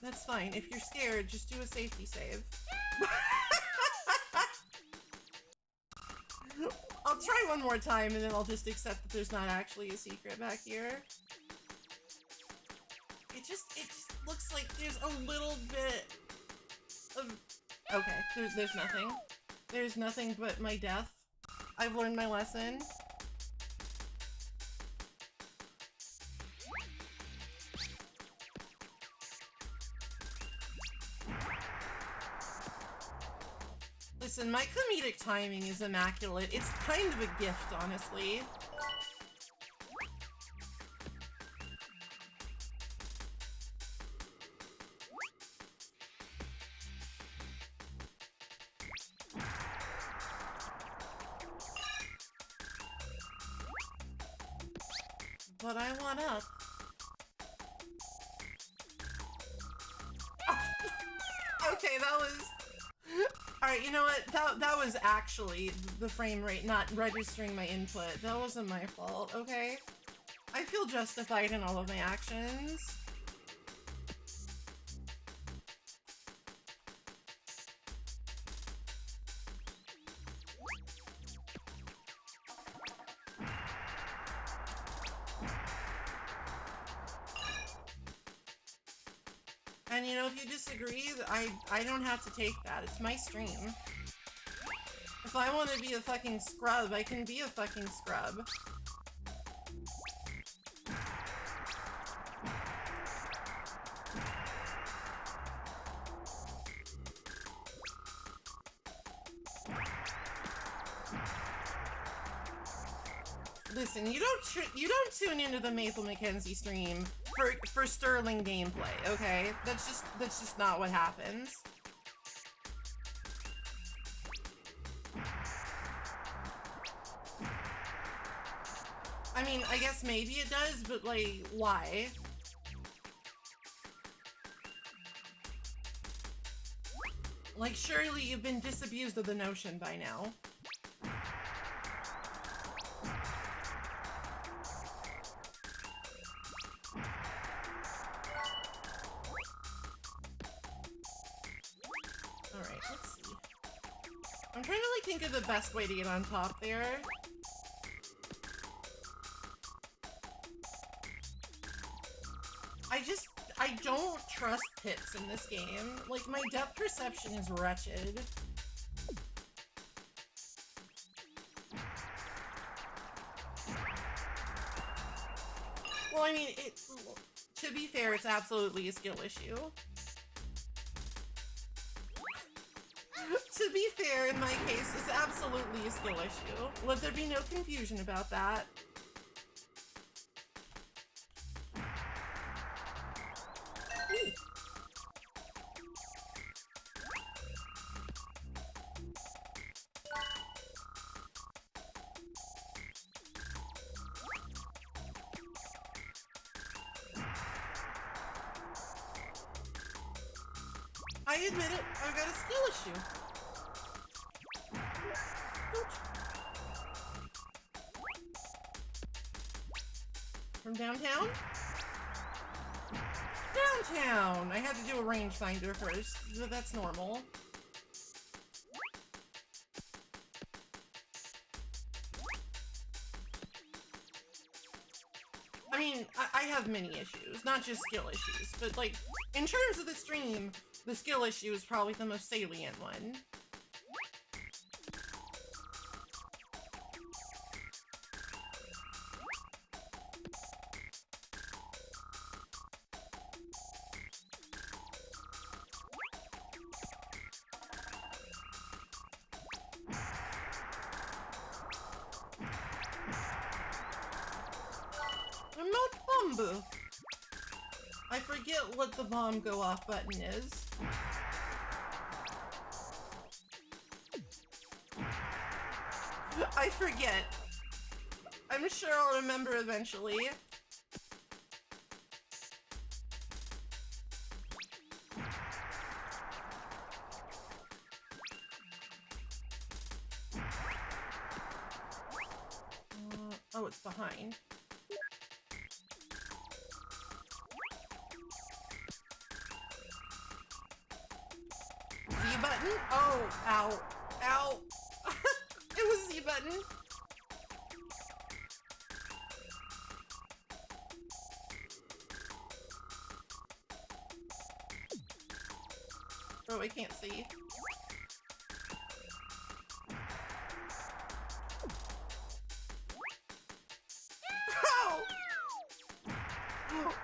That's fine. If you're scared, just do a safety save. I'll try one more time and then I'll just accept that there's not actually a secret back here. It just looks like there's a little bit of... Okay, there's nothing. There's nothing but my death. I've learned my lesson. Listen, my comedic timing is immaculate. It's kind of a gift, honestly. But I want up. Okay, that was... Alright, you know what? That was actually the frame rate not registering my input. That wasn't my fault, okay? I feel justified in all of my actions. And you know, if you disagree, I don't have to take that. It's my stream. If I want to be a fucking scrub, I can be a fucking scrub. Listen, you don't tune into the Maple Mackenzie stream for sterling gameplay, okay? That's just not what happens. I mean, I guess maybe it does, but like, why? Like, surely you've been disabused of the notion by now. Alright, let's see. I'm trying to like think of the best way to get on top there. I don't trust pits in this game. Like, my depth perception is wretched. Well, I mean, to be fair, it's absolutely a skill issue. To be fair, in my case, it's absolutely a skill issue. Let there be no confusion about that. Ooh. I admit it, I've got a skill issue. From downtown? Downtown! I had to do a rangefinder first, but that's normal. I mean, I have many issues, not just skill issues, but like, in terms of the stream, the skill issue is probably the most salient one. Remote bomb booth. I forget what the bomb go off button is. I forget. I'm sure I'll remember eventually. Oh, it's behind. Z button? Oh, ow. Ow. It was Z button. Oh, I can't see. Ow! Oh.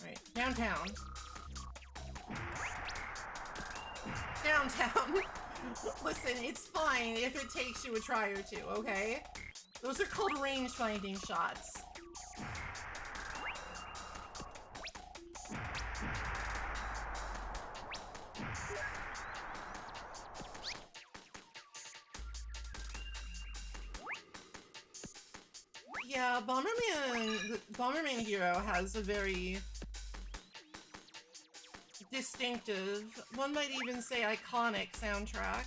Alright, downtown. Downtown. Listen, it's fine if it takes you a try or two, okay? Those are called range-finding shots. Yeah, Bomberman Hero has a very distinctive, one might even say iconic soundtrack.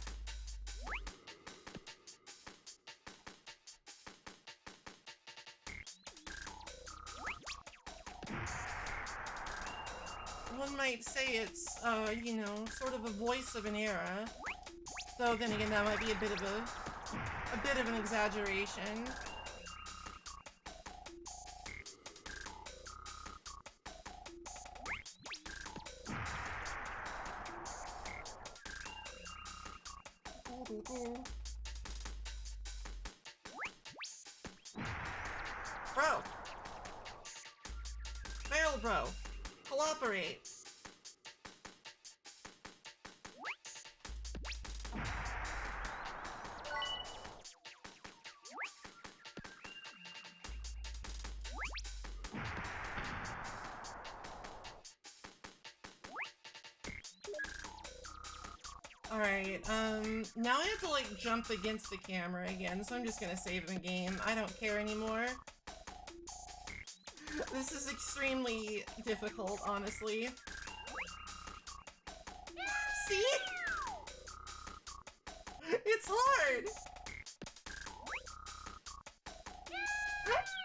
One might say it's, you know, sort of a voice of an era. Though then again, that might be a bit of an exaggeration. Bro! Fail, bro! Cooperate! Alright, now I have to, like, jump against the camera again, so I'm just gonna save the game. I don't care anymore. This is extremely difficult, honestly. It's hard!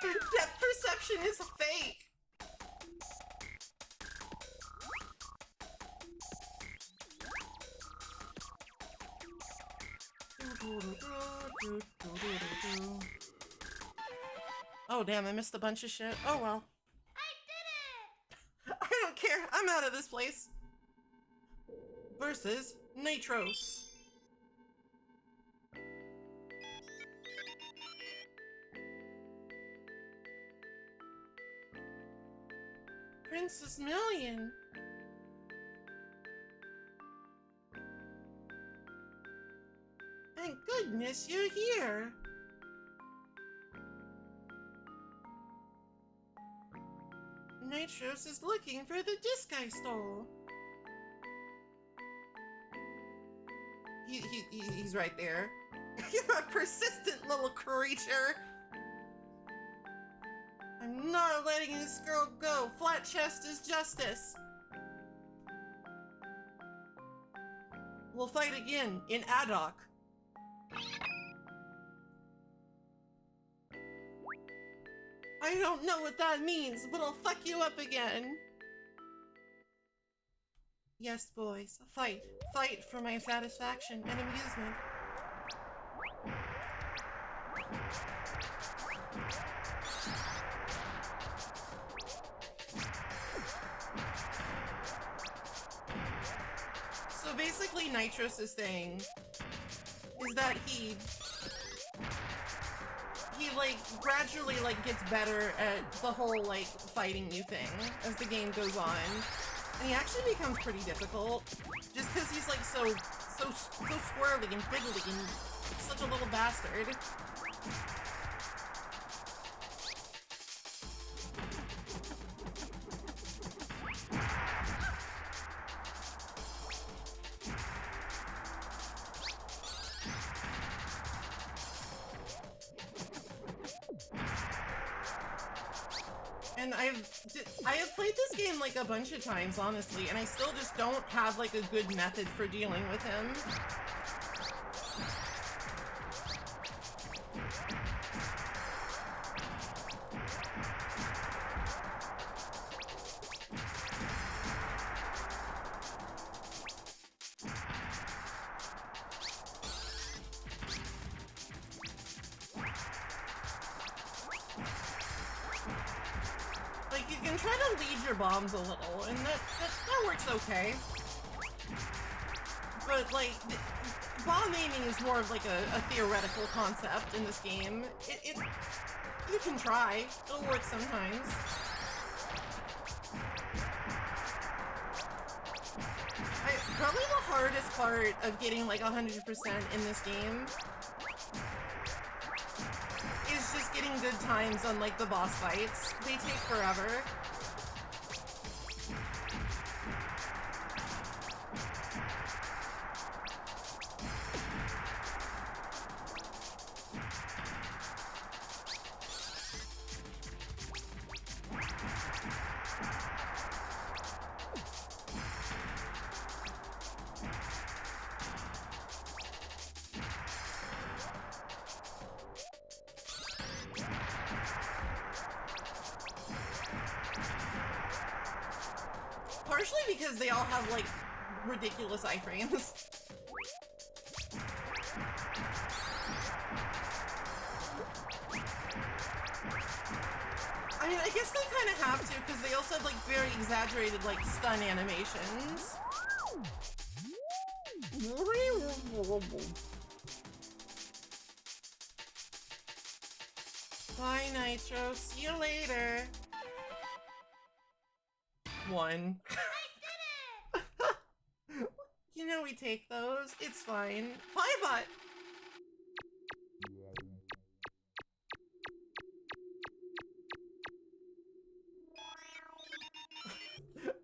Depth perception is fake! Oh damn, I missed a bunch of shit. Oh well. I don't care, I'm out of this place. Versus Nitros. Princess Million. Thank goodness you're here. Nitros is looking for the disc I stole. He's right there. You're a persistent little creature. I'm not letting this girl go. Flat chest is justice. We'll fight again in Addock. I don't know what that means, but I'll fuck you up again. Yes, boys. Fight. Fight for my satisfaction and amusement. So basically Nitros' thing is that he like gradually like gets better at the whole like fighting you thing as the game goes on. And he actually becomes pretty difficult just because he's like so squirrely and fiddly and such a little bastard. And I have played this game like a bunch of times, honestly, and I still just don't have like a good method for dealing with him. You can try to lead your bombs a little, and that works okay. But, like, bomb aiming is more of, like, a theoretical concept in this game. You can try. It'll work sometimes. Probably the hardest part of getting, like, 100% in this game is just getting good times on, like, the boss fights. They take forever. Partially because they all have, like, ridiculous iframes. I mean, I guess they kind of have to, because they also have, like, very exaggerated, like, stun animations. Bye, Nitro. See you later. One. I did it! You know we take those. It's fine. Firebot!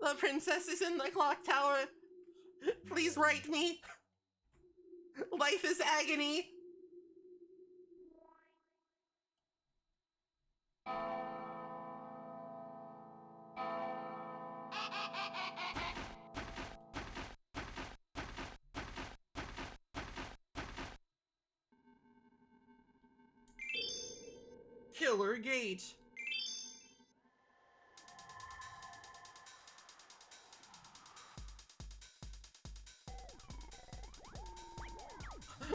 The princess is in the clock tower. Please write me. Life is agony. Killer Gate.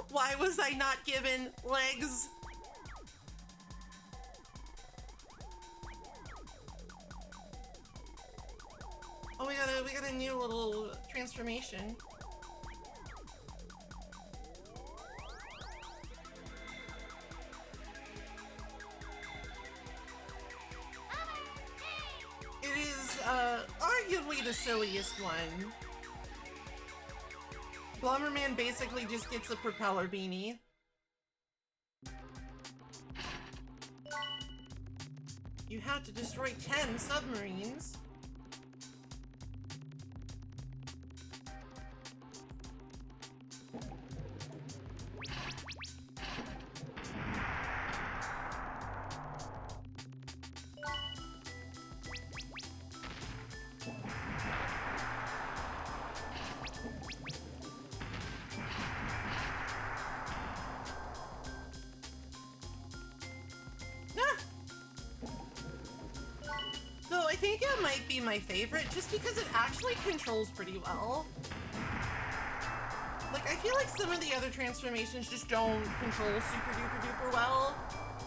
Why was I not given legs? Oh, we got a new little transformation. It is arguably the silliest one. Bomberman basically just gets a propeller beanie. You have to destroy 10 submarines. Though I think it might be my favorite just because it actually controls pretty well. Like, I feel like some of the other transformations just don't control super duper duper well,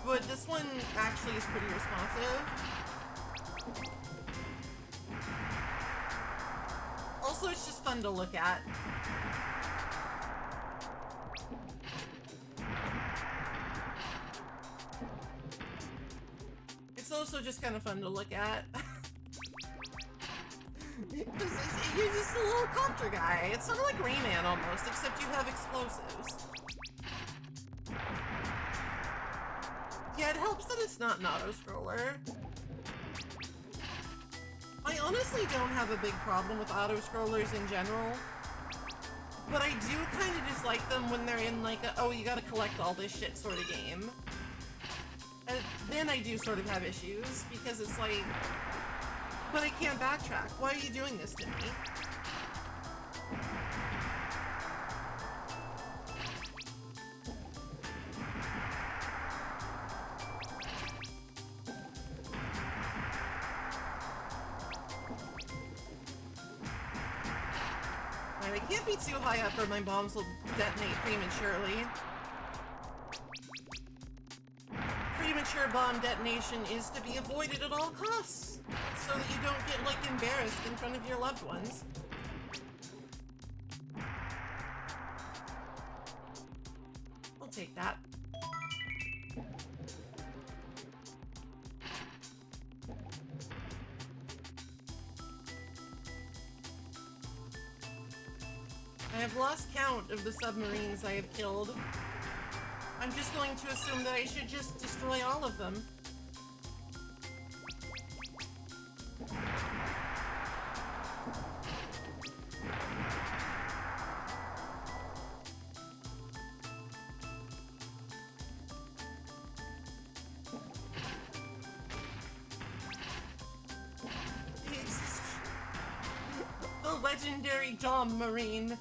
but this one actually is pretty responsive. Also, it's just fun to look at. It's also just kind of fun to look at. You're just a little copter guy. It's sort of like Rayman almost, except you have explosives. Yeah, it helps that it's not an auto-scroller. I honestly don't have a big problem with auto-scrollers in general, but I do kind of dislike them when they're in like a, oh, you gotta collect all this shit sort of game. And then I do sort of have issues, because it's like, but I can't backtrack. Why are you doing this to me? Alright, I can't be too high up or my bombs will detonate prematurely. Premature bomb detonation is to be avoided at all costs, so that you don't get, like, embarrassed in front of your loved ones. I'll take that. I have lost count of the submarines I have killed. I'm just going to assume that I should just destroy all of them. The legendary Dom Marine.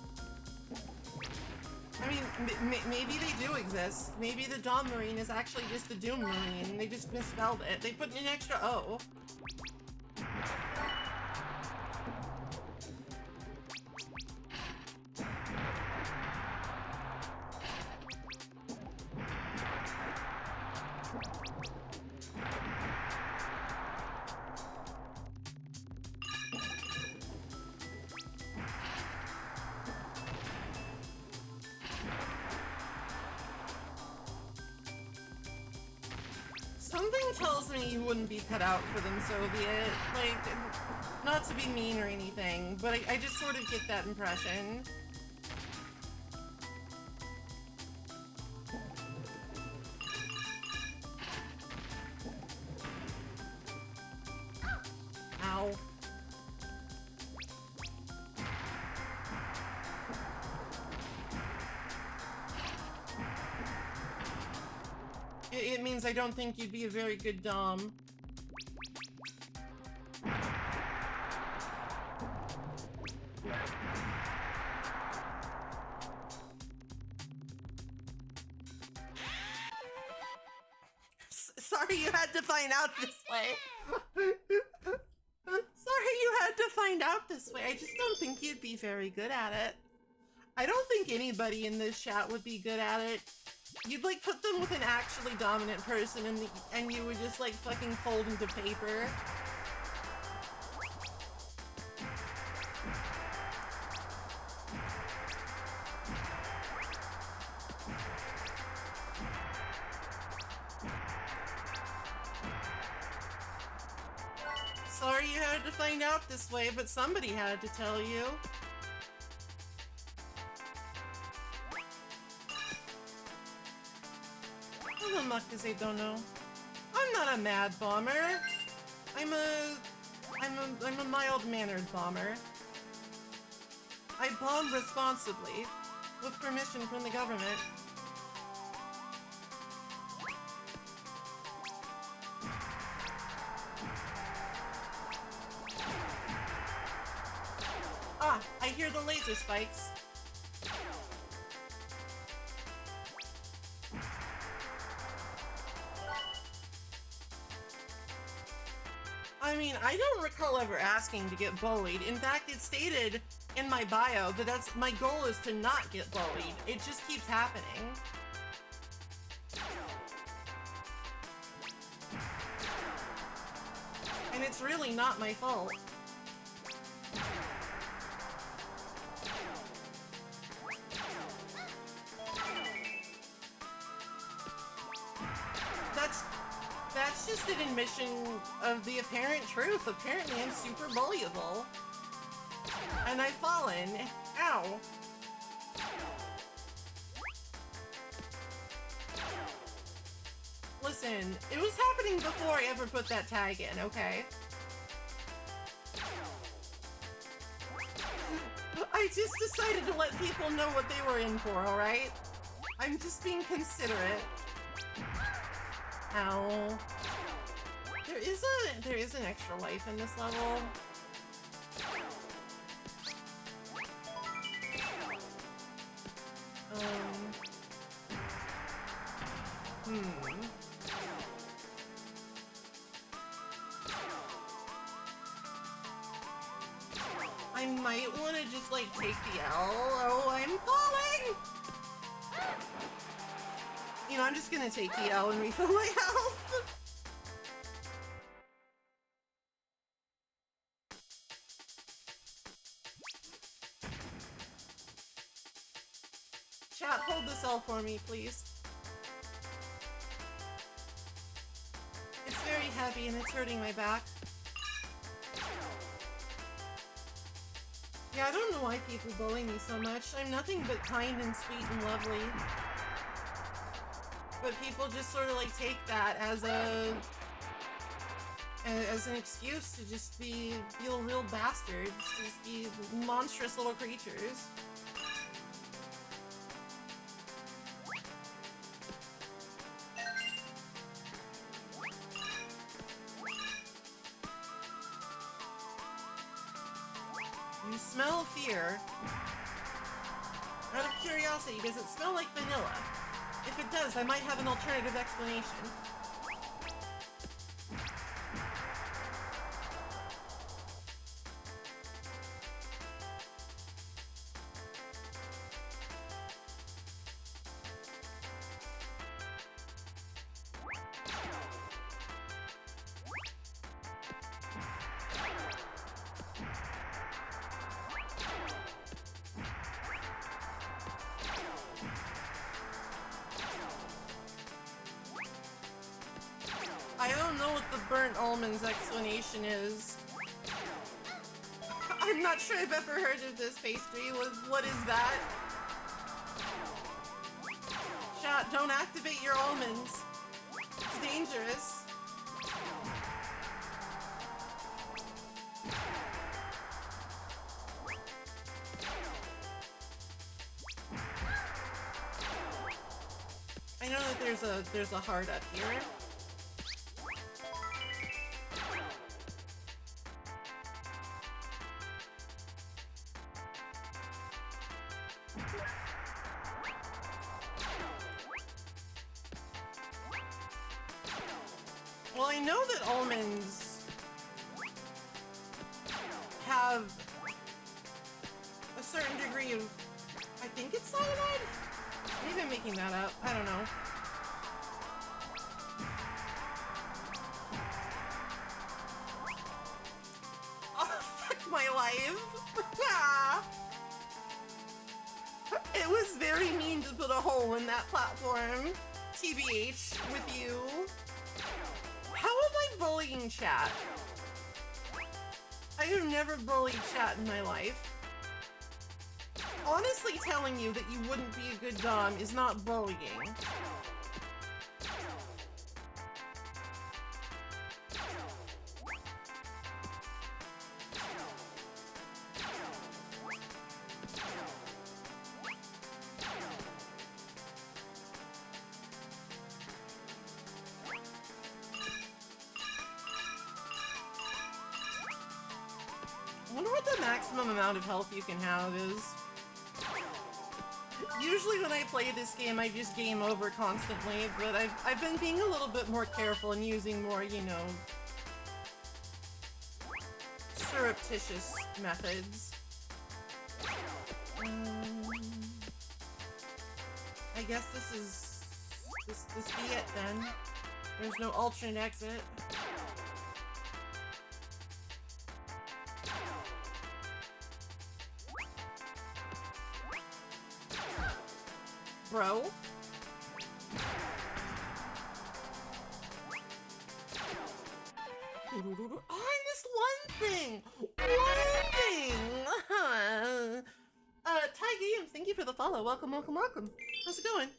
I mean, maybe they do exist. Maybe the Dom Marine is actually just the Doom Marine. They just misspelled it. They put in an extra O. Something tells me you wouldn't be cut out for them, Soviet. Like, not to be mean or anything, but I just sort of get that impression. Ow. It means I don't think you'd be a very good Dom. Sorry, Sorry you had to find out this way. Sorry you had to find out this way. I just don't think you'd be very good at it. I don't think anybody in this chat would be good at it. You'd like put them with an actually dominant person and you would just like fucking fold into paper. Sorry you had to find out this way, but somebody had to tell you. Who the muck is don't know? I'm not a mad bomber. I'm a mild-mannered bomber. I bomb responsibly, with permission from the government. Ah, I hear the laser spikes. I mean, I don't recall ever asking to get bullied. In fact, it's stated in my bio that my goal is to not get bullied. It just keeps happening. And it's really not my fault. That's just an admission of the apparent truth. Apparently I'm super bullyable. And I've fallen. Ow. Listen, it was happening before I ever put that tag in, okay? I just decided to let people know what they were in for, alright? I'm just being considerate. Ow. There is an extra life in this level. I might want to just like take the L. Oh, I'm falling! You know, I'm just gonna take the L and refill my health. Chat, hold this L for me, please. It's very heavy and it's hurting my back. Yeah, I don't know why people bully me so much. I'm nothing but kind and sweet and lovely. But people just sort of like take that as an excuse to just feel real bastards, just be monstrous little creatures. You smell fear. Out of curiosity, does it smell like vanilla? If it does, I might have an alternative explanation. I don't know what the burnt almonds explanation is. I'm not sure I've ever heard of this pastry. What is that? Chat, don't activate your almonds. It's dangerous. I know that there's a heart up here. Well, I know that almonds have a certain degree of, I think it's cyanide? Maybe I'm making that up. I don't know. Oh, fuck my life. It was very mean to put a hole in that platform. TBH with you. How am I bullying chat? I have never bullied chat in my life. Honestly telling you that you wouldn't be a good dom is not bullying. I wonder what the maximum amount of health you can have is. Usually when I play this game, I just game over constantly, but I've been being a little bit more careful and using more, you know, surreptitious methods. I guess this is... this be it then. There's no alternate exit. Bro. Oh, I missed one thing! One thing! Ty Games, thank you for the follow. Welcome, welcome, welcome. How's it going?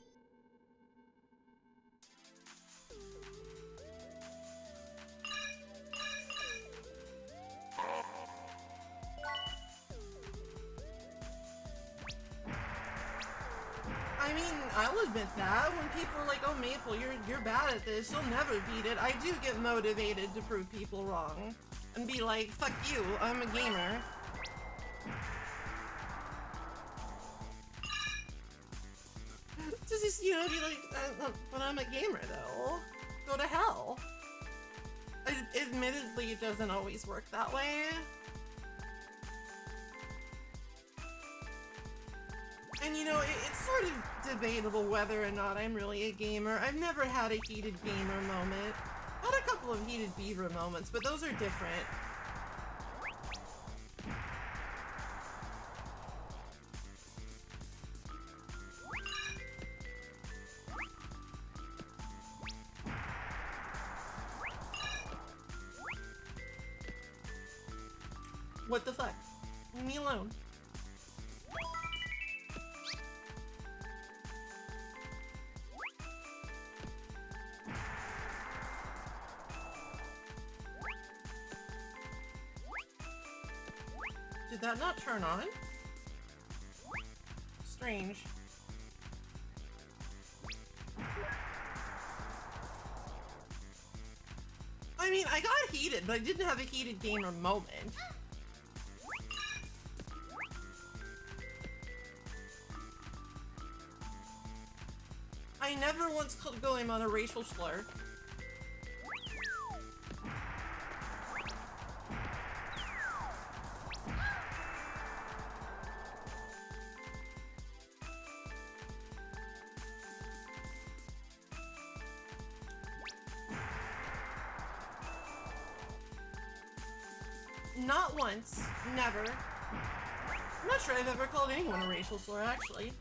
I mean, I'll admit that. When people are like, oh, Maple, you're bad at this, you'll never beat it, I do get motivated to prove people wrong. And be like, fuck you, I'm a gamer. Just, you know, be like, but I'm a gamer, though. Go to hell. Admittedly, it doesn't always work that way. And you know, it's sort of debatable whether or not I'm really a gamer. I've never had a heated gamer moment. Had a couple of heated beaver moments, but those are different. What the fuck? Leave me alone. Did that not turn on? Strange. I mean, I got heated, but I didn't have a heated gamer moment. I never once called going on a racial slur. Not once. Never. I'm not sure I've ever called anyone a racial slur, actually.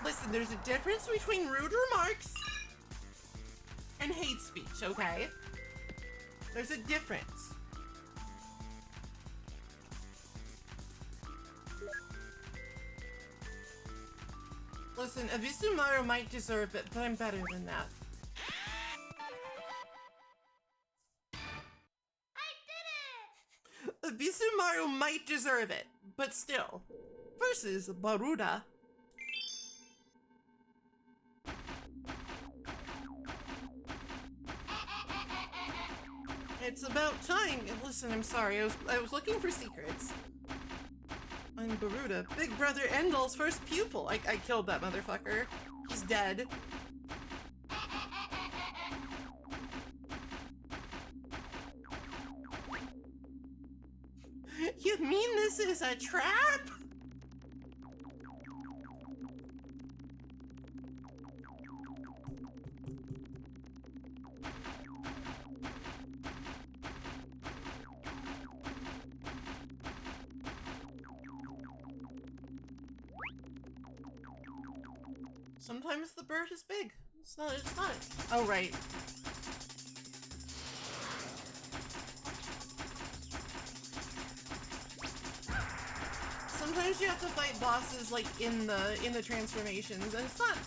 Listen, there's a difference between rude remarks and hate speech, okay? There's a difference. Listen, Abisumaru might deserve it, but I'm better than that. Abisumaru might deserve it, but still. Versus Baruda. It's about time. Listen, I'm sorry. I was looking for secrets. I'm Baruda, Big Brother Endal's first pupil. I killed that motherfucker. He's dead. You mean this is a trap? Sometimes the bird is big. It's not. Oh, right. Sometimes you have to fight bosses like in the transformations, and it's not.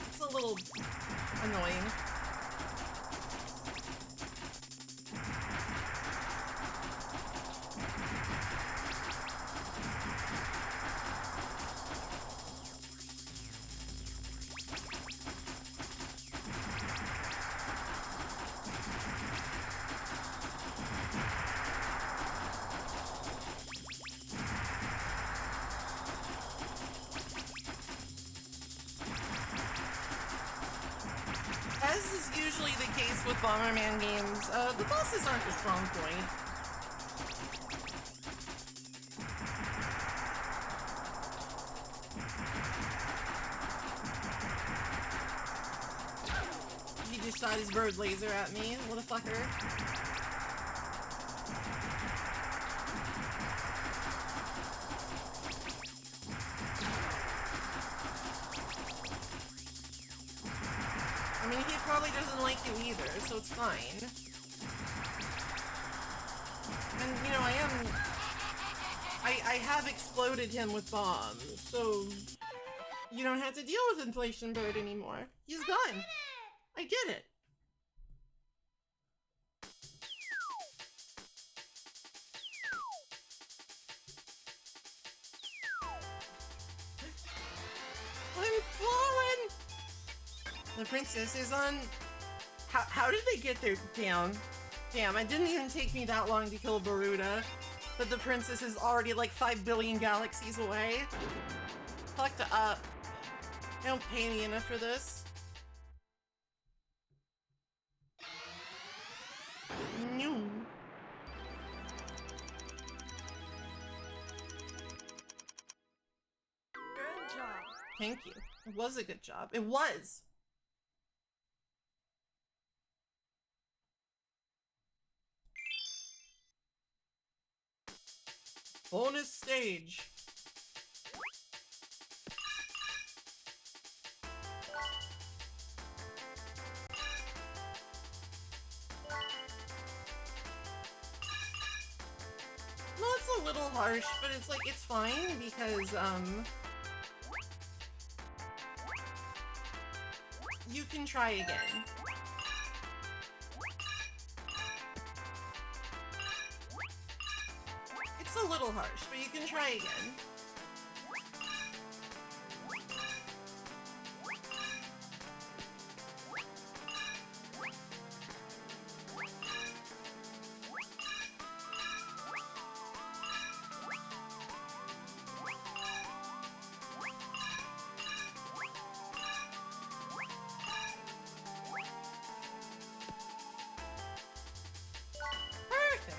It's a little annoying. As is usually the case with Bomberman games, the bosses aren't a strong point. He just shot his bird laser at me. What a fucker. I mean, he probably doesn't like you either, so it's fine. And, you know, I have exploded him with bombs, so you don't have to deal with Inflation Bird anymore. He's gone. I did it. I'm falling! The princess is on... How did they get there? Damn, it didn't even take me that long to kill Baruda. But the princess is already like 5 billion galaxies away. Fucked up. They don't pay me enough for this. No. Good job. Thank you. It was a good job. It was. Bonus stage. Well, it's a little harsh, but it's like, it's fine because, you can try again. It's a little harsh, but you can try again. Perfect.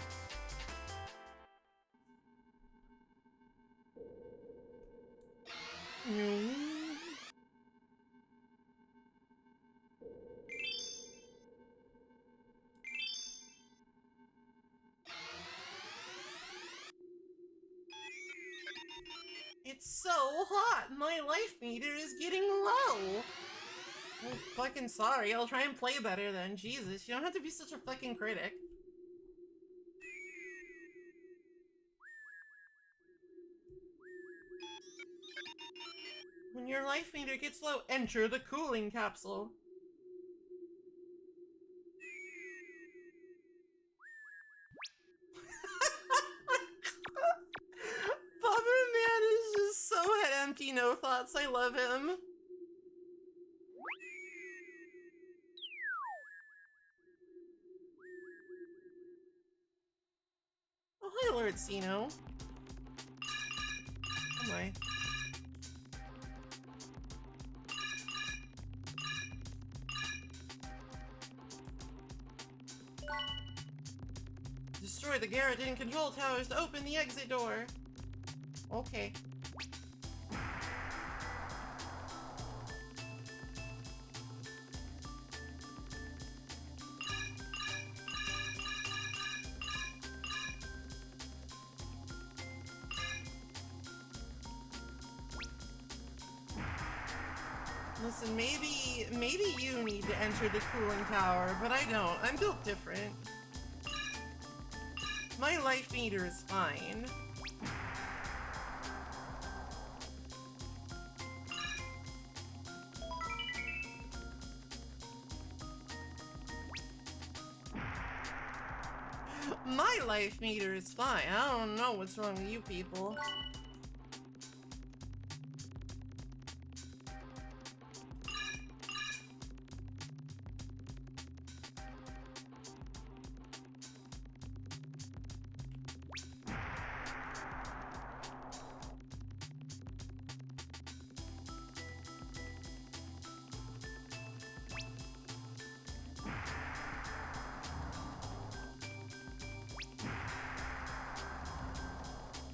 It's so hot! My life meter is getting low! Well, fucking sorry, I'll try and play better then. Jesus, you don't have to be such a fucking critic. When your life meter gets low, enter the cooling capsule. Bomberman is just so head empty, no thoughts. I love him. Oh, hi, Lord Sino. Oh my. Destroy the garret and control towers to open the exit door. Okay. Listen, maybe you need to enter the cooling tower, but I don't. I'm built different. My life meter is fine. My life meter is fine. I don't know what's wrong with you people.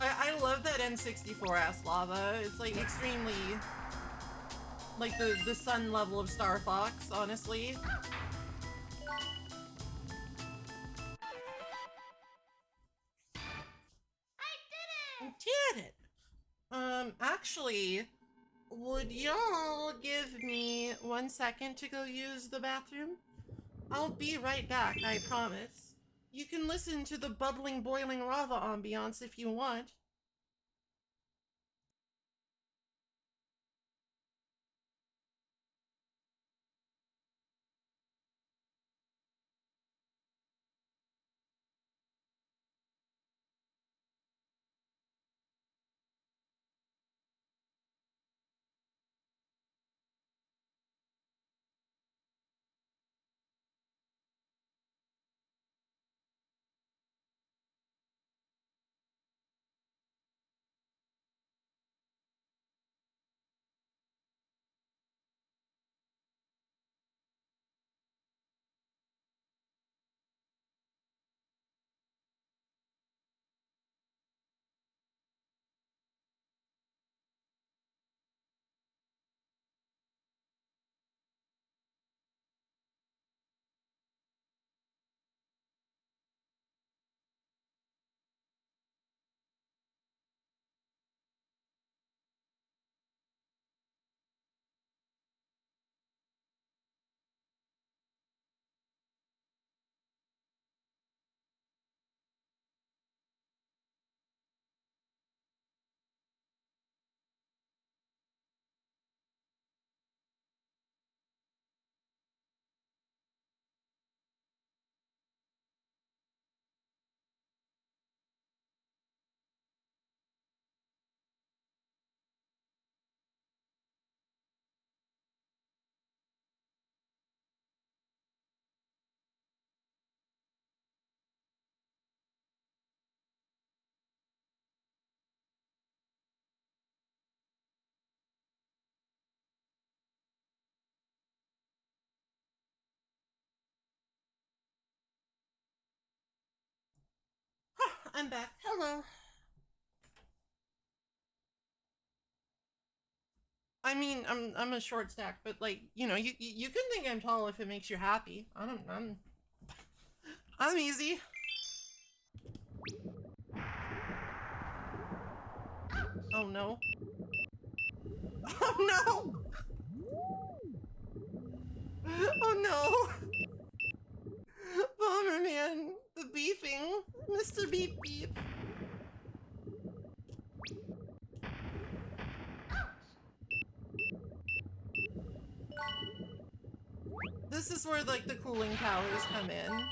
I love that N64 ass lava. It's like extremely like the sun level of Star Fox, honestly. I did it! Actually, would y'all give me 1 second to go use the bathroom? I'll be right back, I promise. You can listen to the bubbling, boiling lava ambiance if you want. I'm back. Hello. I mean, I'm a short stack, but like, you know, you can think I'm tall if it makes you happy. I'm easy. Oh no. Oh no. Oh no. Bomberman, the beeping, Mr. Beep Beep. This is where like the cooling towers come in.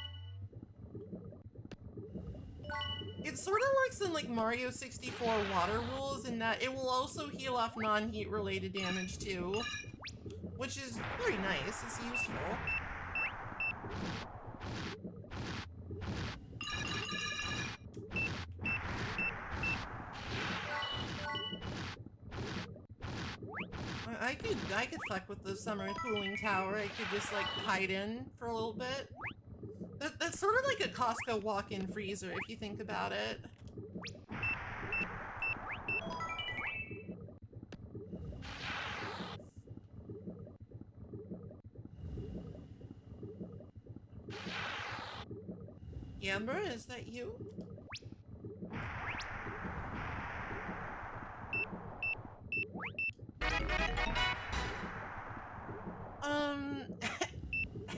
It sort of works in like Mario 64 water rules in that it will also heal off non-heat related damage too, which is very nice. It's useful. I could fuck with the summer cooling tower. I could just like hide in for a little bit. That's sort of like a Costco walk-in freezer if you think about it. Amber, is that you?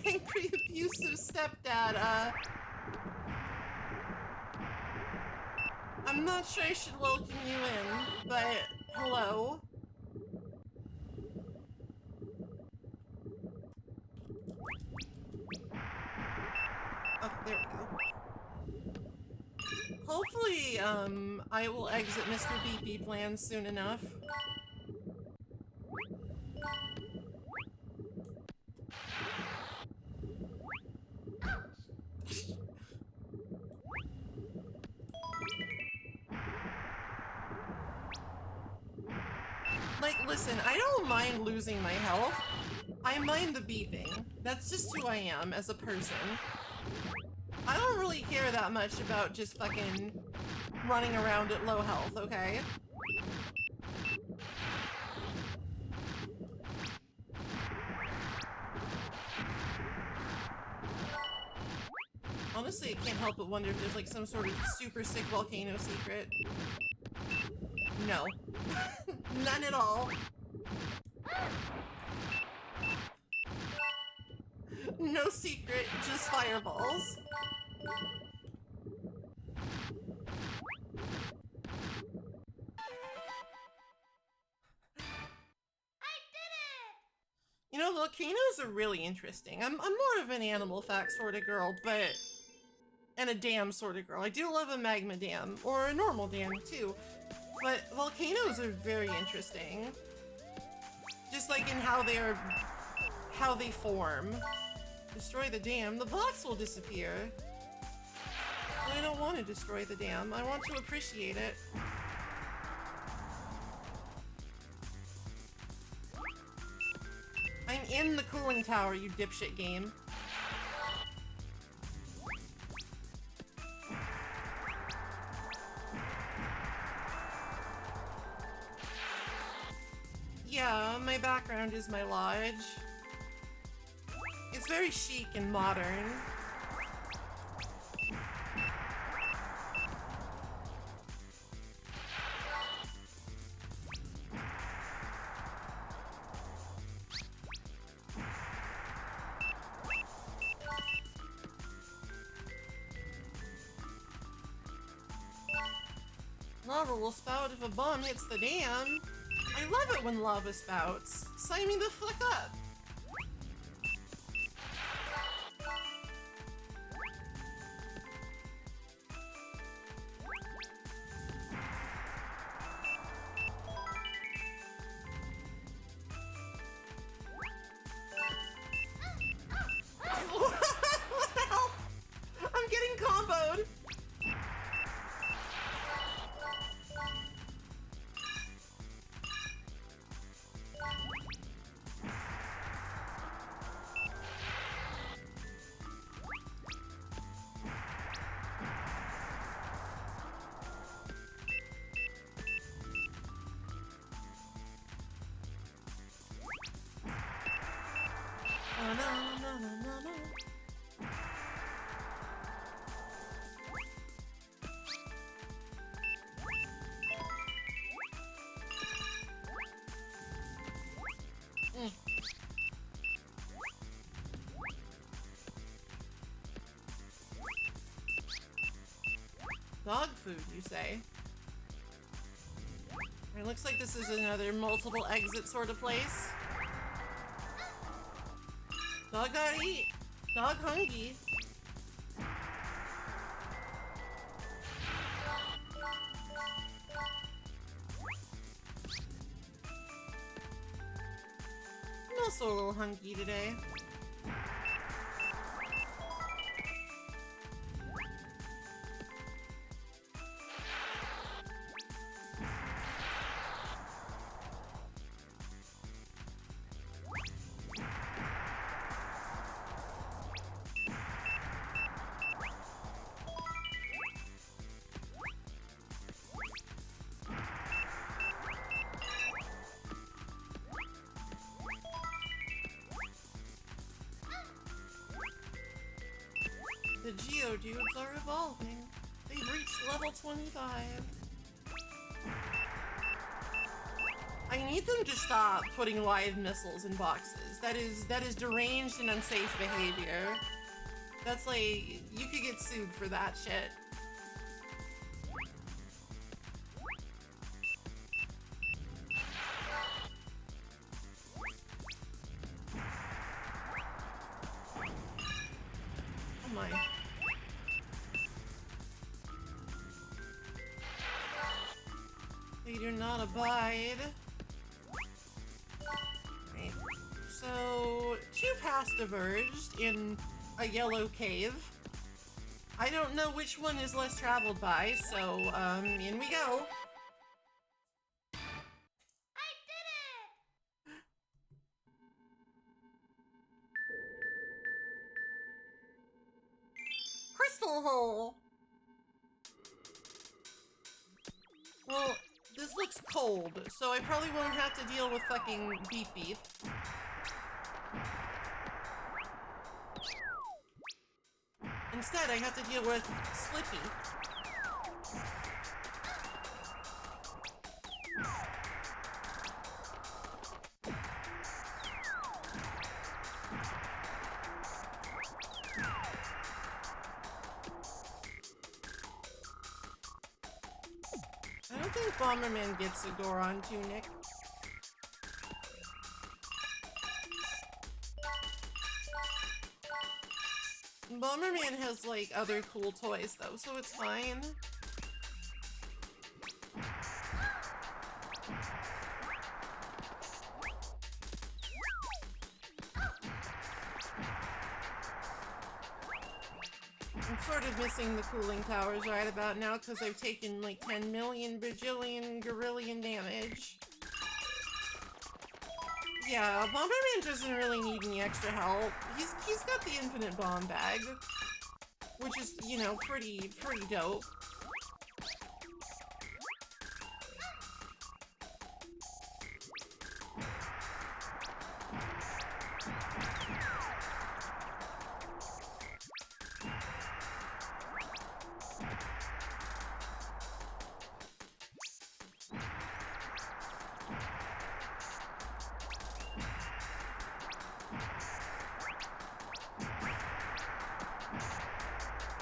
Angry abusive stepdad, I'm not sure I should welcome you in, but hello. Oh, there we go. Hopefully, I will exit Mr. BP plan soon enough. Like, listen, I don't mind losing my health. I mind the beeping. That's just who I am as a person. I don't really care that much about just fucking running around at low health, okay? Honestly, I can't help but wonder if there's like some sort of super sick volcano secret. No. None at all. No secret, just fireballs. You know, volcanoes are really interesting. I'm more of an animal fact sort of girl, but... and a dam sort of girl. I do love a magma dam, or a normal dam too. But volcanoes are very interesting. Just like in how they form. Destroy the dam, the blocks will disappear. I don't want to destroy the dam. I want to appreciate it. I'm in the cooling tower, you dipshit game. Yeah, my background is my lodge. It's very chic and modern. Lava will spout if a bomb hits the dam. I love it when lava spouts. Sign me the fuck up. What the hell? I'm getting comboed. Dog food, you say? It looks like this is another multiple exit sort of place. Dog gotta eat. Dog hungry. I'm also a little hungry today. The Geodudes are evolving. They've reached level 25. I need them to stop putting live missiles in boxes. That is deranged and unsafe behavior. That's like, you could get sued for that shit. Oh my. They do not abide. Right. So, two paths diverged in a yellow cave. I don't know which one is less traveled by, so, in we go. I did it! Crystal hole! Well, this looks cold, so I probably won't have to deal with fucking beep beep. Instead, I have to deal with Slippy. I don't think Bomberman gets a Goron tunic. Bomberman has, like, other cool toys, though, so it's fine. I'm sort of missing the cooling towers right about now, because I've taken, like, 10 million bajillion gorillion damage. Yeah, Bomberman doesn't really need any extra help. He's got the infinite bomb bag, which is, you know, pretty dope.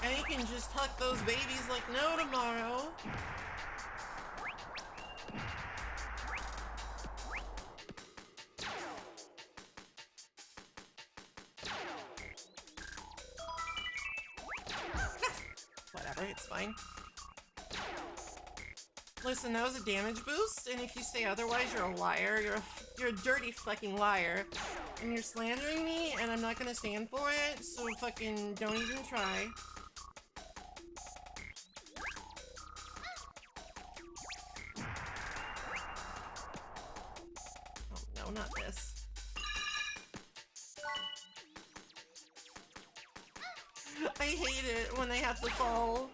And you can just tuck those babies like no tomorrow. Whatever, it's fine. Listen, that was a damage boost, and if you say otherwise, you're a liar. You're a dirty fucking liar. And you're slandering me, and I'm not gonna stand for it, so fucking don't even try. Oh, no, not this. I hate it when I have to fall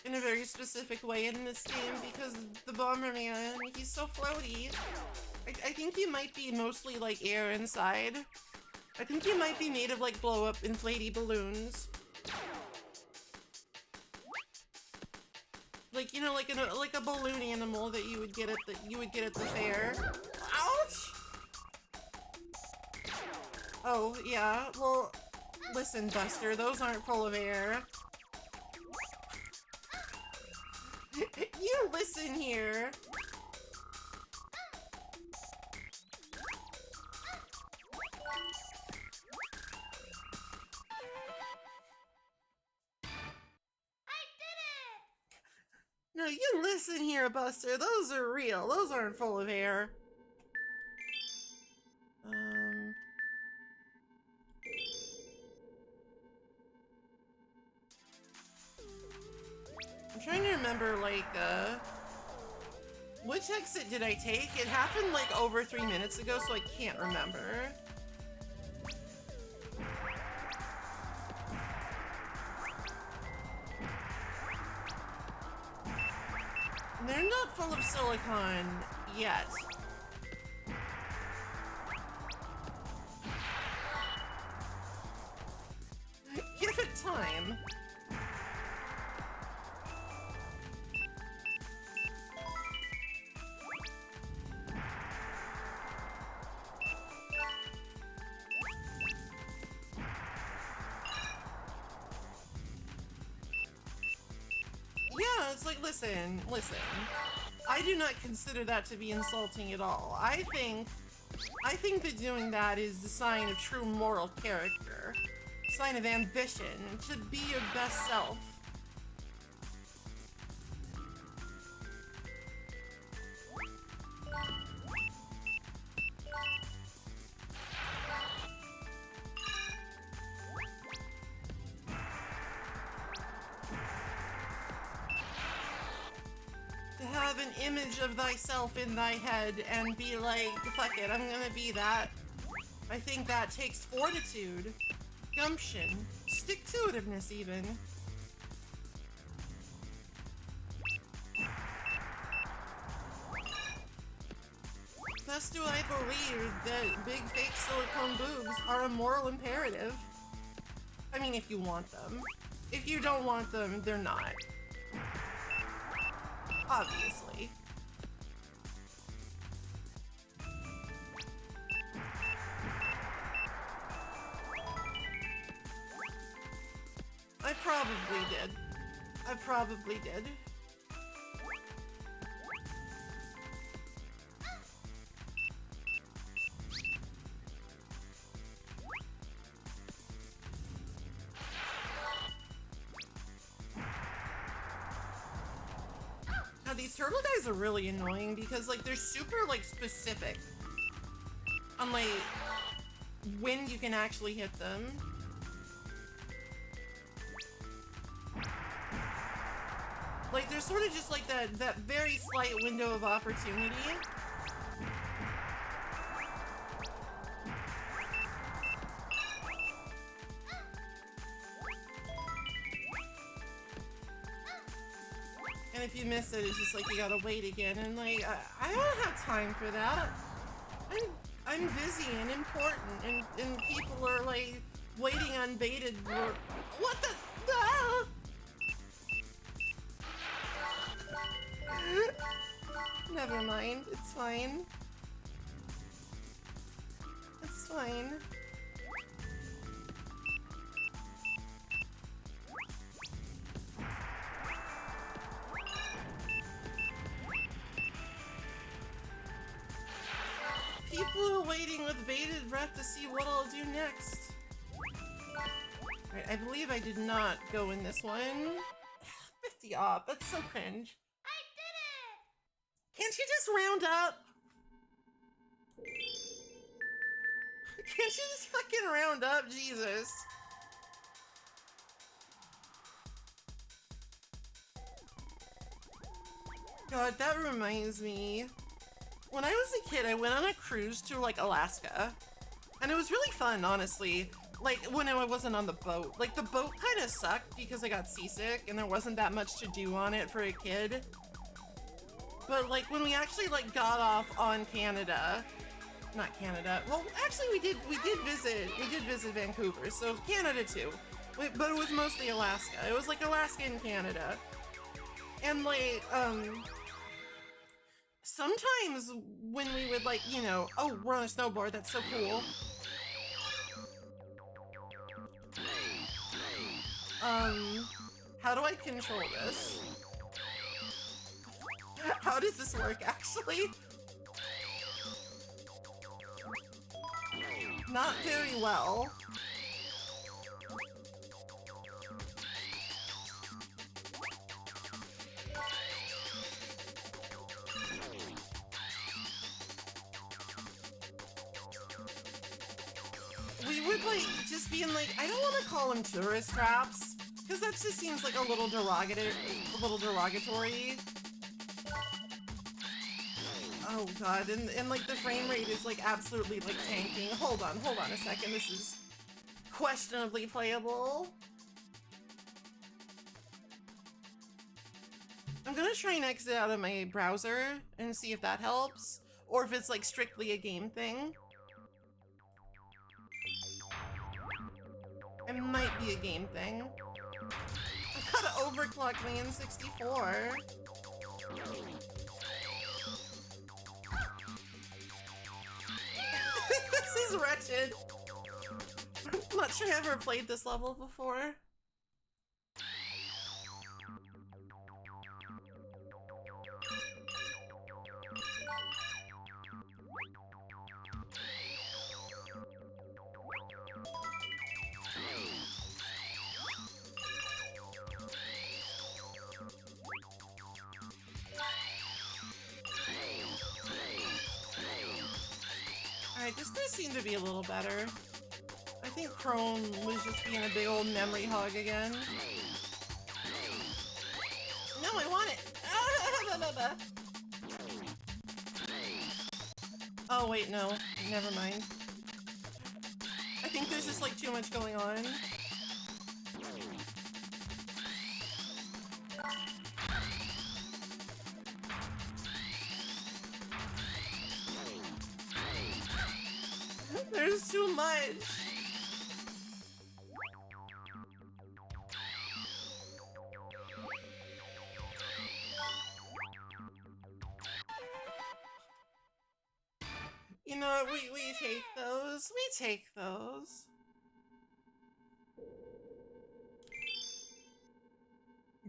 in a very specific way in this game because the Bomberman, he's so floaty. I think he might be mostly like air inside. I think he might be made of like blow up inflatey balloons. Like, you know, like a balloon animal that you would get at the fair. Ouch! Oh, yeah. Well, listen, Buster, those aren't full of air. You listen here. No, you listen here, Buster. Those are real. Those aren't full of air. I'm trying to remember, like, which exit did I take? It happened, like, over 3 minutes ago, so I can't remember. They're not full of silicon yet. Give it time. time. Yeah, it's like, listen. I do not consider that to be insulting at all. I think that doing that is the sign of true moral character. Sign of ambition, to be your best self. To have an image of thyself in thy head and be like, fuck it, I'm gonna be that. I think that takes fortitude, gumption, stick-to-itiveness even. Thus do I believe that big fake silicone boobs are a moral imperative. I mean, if you want them. If you don't want them, they're not. Obviously. I probably did. I probably did. Now these turtle guys are really annoying because like they're super like specific on like when you can actually hit them. Like there's sort of just like that very slight window of opportunity. And if you miss it, it's just like you gotta wait again, and like I don't have time for that. I'm busy and important, and people are like waiting on bated. What the? Ah! Never mind. It's fine. It's fine. People are waiting with bated breath to see what I'll do next. Alright, I believe I did not go in this one. 50 off, that's so cringe. I did it! Can't you just round up? Can't you just fucking round up, Jesus? God, that reminds me. When I was a kid, I went on a cruise to, like, Alaska. And it was really fun, honestly. Like, when I wasn't on the boat. Like, the boat kind of sucked because I got seasick and there wasn't that much to do on it for a kid. But, like, when we actually, like, got off on Canada... Not Canada. Well, actually, we did visit Vancouver, so Canada, too. But it was mostly Alaska. It was, like, Alaska and Canada. And, like, sometimes when we would, like, you know, oh, we're on a snowboard, that's so cool. How do I control this? How does this work, actually? Not very well. We would, like, just be in, like, I don't want to call them tourist traps, because that just seems like a little derogatory. Oh god, and like the frame rate is like absolutely like tanking. Hold on a second, this is questionably playable. I'm gonna try and exit out of my browser and see if that helps, or if it's like strictly a game thing. It might be a game thing. I gotta overclock me in 64. This is wretched. I'm not sure I ever played this level before. Alright, this does seem to be a little better. I think Crone was just being a big old memory hog again. No, I want it! Oh wait, no. Never mind. I think there's just like too much going on. There's too much. You know what, we take those. We take those.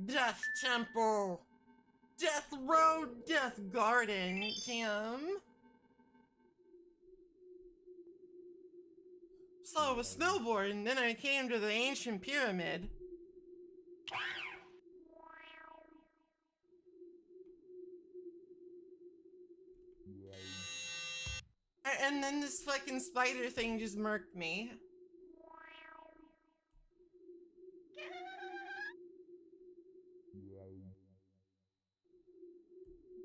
Death Temple. Death Road, Death Garden. Damn. So I was snowboarding, then I came to the ancient pyramid. And then this fucking spider thing just murked me.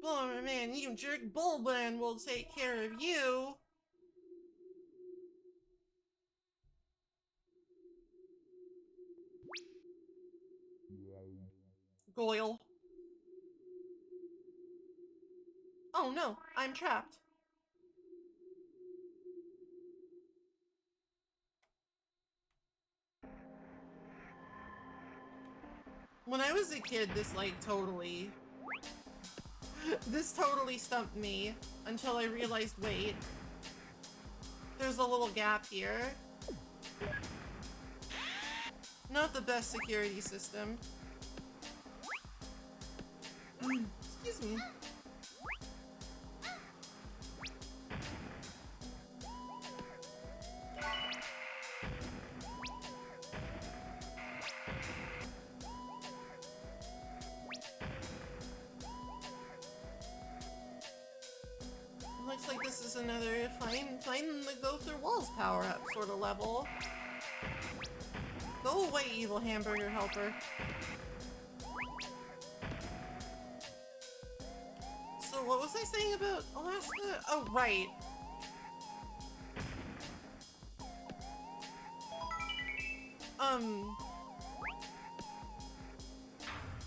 Bomberman, you jerk, Bomberman will take care of you. Goyle. Oh no, I'm trapped. When I was a kid, this like totally stumped me until I realized, wait, there's a little gap here. Not the best security system. Excuse me. Looks like this is another find the go through walls power up sort of level. Go away, evil hamburger helper. So what was I saying about Alaska? Oh, right.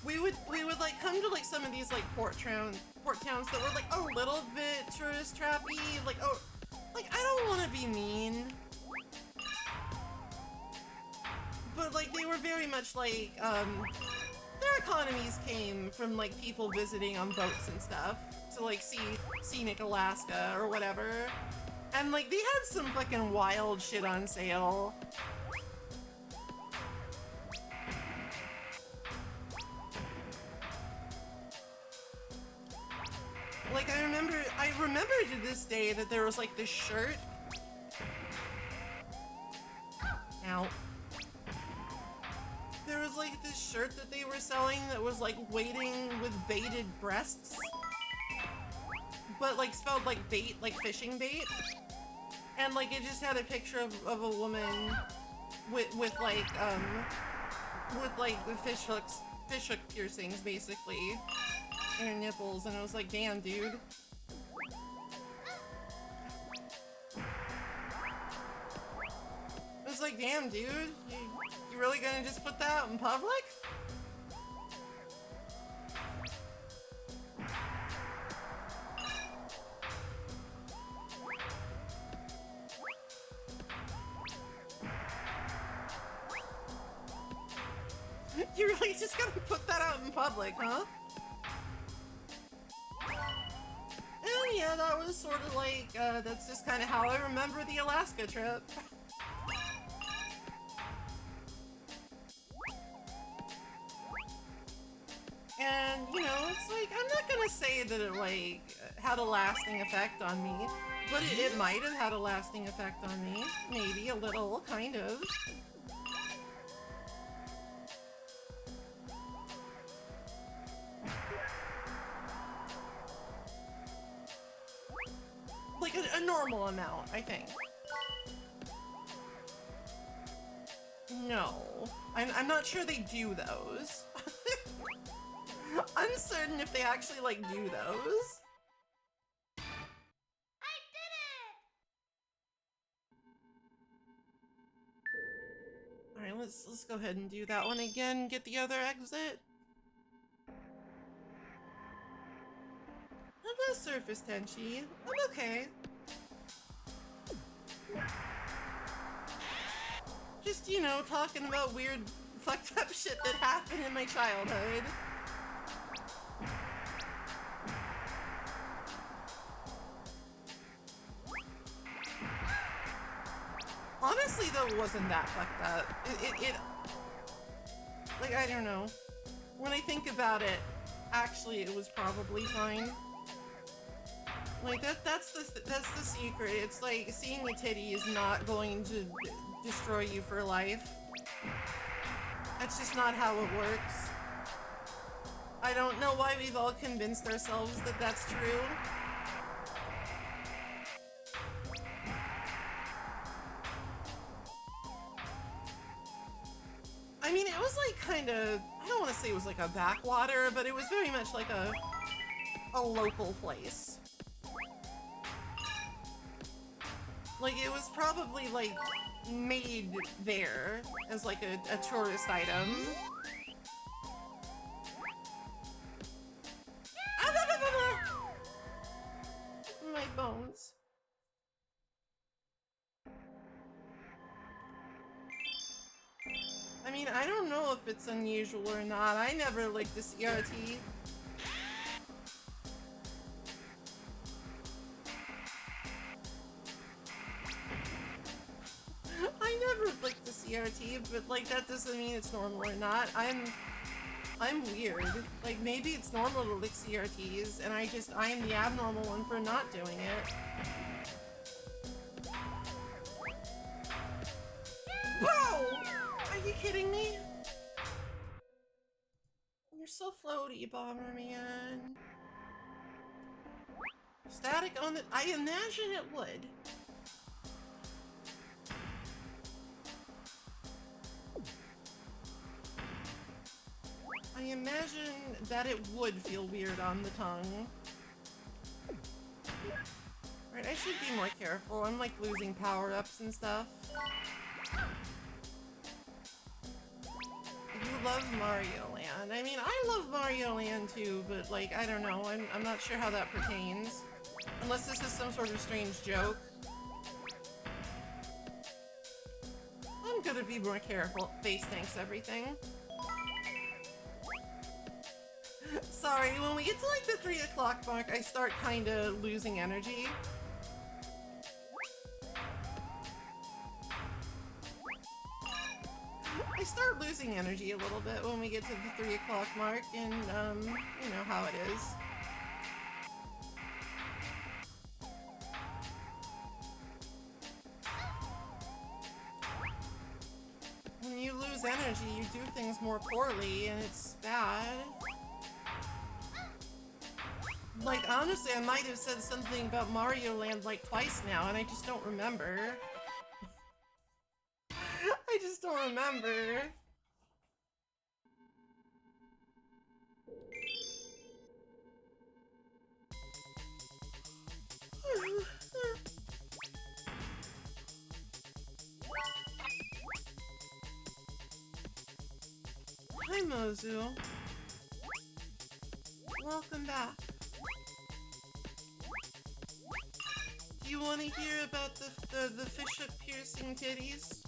We would like come to like some of these like port towns that were like a little bit tourist trappy, like, oh, like I don't want to be mean, but like they were very much like their economies came from like people visiting on boats and stuff to like see scenic Alaska or whatever, and like they had some fucking wild shit on sale. Like I remember to this day that there was like this shirt. Ow. There was like this shirt that they were selling that was like waiting with baited breasts. But like spelled like bait, like fishing bait. And like it just had a picture of a woman with like the fish hook piercings basically. And her nipples, and I was like, damn, dude. I was like, damn, dude. You really gonna just put that out in public? You really just gotta put that out in public, huh? And yeah, that was sort of like, that's just kind of how I remember the Alaska trip. And, you know, it's like, I'm not gonna say that it, like, had a lasting effect on me, but it might have had a lasting effect on me. Maybe a little, kind of. Like, a normal amount, I think. No. I'm not sure they do those. Uncertain if they actually, like, do those. I did it! Alright, let's go ahead and do that one again, get the other exit. How about surface Tenchi? I'm okay. Just, you know, talking about weird, fucked up shit that happened in my childhood. Honestly, though, it wasn't that fucked up. Like, I don't know. When I think about it, actually, it was probably fine. Like, that's the secret. It's like, seeing a titty is not going to destroy you for life. That's just not how it works. I don't know why we've all convinced ourselves that that's true. I mean, it was like kind of, I don't want to say it was like a backwater, but it was very much like a local place. Like, it was probably like made there as like a tourist item. My bones. I mean, I don't know if it's unusual or not. I never licked the CRT. I never licked the CRT, but like that doesn't mean it's normal or not. I'm weird. Like, maybe it's normal to lick CRTs, and I am the abnormal one for not doing it. Whoa! Are you kidding me? You're so floaty, Bomberman. Static on the— I imagine it would. I imagine that it would feel weird on the tongue. Right, I should be more careful. I'm like losing power-ups and stuff. You love Mario Land. I mean, I love Mario Land too, but like, I don't know. I'm not sure how that pertains. Unless this is some sort of strange joke. I'm gonna be more careful. Face tanks everything. Sorry, when we get to like the 3 o'clock mark, I start kinda losing energy. I start losing energy a little bit when we get to the 3 o'clock mark, and, you know how it is. When you lose energy, you do things more poorly, and it's bad. Like, honestly, I might have said something about Mario Land like twice now, and I just don't remember. I just don't remember. Hi, Mozu. Welcome back. Do you want to hear about the fish-hook piercing titties?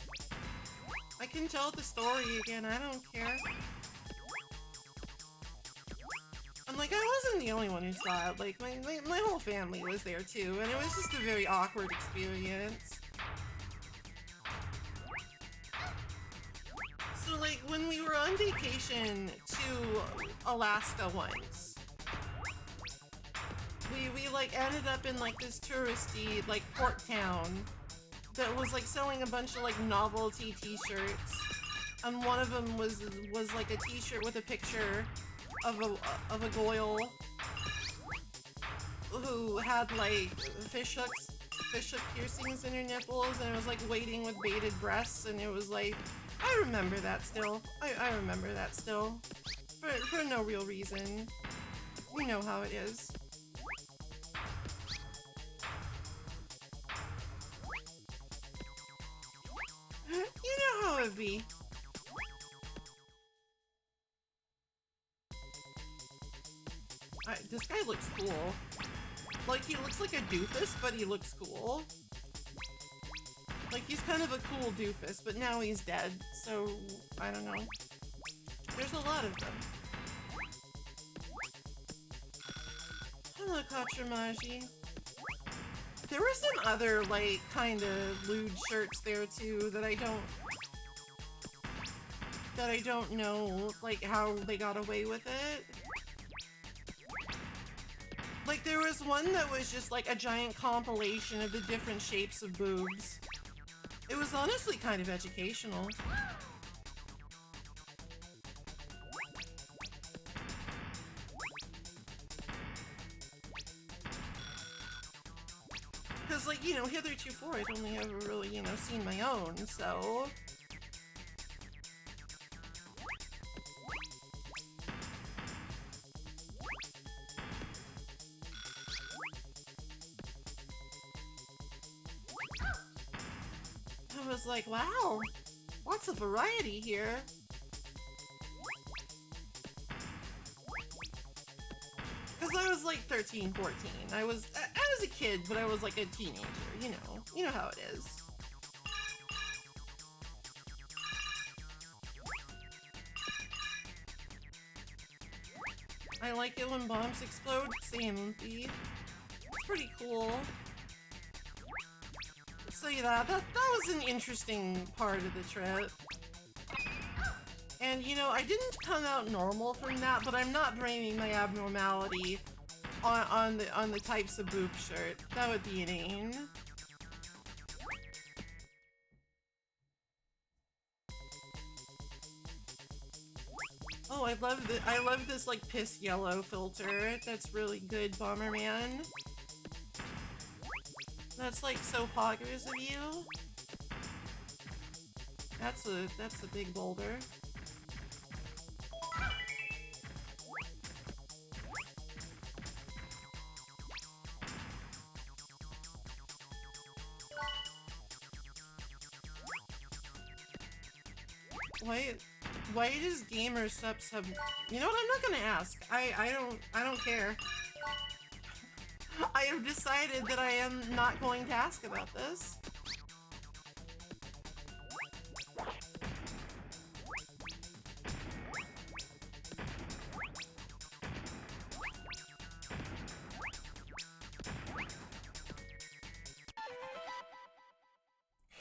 I can tell the story again, I don't care. I'm like, I wasn't the only one who saw it. Like, my whole family was there too, and it was just a very awkward experience. So, like, when we were on vacation to Alaska once, we like, ended up in, like, this touristy, like, port town that was, like, selling a bunch of, like, novelty t-shirts. And one of them was like, a t-shirt with a picture of a goyle who had, like, fish hook piercings in her nipples, and it was, like, waiting with bated breasts, and it was, like, I remember that still. I remember that still. For no real reason. You know how it is. You know how it be. This guy looks cool. Like, he looks like a doofus, but he looks cool. Like, he's kind of a cool doofus, but now he's dead, so I don't know. There's a lot of them. Hello, Kachamaji. There were some other, like, kind of lewd shirts there, too, that I don't know, like, how they got away with it. Like, there was one that was just, like, a giant compilation of the different shapes of boobs. It was honestly kind of educational. Because, like, you know, hitherto I'd only ever really, you know, seen my own, so... I was like, wow, lots of variety here. Because I was like 13, 14. I was a kid, but I was like a teenager, you know. You know how it is. I like it when bombs explode. Same, Lumpy. It's pretty cool. So yeah, that was an interesting part of the trip. And you know, I didn't come out normal from that, but I'm not blaming my abnormality on the types of boob shirt. That would be inane. Oh, I love this like piss yellow filter. That's really good, Bomberman. That's like so poggers of you. That's a big boulder. Why does Gamer Subs have... You know what? I'm not gonna ask. I don't care. I have decided that I am not going to ask about this.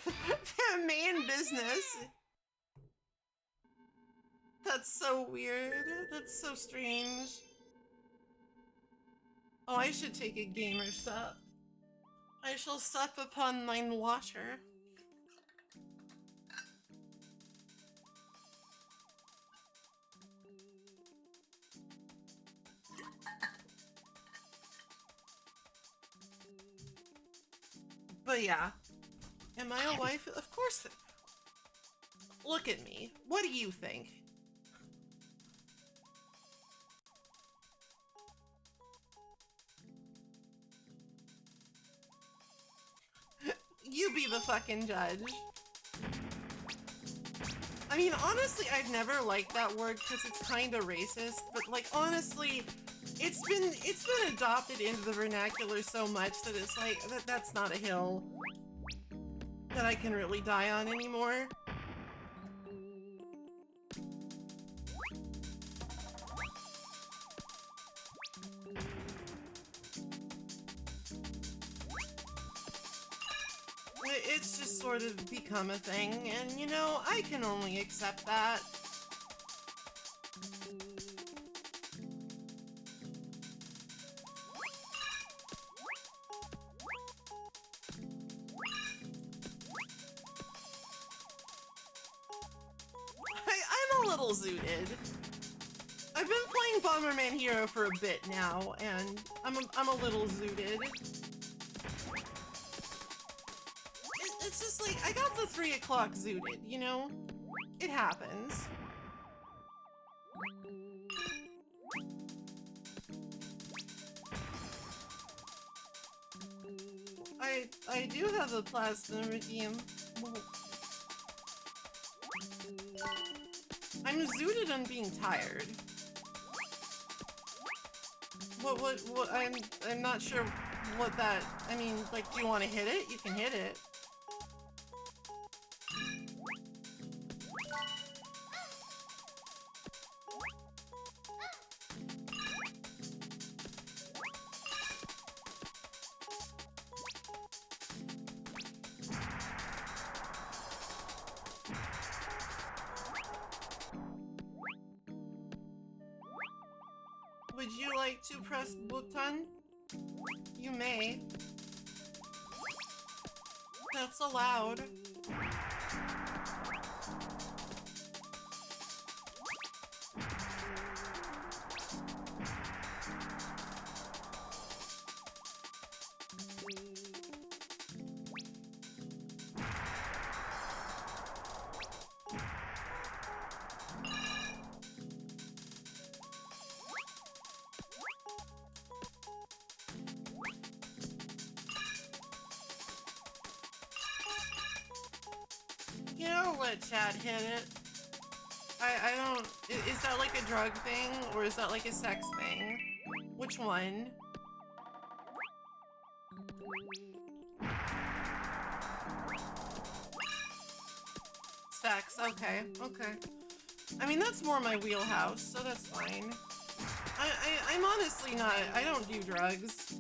Their main business. That's so weird. That's so strange. Oh, I should take a gamer sup. I shall sup upon thine water. But yeah. Am I a wife? Of course. Look at me. What do you think? You be the fucking judge. I mean, honestly, I've never liked that word because it's kind of racist, but like, honestly, it's been adopted into the vernacular so much that it's like, that's not a hill that I can really die on anymore. it's just sort of become a thing, and you know, I can only accept that. I'm a little zooted. I've been playing Bomberman Hero for a bit now, and I'm a little zooted. It's just like, I got the 3 o'clock zooted, you know? It happens. I do have a plasma redeem. I'm zooted on being tired. What, I'm not sure what that, I mean, like, do you want to hit it? You can hit it. Would you like to press button? You may. That's allowed. You know, let Chad hit it. I don't... Is that like a drug thing? Or is that like a sex thing? Which one? Sex, okay, okay. I mean, that's more my wheelhouse, so that's fine. I'm honestly not... I don't do drugs.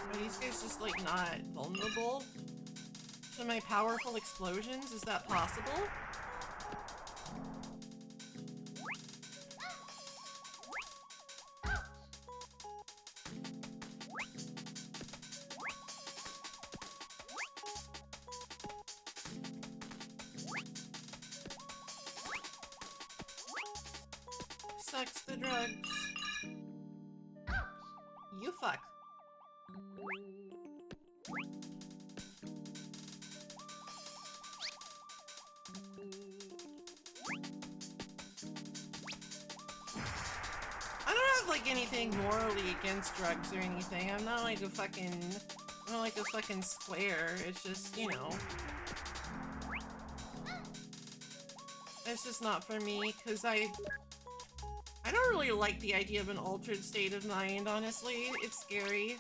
Are these guys just, like, not vulnerable to my powerful explosions? Is that possible? Sucks the drugs. You fuck. I don't have like anything morally against drugs or anything. I'm not like a fucking square. It's just, you know. It's just not for me, because I don't really like the idea of an altered state of mind, honestly. It's scary.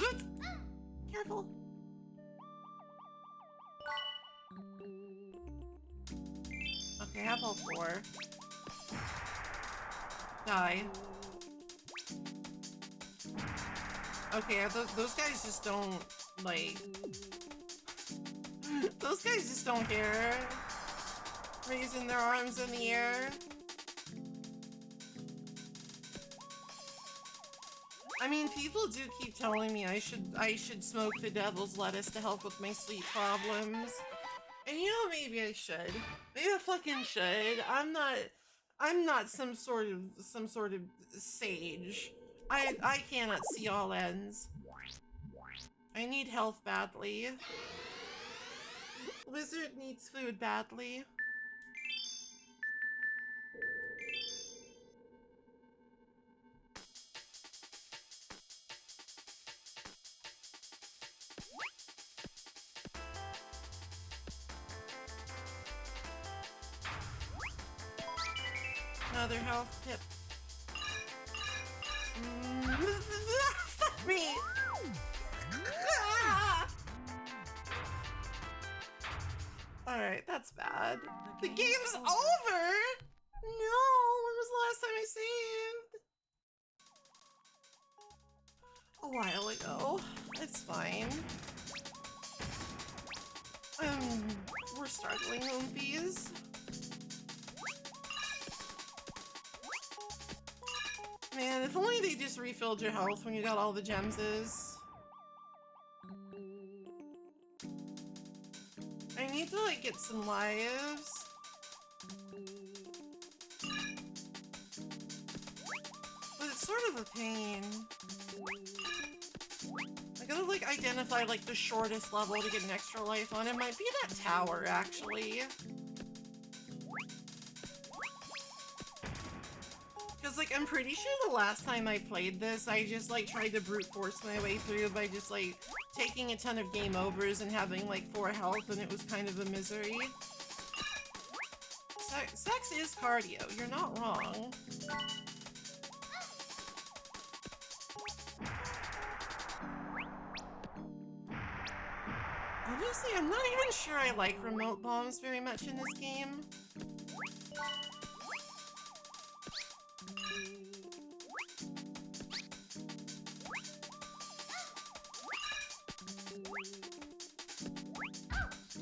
Oops. Careful. Okay, I have all 4. Die. Okay, those guys just don't, like... Those guys just don't care. Raising their arms in the air. I mean, people do keep telling me I should smoke the devil's lettuce to help with my sleep problems. And you know, maybe I should. Maybe I fucking should. I'm not some sort of sage. I cannot see all ends. I need health badly. Lizard needs food badly. Another health tip. Fuck me! Alright, that's bad. The game's over! No, when was the last time I saved? A while ago. It's fine. We're struggling, Oompies. Man, if only they just refilled your health when you got all the gemses. I need to, like, get some lives. But it's sort of a pain. I gotta, like, identify, like, the shortest level to get an extra life on. It might be that tower, actually. Because, like, I'm pretty sure the last time I played this, I just, like, tried to brute force my way through by just, like, taking a ton of game overs and having, like, 4 health, and it was kind of a misery. Sex is cardio, you're not wrong. Honestly, I'm not even sure I like remote bombs very much in this game.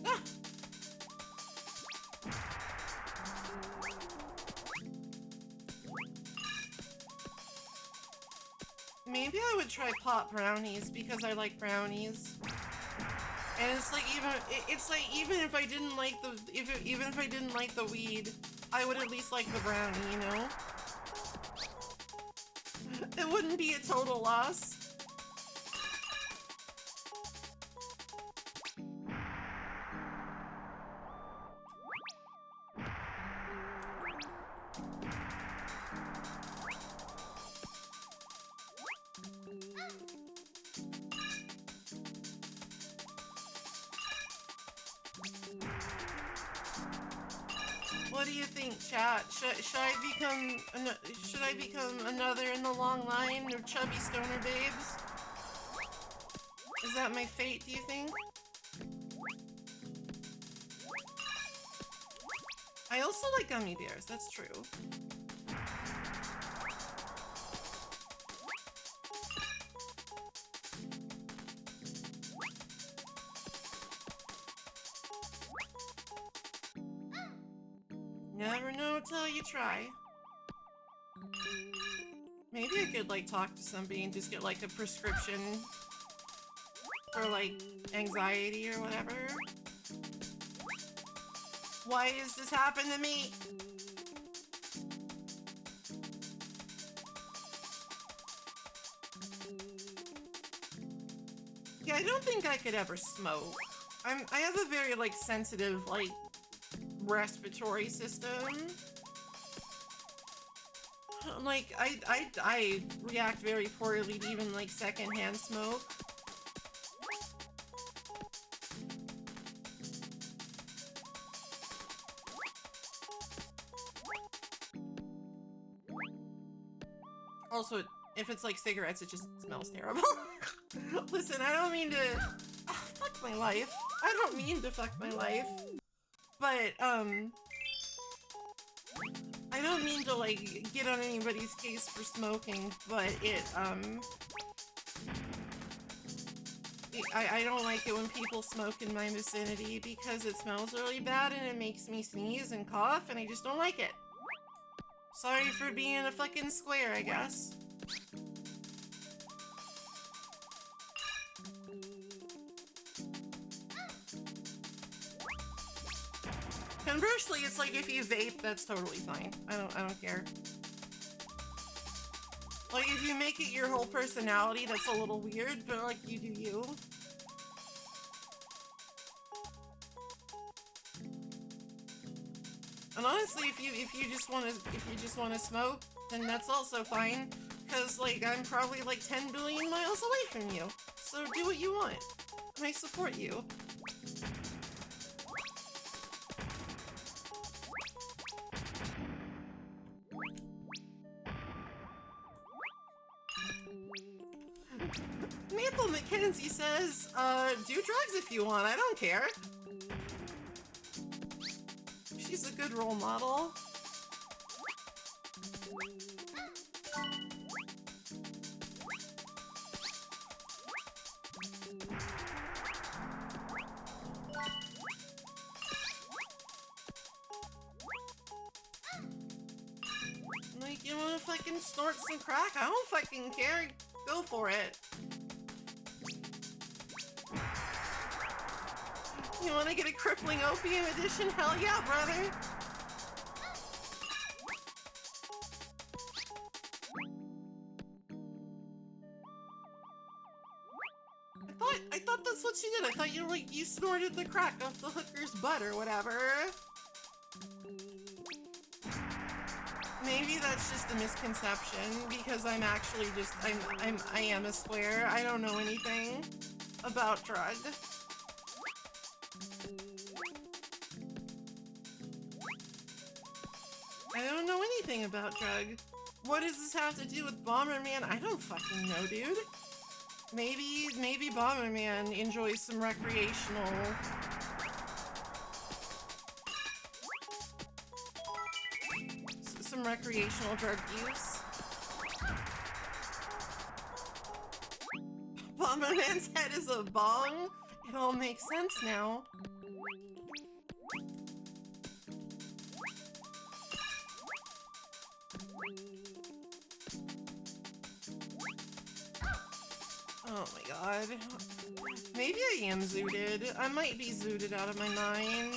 Ah! Maybe I would try pot brownies because I like brownies. And it's like even if I didn't like the even if I didn't like the weed, I would at least like the brownie, you know? It wouldn't be a total loss. What do you think, chat? Should I become another in the long line of chubby stoner babes? Is that my fate, do you think? I also like gummy bears, that's true. Never know till you try. Maybe I could, like, talk to somebody and just get, like, a prescription for, like, anxiety or whatever. Why does this happen to me? Yeah, I don't think I could ever smoke. I have a very, like, sensitive, like, respiratory system. Like, I react very poorly to even, like, secondhand smoke. Also, if it's like cigarettes, it just smells terrible. Listen, I don't mean to fuck my life. I don't mean to fuck my life. But, I don't mean to, like, get on anybody's case for smoking, but I don't like it when people smoke in my vicinity because it smells really bad and it makes me sneeze and cough, and I just don't like it. Sorry for being a fucking square, I guess. Conversely, it's like if you vape, that's totally fine. I don't care. Like, if you make it your whole personality, that's a little weird, but like, you do you. And honestly, if you just wanna smoke, then that's also fine. Cause like, I'm probably like 10 billion miles away from you. So do what you want. And I support you. Maple McKenzie says, do drugs if you want, I don't care. good role model. Like, you wanna fucking snort some crack? I don't fucking care. Go for it. You wanna get a crippling opium edition? Hell yeah, brother! I thought that's what you did. I thought you snorted the crack off the hooker's butt or whatever. Maybe that's just a misconception because I'm actually just I am a square. I don't know anything about drug. I don't know anything about drug. What does this have to do with Bomberman? I don't fucking know, dude. Maybe Bomberman enjoys some recreational drug use. Bomberman's head is a bong? It all makes sense now. Oh my god. Maybe I am zooted. I might be zooted out of my mind.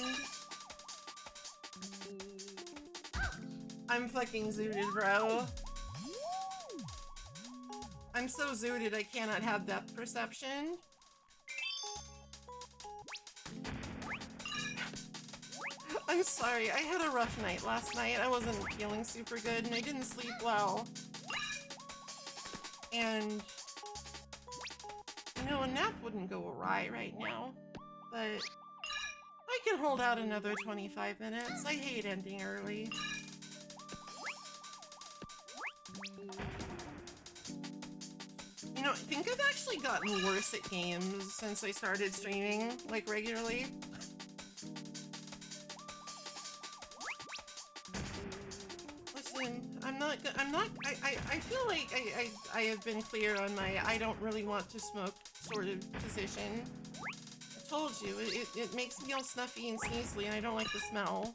I'm fucking zooted, bro. I'm so zooted I cannot have depth perception. I'm sorry, I had a rough night last night. I wasn't feeling super good and I didn't sleep well. And you know, a nap wouldn't go awry right now, but I can hold out another 25 minutes. I hate ending early. You know, I think I've actually gotten worse at games since I started streaming, like, regularly. Listen, I feel like I have been clear on my I don't really want to smoke sort of position. I told you, it makes me all snuffy and sneezely and I don't like the smell.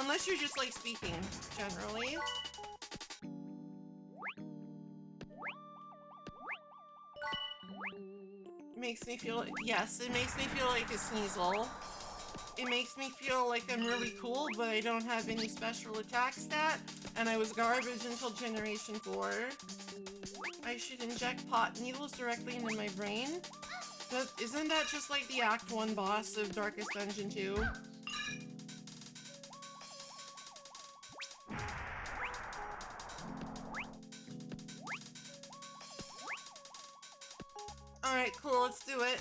Unless you're just like speaking, generally. It makes me feel, yes, it makes me feel like a sneasel. It makes me feel like I'm really cool, but I don't have any special attack stat, and I was garbage until Generation 4. I should inject pot needles directly into my brain? But isn't that just like the Act 1 boss of Darkest Dungeon 2? Alright, cool, let's do it.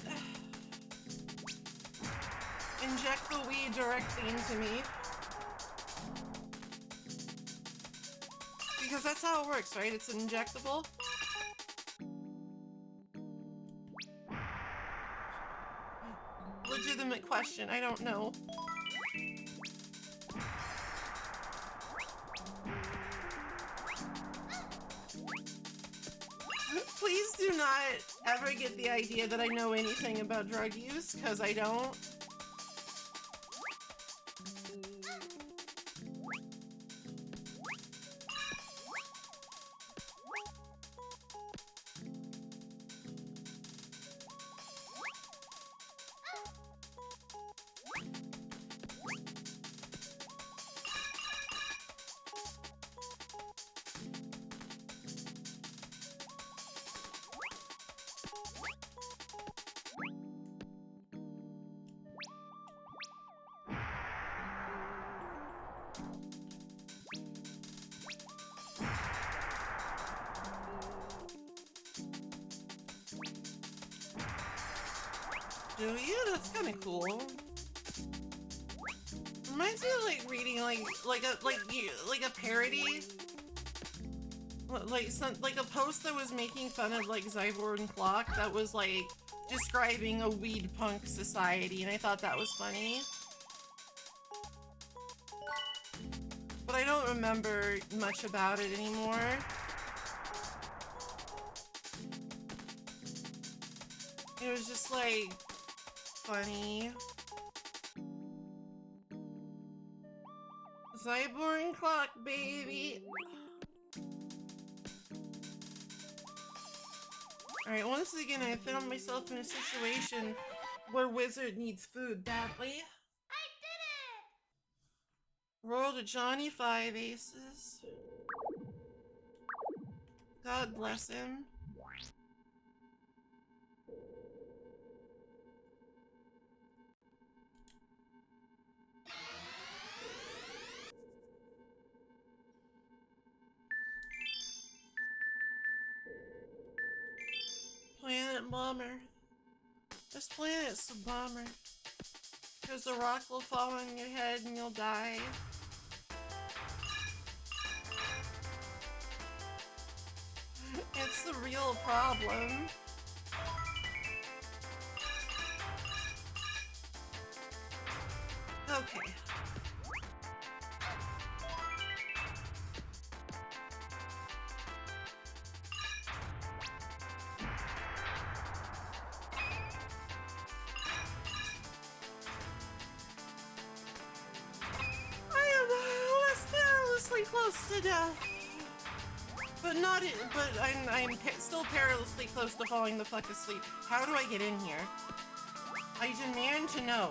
Inject the weed directly into me. Because that's how it works, right? It's injectable. Legitimate question, I don't know. Please do not ever get the idea that I know anything about drug use, because I don't. Do you? That's kind of cool. Reminds me of like reading like a parody, like a post that was making fun of like Cyborg and Clock that was like describing a weed punk society, and I thought that was funny. But I don't remember much about it anymore. It was just like funny. Cyborg and Clock, baby. Alright, once again, I found myself in a situation where Wizard needs food badly. I did it! Rolled a Johnny 5 aces. God bless him. Planet Bomber. This planet's a bummer. Because the rock will fall on your head and you'll die. It's the real problem. Okay. Close to death, but not. But I'm still perilously close to falling the fuck asleep. How do I get in here? I demand to know.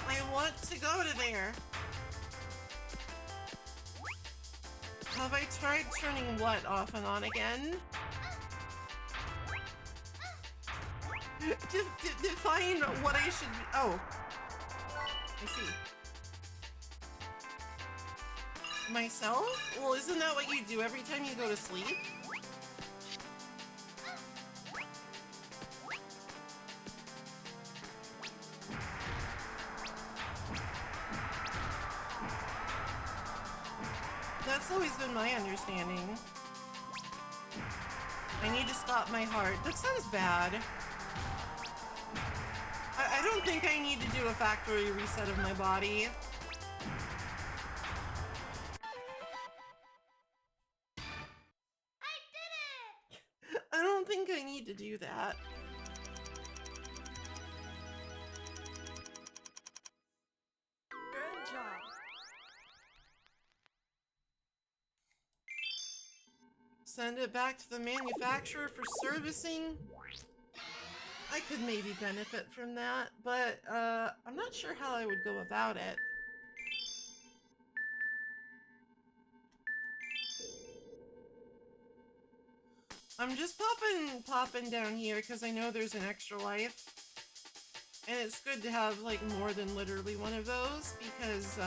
I want to go to there. Have I tried turning what off and on again? Define what I should be. Oh. I see. Myself? Well, isn't that what you do every time you go to sleep? That's always been my understanding. I need to stop my heart. That sounds bad. I don't think I need to do a factory reset of my body. I did it! I don't think I need to do that. Good job. Send it back to the manufacturer for servicing. I could maybe benefit from that, but I'm not sure how I would go about it. I'm just popping down here because I know there's an extra life. And it's good to have like more than literally one of those because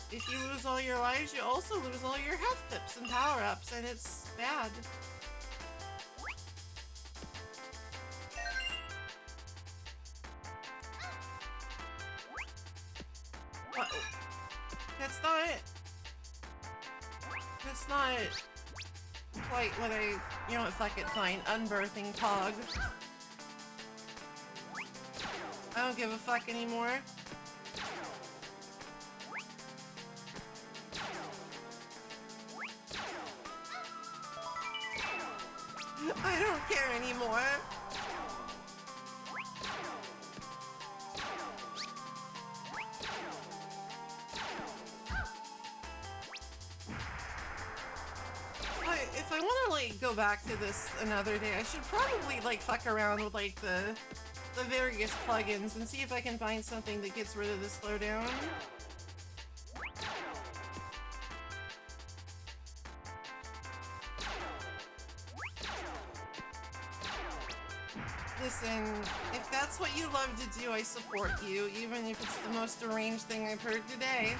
if you lose all your lives, you also lose all your health tips and power-ups, and it's bad. What? That's not it. That's not quite what I... You know what, fuck it, fine. Unbirthing Pog. I don't give a fuck anymore. I don't care anymore. If I want to like go back to this another day, I should probably like fuck around with like the various plugins and see if I can find something that gets rid of the slowdown. Listen, if that's what you love to do, I support you, even if it's the most deranged thing I've heard today.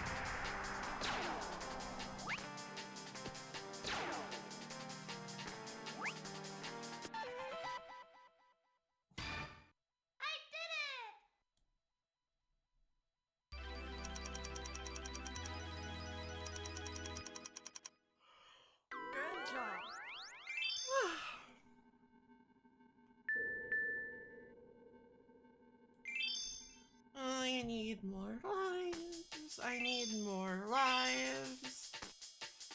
need more lives. I need more lives.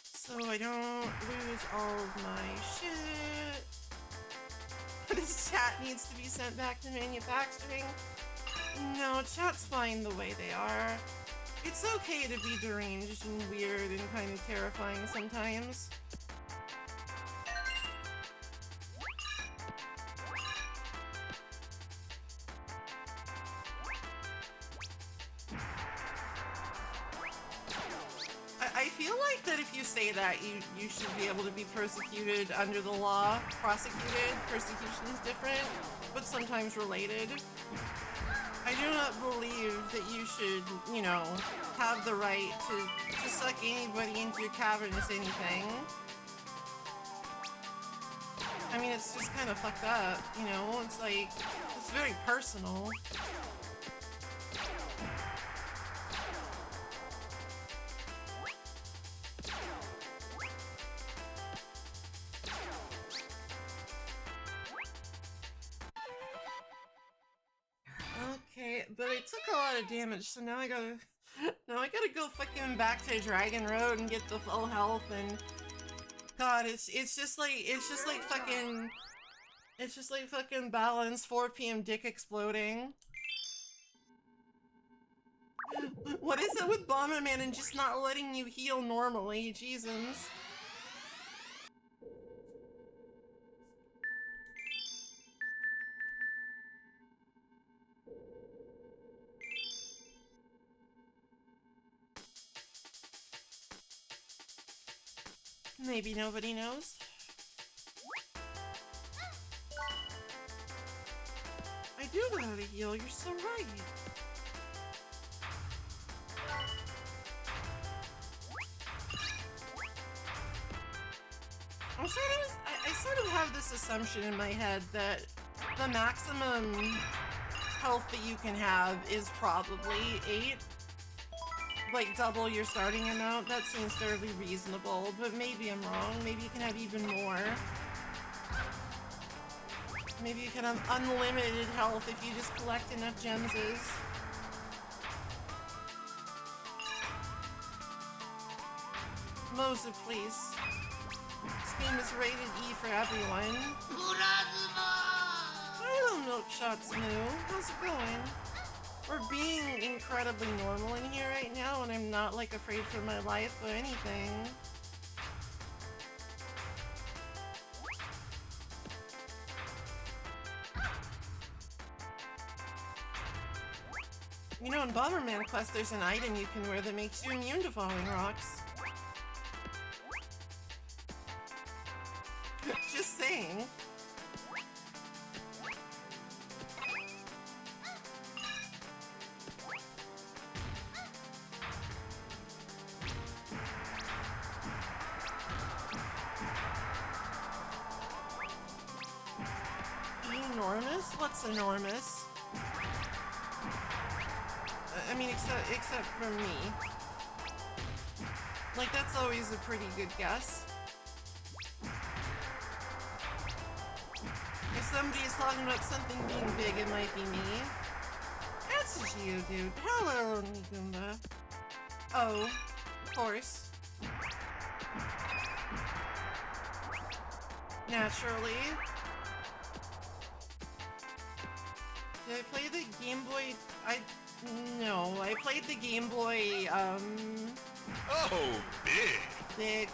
So I don't lose all of my shit. This chat needs to be sent back to manufacturing. No, chat's fine the way they are. It's okay to be deranged and weird and kind of terrifying sometimes. I feel like that if you say that, you should be able to be persecuted under the law. Prosecuted. Persecution is different, but sometimes related. I do not believe that you should, you know, have the right to suck anybody into your cavernous anything. I mean, it's just kind of fucked up, you know? It's like, it's very personal. Okay, but I took a lot of damage, so now I gotta go fucking back to Dragon Road and get the full health. And God, it's just like fucking Balance 4 p.m. dick exploding. What is it with Bomberman and just not letting you heal normally? Jesus. Maybe nobody knows. I do know how to heal, you're so right. I sort of have this assumption in my head that the maximum health that you can have is probably 8. Like double your starting amount. That seems fairly reasonable, but maybe I'm wrong. Maybe you can have even more. Maybe you can have unlimited health if you just collect enough gemses. Moses, please. This game is rated E for everyone. Hello, Milkshots Moo. How's it going? We're being incredibly normal in here right now, and I'm not, like, afraid for my life or anything. You know, in Bomberman Quest, there's an item you can wear that makes you immune to falling rocks. Just saying. Enormous? What's enormous? I mean, except for me. Like, that's always a pretty good guess. If somebody is talking about something being big, it might be me. That's just you, dude. Hello, Nigumba. Oh, of course. Naturally. Did I play the Game Boy? No, I played the Game Boy, Oh, big! Big.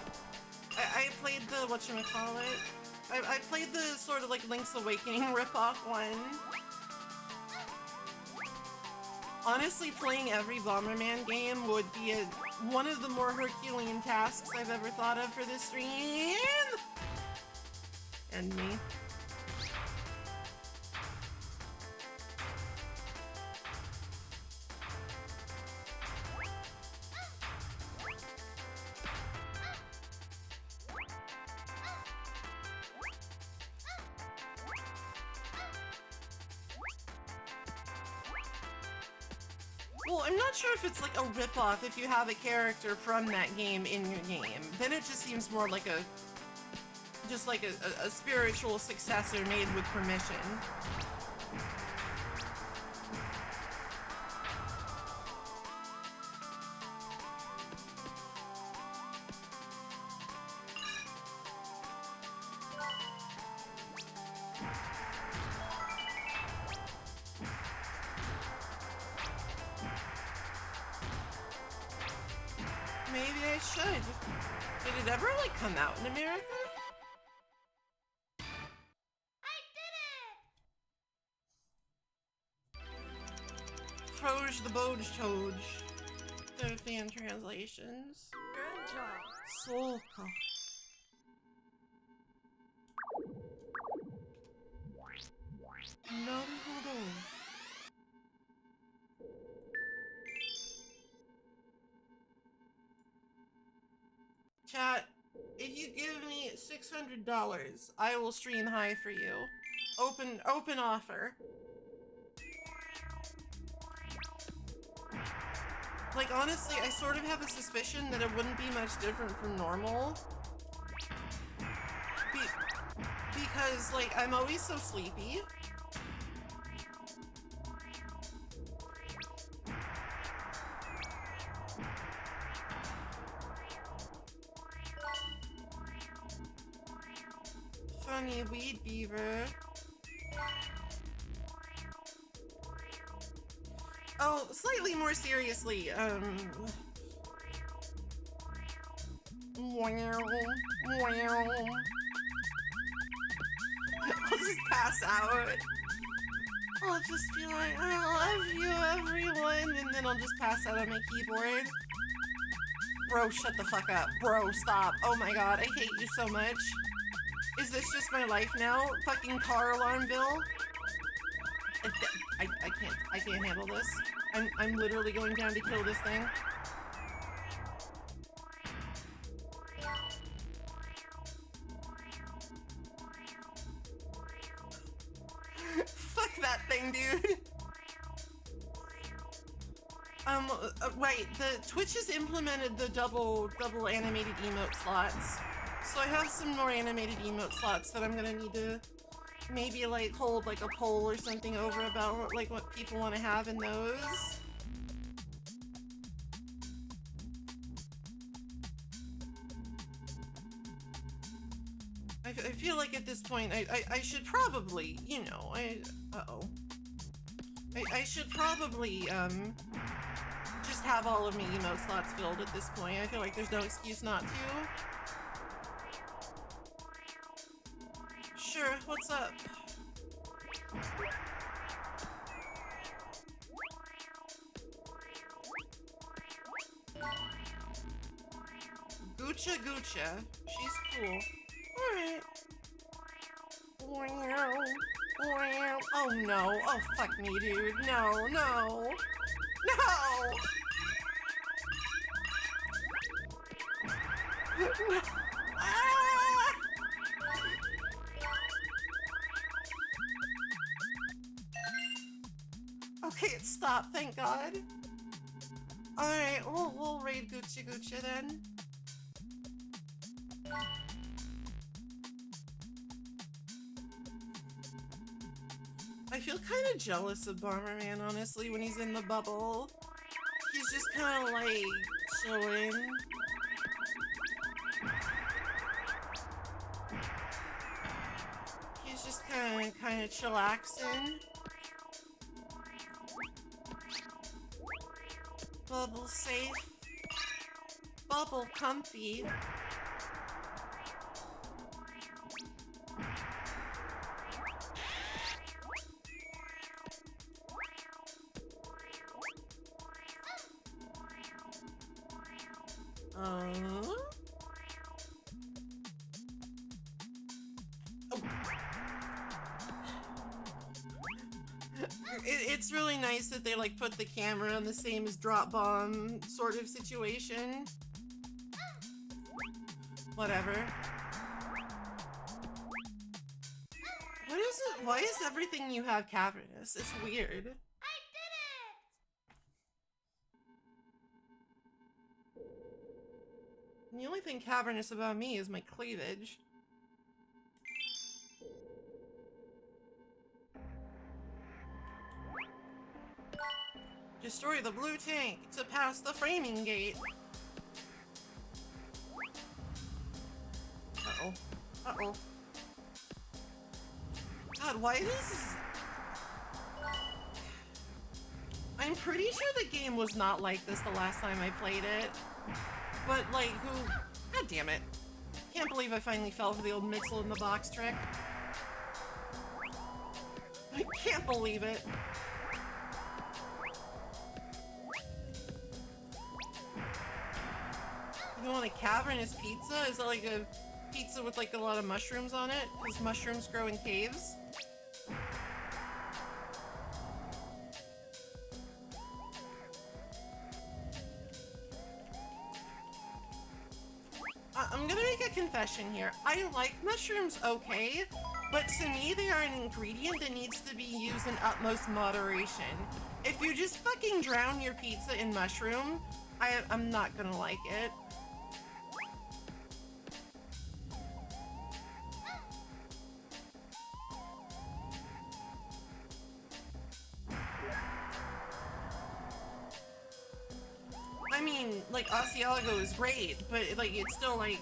I played the, whatchamacallit? I played the sort of like Link's Awakening ripoff one. Honestly, playing every Bomberman game would be one of the more Herculean tasks I've ever thought of for this stream. And me. Well, I'm not sure if it's like a ripoff if you have a character from that game in your game. Then it just seems more like a spiritual successor made with permission. I should. Did it ever, like, come out in America? I did it! Froge the Boj Toj. The fan translations. Good job. Solka. Naruhodo. Chat, if you give me $600, I will stream high for you. Open offer. Like, honestly, I sort of have a suspicion that it wouldn't be much different from normal. Because, like, I'm always so sleepy. Funny weed beaver. Oh, slightly more seriously, I'll just pass out. I'll just be like, I love you, everyone, and then I'll just pass out on my keyboard. Bro, shut the fuck up. Bro, stop. Oh my god, I hate you so much. Is this just my life now? Fucking car alarm bill? I can't handle this. I'm literally going down to kill this thing. Fuck that thing, dude. Right, the Twitch has implemented the double animated emote slots. So I have some more animated emote slots that I'm gonna need to maybe like hold like a poll or something over about like what people want to have in those. I feel like at this point I should probably, you know, I should probably just have all of my emote slots filled at this point. I feel like there's no excuse not to. Sure, what's up? Gucha Gucha. She's cool. Alright. Oh no. Oh fuck me, dude. No, no. No! Ah! Okay, it stopped, thank God. Alright, we'll raid Gucci Gucci then. I feel kind of jealous of Bomberman, honestly, when he's in the bubble. He's just kind of like chilling. He's just kind of chillaxing. Bubble safe. Bubble comfy. It's really nice that they like put the camera on the same as drop bomb sort of situation. Whatever. What is it? Why is everything you have cavernous? It's weird. I did it! The only thing cavernous about me is my cleavage. Destroy the blue tank to pass the framing gate. Uh-oh. Uh-oh. God, why does... I'm pretty sure the game was not like this the last time I played it. but like who... God damn it. Can't believe I finally fell for the old Mixel in the box trick. I can't believe it. You want a cavernous pizza? Is that like a pizza with like a lot of mushrooms on it? Because mushrooms grow in caves? I'm gonna make a confession here. I like mushrooms okay, but to me they are an ingredient that needs to be used in utmost moderation. If you just fucking drown your pizza in mushroom, I'm not gonna like it. I mean, like, Asiago is great, but, like, it's still, like...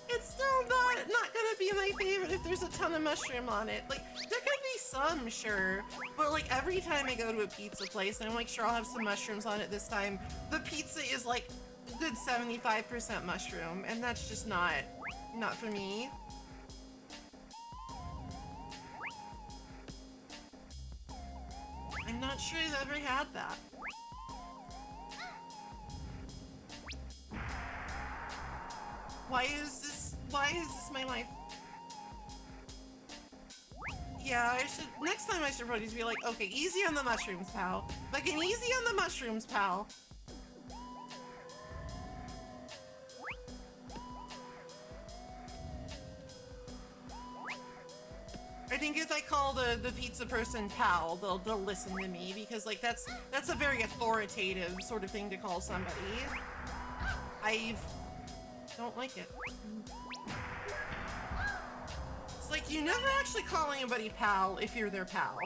It's still not gonna be my favorite if there's a ton of mushroom on it. Like, there could be some, sure, but, like, every time I go to a pizza place, and I'm like, sure, I'll have some mushrooms on it this time, the pizza is, like, a good 75% mushroom, and that's just not for me. I'm not sure I've ever had that. Why is this my life? Yeah, next time I should probably just be like, okay, easy on the mushrooms, pal. Fucking easy on the mushrooms, pal. I think if I call the pizza person pal, they'll listen to me, because like that's a very authoritative sort of thing to call somebody. I don't like it. It's like you never actually call anybody pal if you're their pal.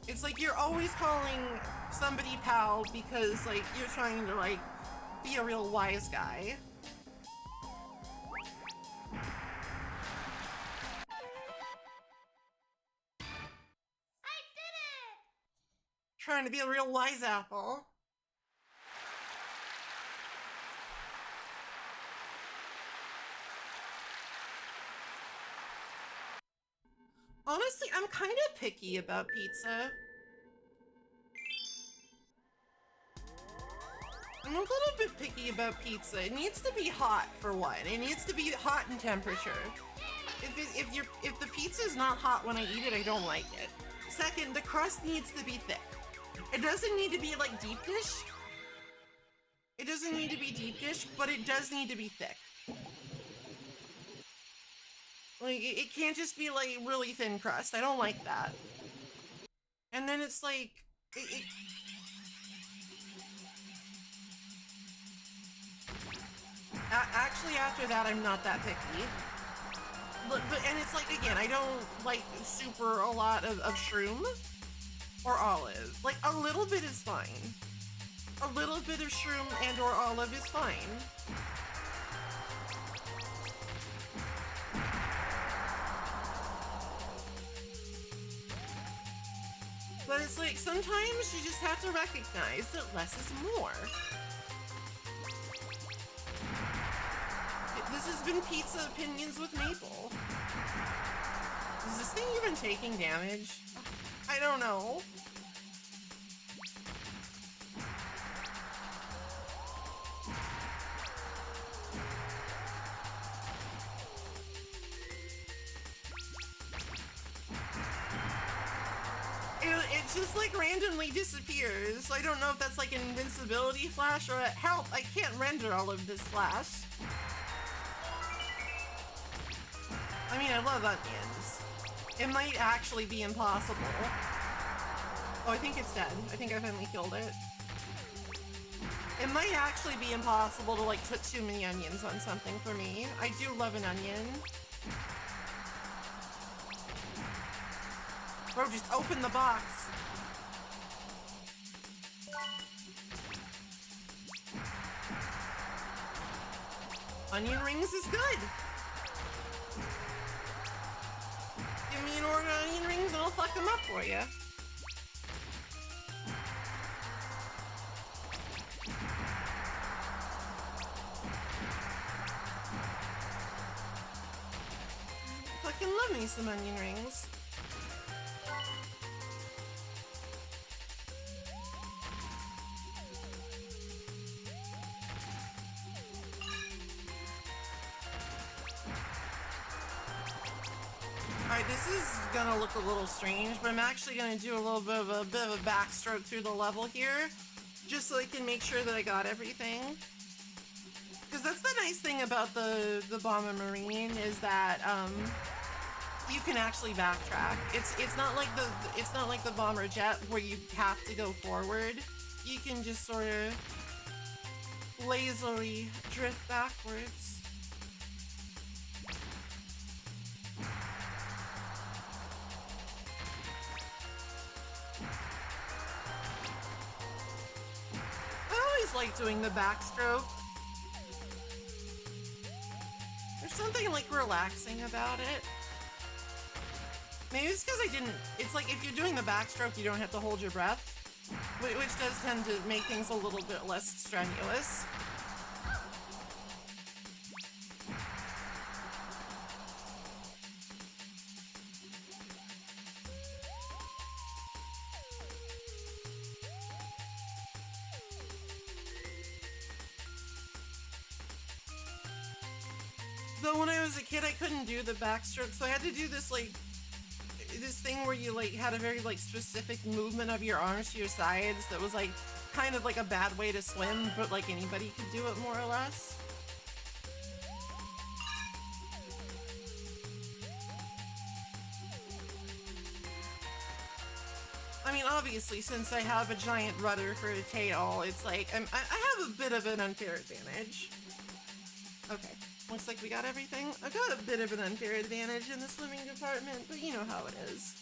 It's like you're always calling somebody pal because like you're trying to like be a real wise guy. Trying to be a real wise apple. Honestly, I'm kind of picky about pizza. I'm a little bit picky about pizza. It needs to be hot, for one. It needs to be hot in temperature. If the pizza's not hot when I eat it, I don't like it. Second, the crust needs to be thick. It doesn't need to be like deep dish. It doesn't need to be deep dish, but it does need to be thick. Like, it can't just be like really thin crust. I don't like that. And then it's like, actually after that, I'm not that picky. But and it's like, again, I don't like super a lot of shroom. Or olive. Like, a little bit is fine. A little bit of shroom and or olive is fine. But it's like, sometimes you just have to recognize that less is more. This has been Pizza Opinions with Maple. Is this thing even taking damage? I don't know. It just like randomly disappears. I don't know if that's like an invincibility flash or a help. I can't render all of this flash. I mean, I love onions. It might actually be impossible. Oh, I think it's dead. I think I finally killed it. It might actually be impossible to like put too many onions on something for me. I do love an onion. Bro, just open the box. Onion rings is good. Give me an order of onion rings and I'll fuck them up for you. fucking love me some onion rings. Alright, this is gonna look a little strange, but I'm actually gonna do a little bit of a backstroke through the level here, just so I can make sure that I got everything. Because that's the nice thing about the Bomberman is that you can actually backtrack. It's not like the Bomber Jet where you have to go forward. You can just sort of lazily drift backwards. I always like doing the backstroke. There's something like relaxing about it. Maybe it's because it's like if you're doing the backstroke, you don't have to hold your breath, which does tend to make things a little bit less strenuous. Though when I was a kid, I couldn't do the backstroke, so I had to do this this thing where you had a very specific movement of your arms to your sides that was kind of like a bad way to swim, but anybody could do it more or less. I mean, obviously, since I have a giant rudder for a tail, it's I have a bit of an unfair advantage. Okay. Looks like we got everything. I got a bit of an unfair advantage in the swimming department, but you know how it is.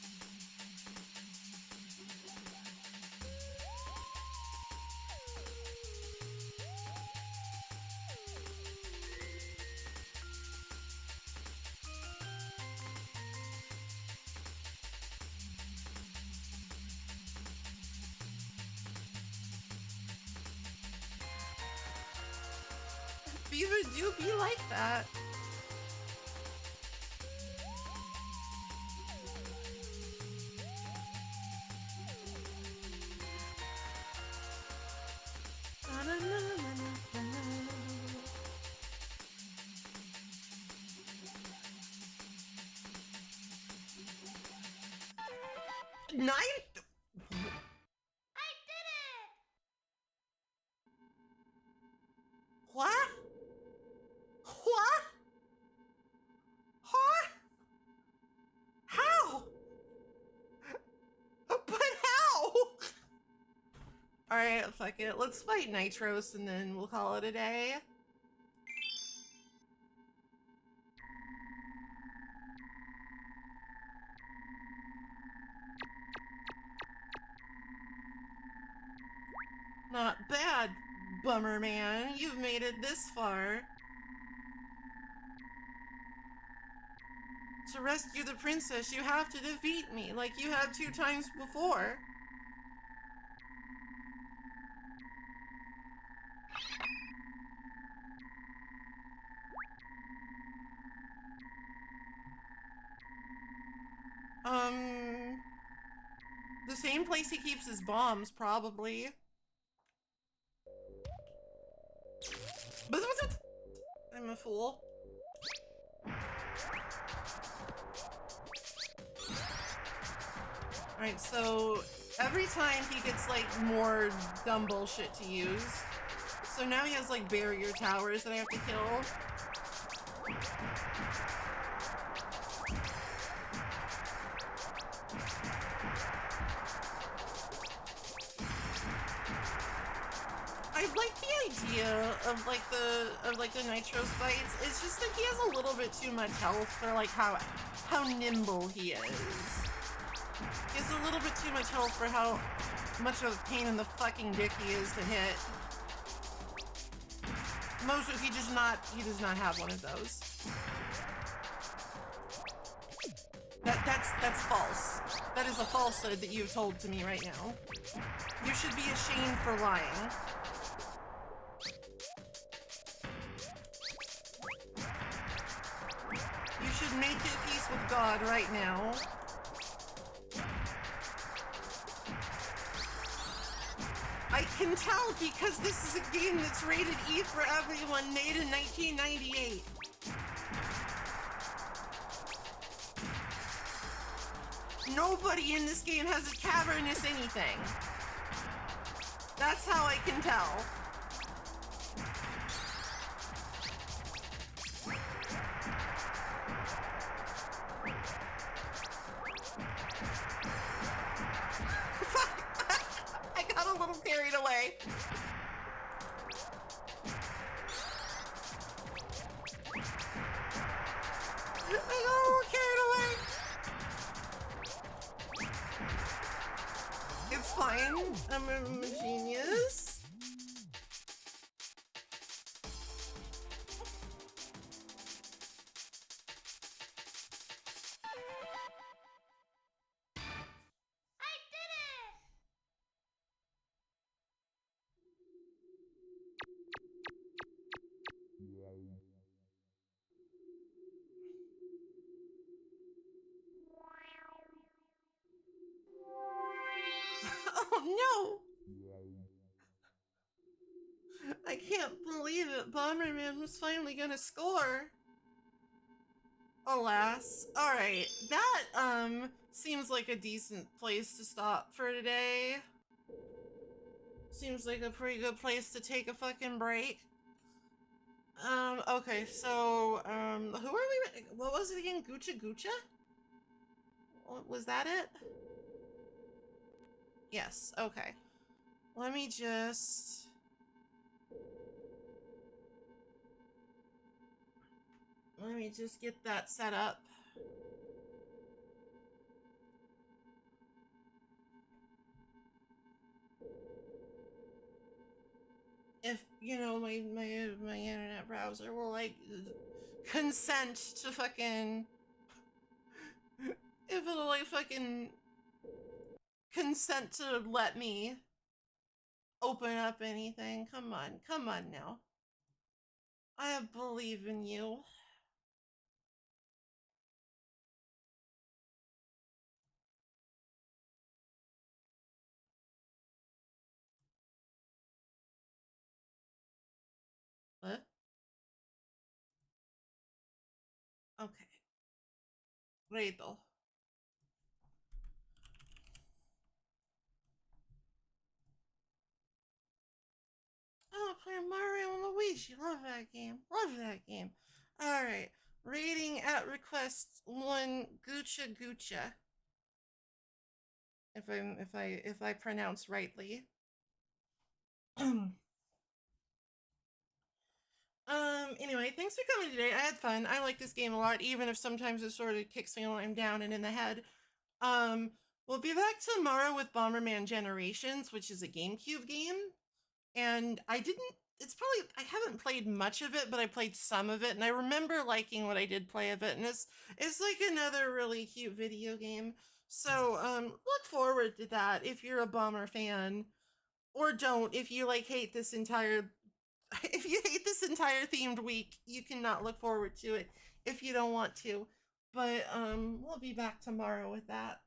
Beaver do be like that. Nine? I did it! What? What? Huh? How? But how? Alright, fuck it. Let's fight Nitros and then we'll call it a day. Not bad, Bomberman. You've made it this far. To rescue the princess, you have to defeat me, like you have 2 times before. The same place he keeps his bombs, probably. I'm a fool. Alright, so every time he gets more dumb bullshit to use. So now he has barrier towers that I have to kill. I like the idea of the Nitros fights. It's just that he has a little bit too much health for how nimble he is. He has a little bit too much health for how much of a pain in the fucking dick he is to hit. He does not have one of those. That's false. That is a falsehood that you've told to me right now. You should be ashamed for lying. You should make your peace with God right now. I can tell because this is a game that's rated E for everyone, made in 1998. Nobody in this game has a cavernous anything. That's how I can tell. I got a little carried away. I got a little carried away. It's fine. I'm a genius. I did it! Oh no! I can't believe it. Bomberman was finally gonna score. Alas. Alright, that, seems like a decent place to stop for today. Seems like a pretty good place to take a fucking break. Okay, so, who are we, what was it again? Gucha Gucha? Was that it? Yes, okay. Let me just... get that set up. If, you know, my internet browser will, like, consent to fucking... if it'll, like, fucking consent to let me open up anything. Come on now. I believe in you. What? Okay. Redo. Oh, play Mario and Luigi. Love that game. Love that game. Alright. Rating at request 1 Gucha Gucha. If I pronounce rightly. Anyway, thanks for coming today. I had fun. I like this game a lot, even if sometimes it sort of kicks me when I'm down and in the head. We'll be back tomorrow with Bomberman Generations, which is a GameCube game. And I haven't played much of it, but I played some of it, and I remember liking what I did play of it, and it's like another really cute video game. So, look forward to that if you're a Bomber fan. Or don't, if you hate this entire if you hate this entire themed week, you cannot look forward to it if you don't want to. But we'll be back tomorrow with that.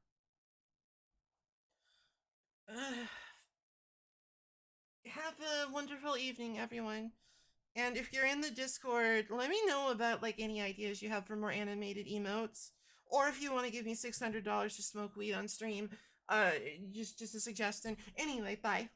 Have a wonderful evening, everyone. And if you're in the Discord, let me know about any ideas you have for more animated emotes, or if you want to give me $600 to smoke weed on stream. Just a suggestion. Anyway, bye.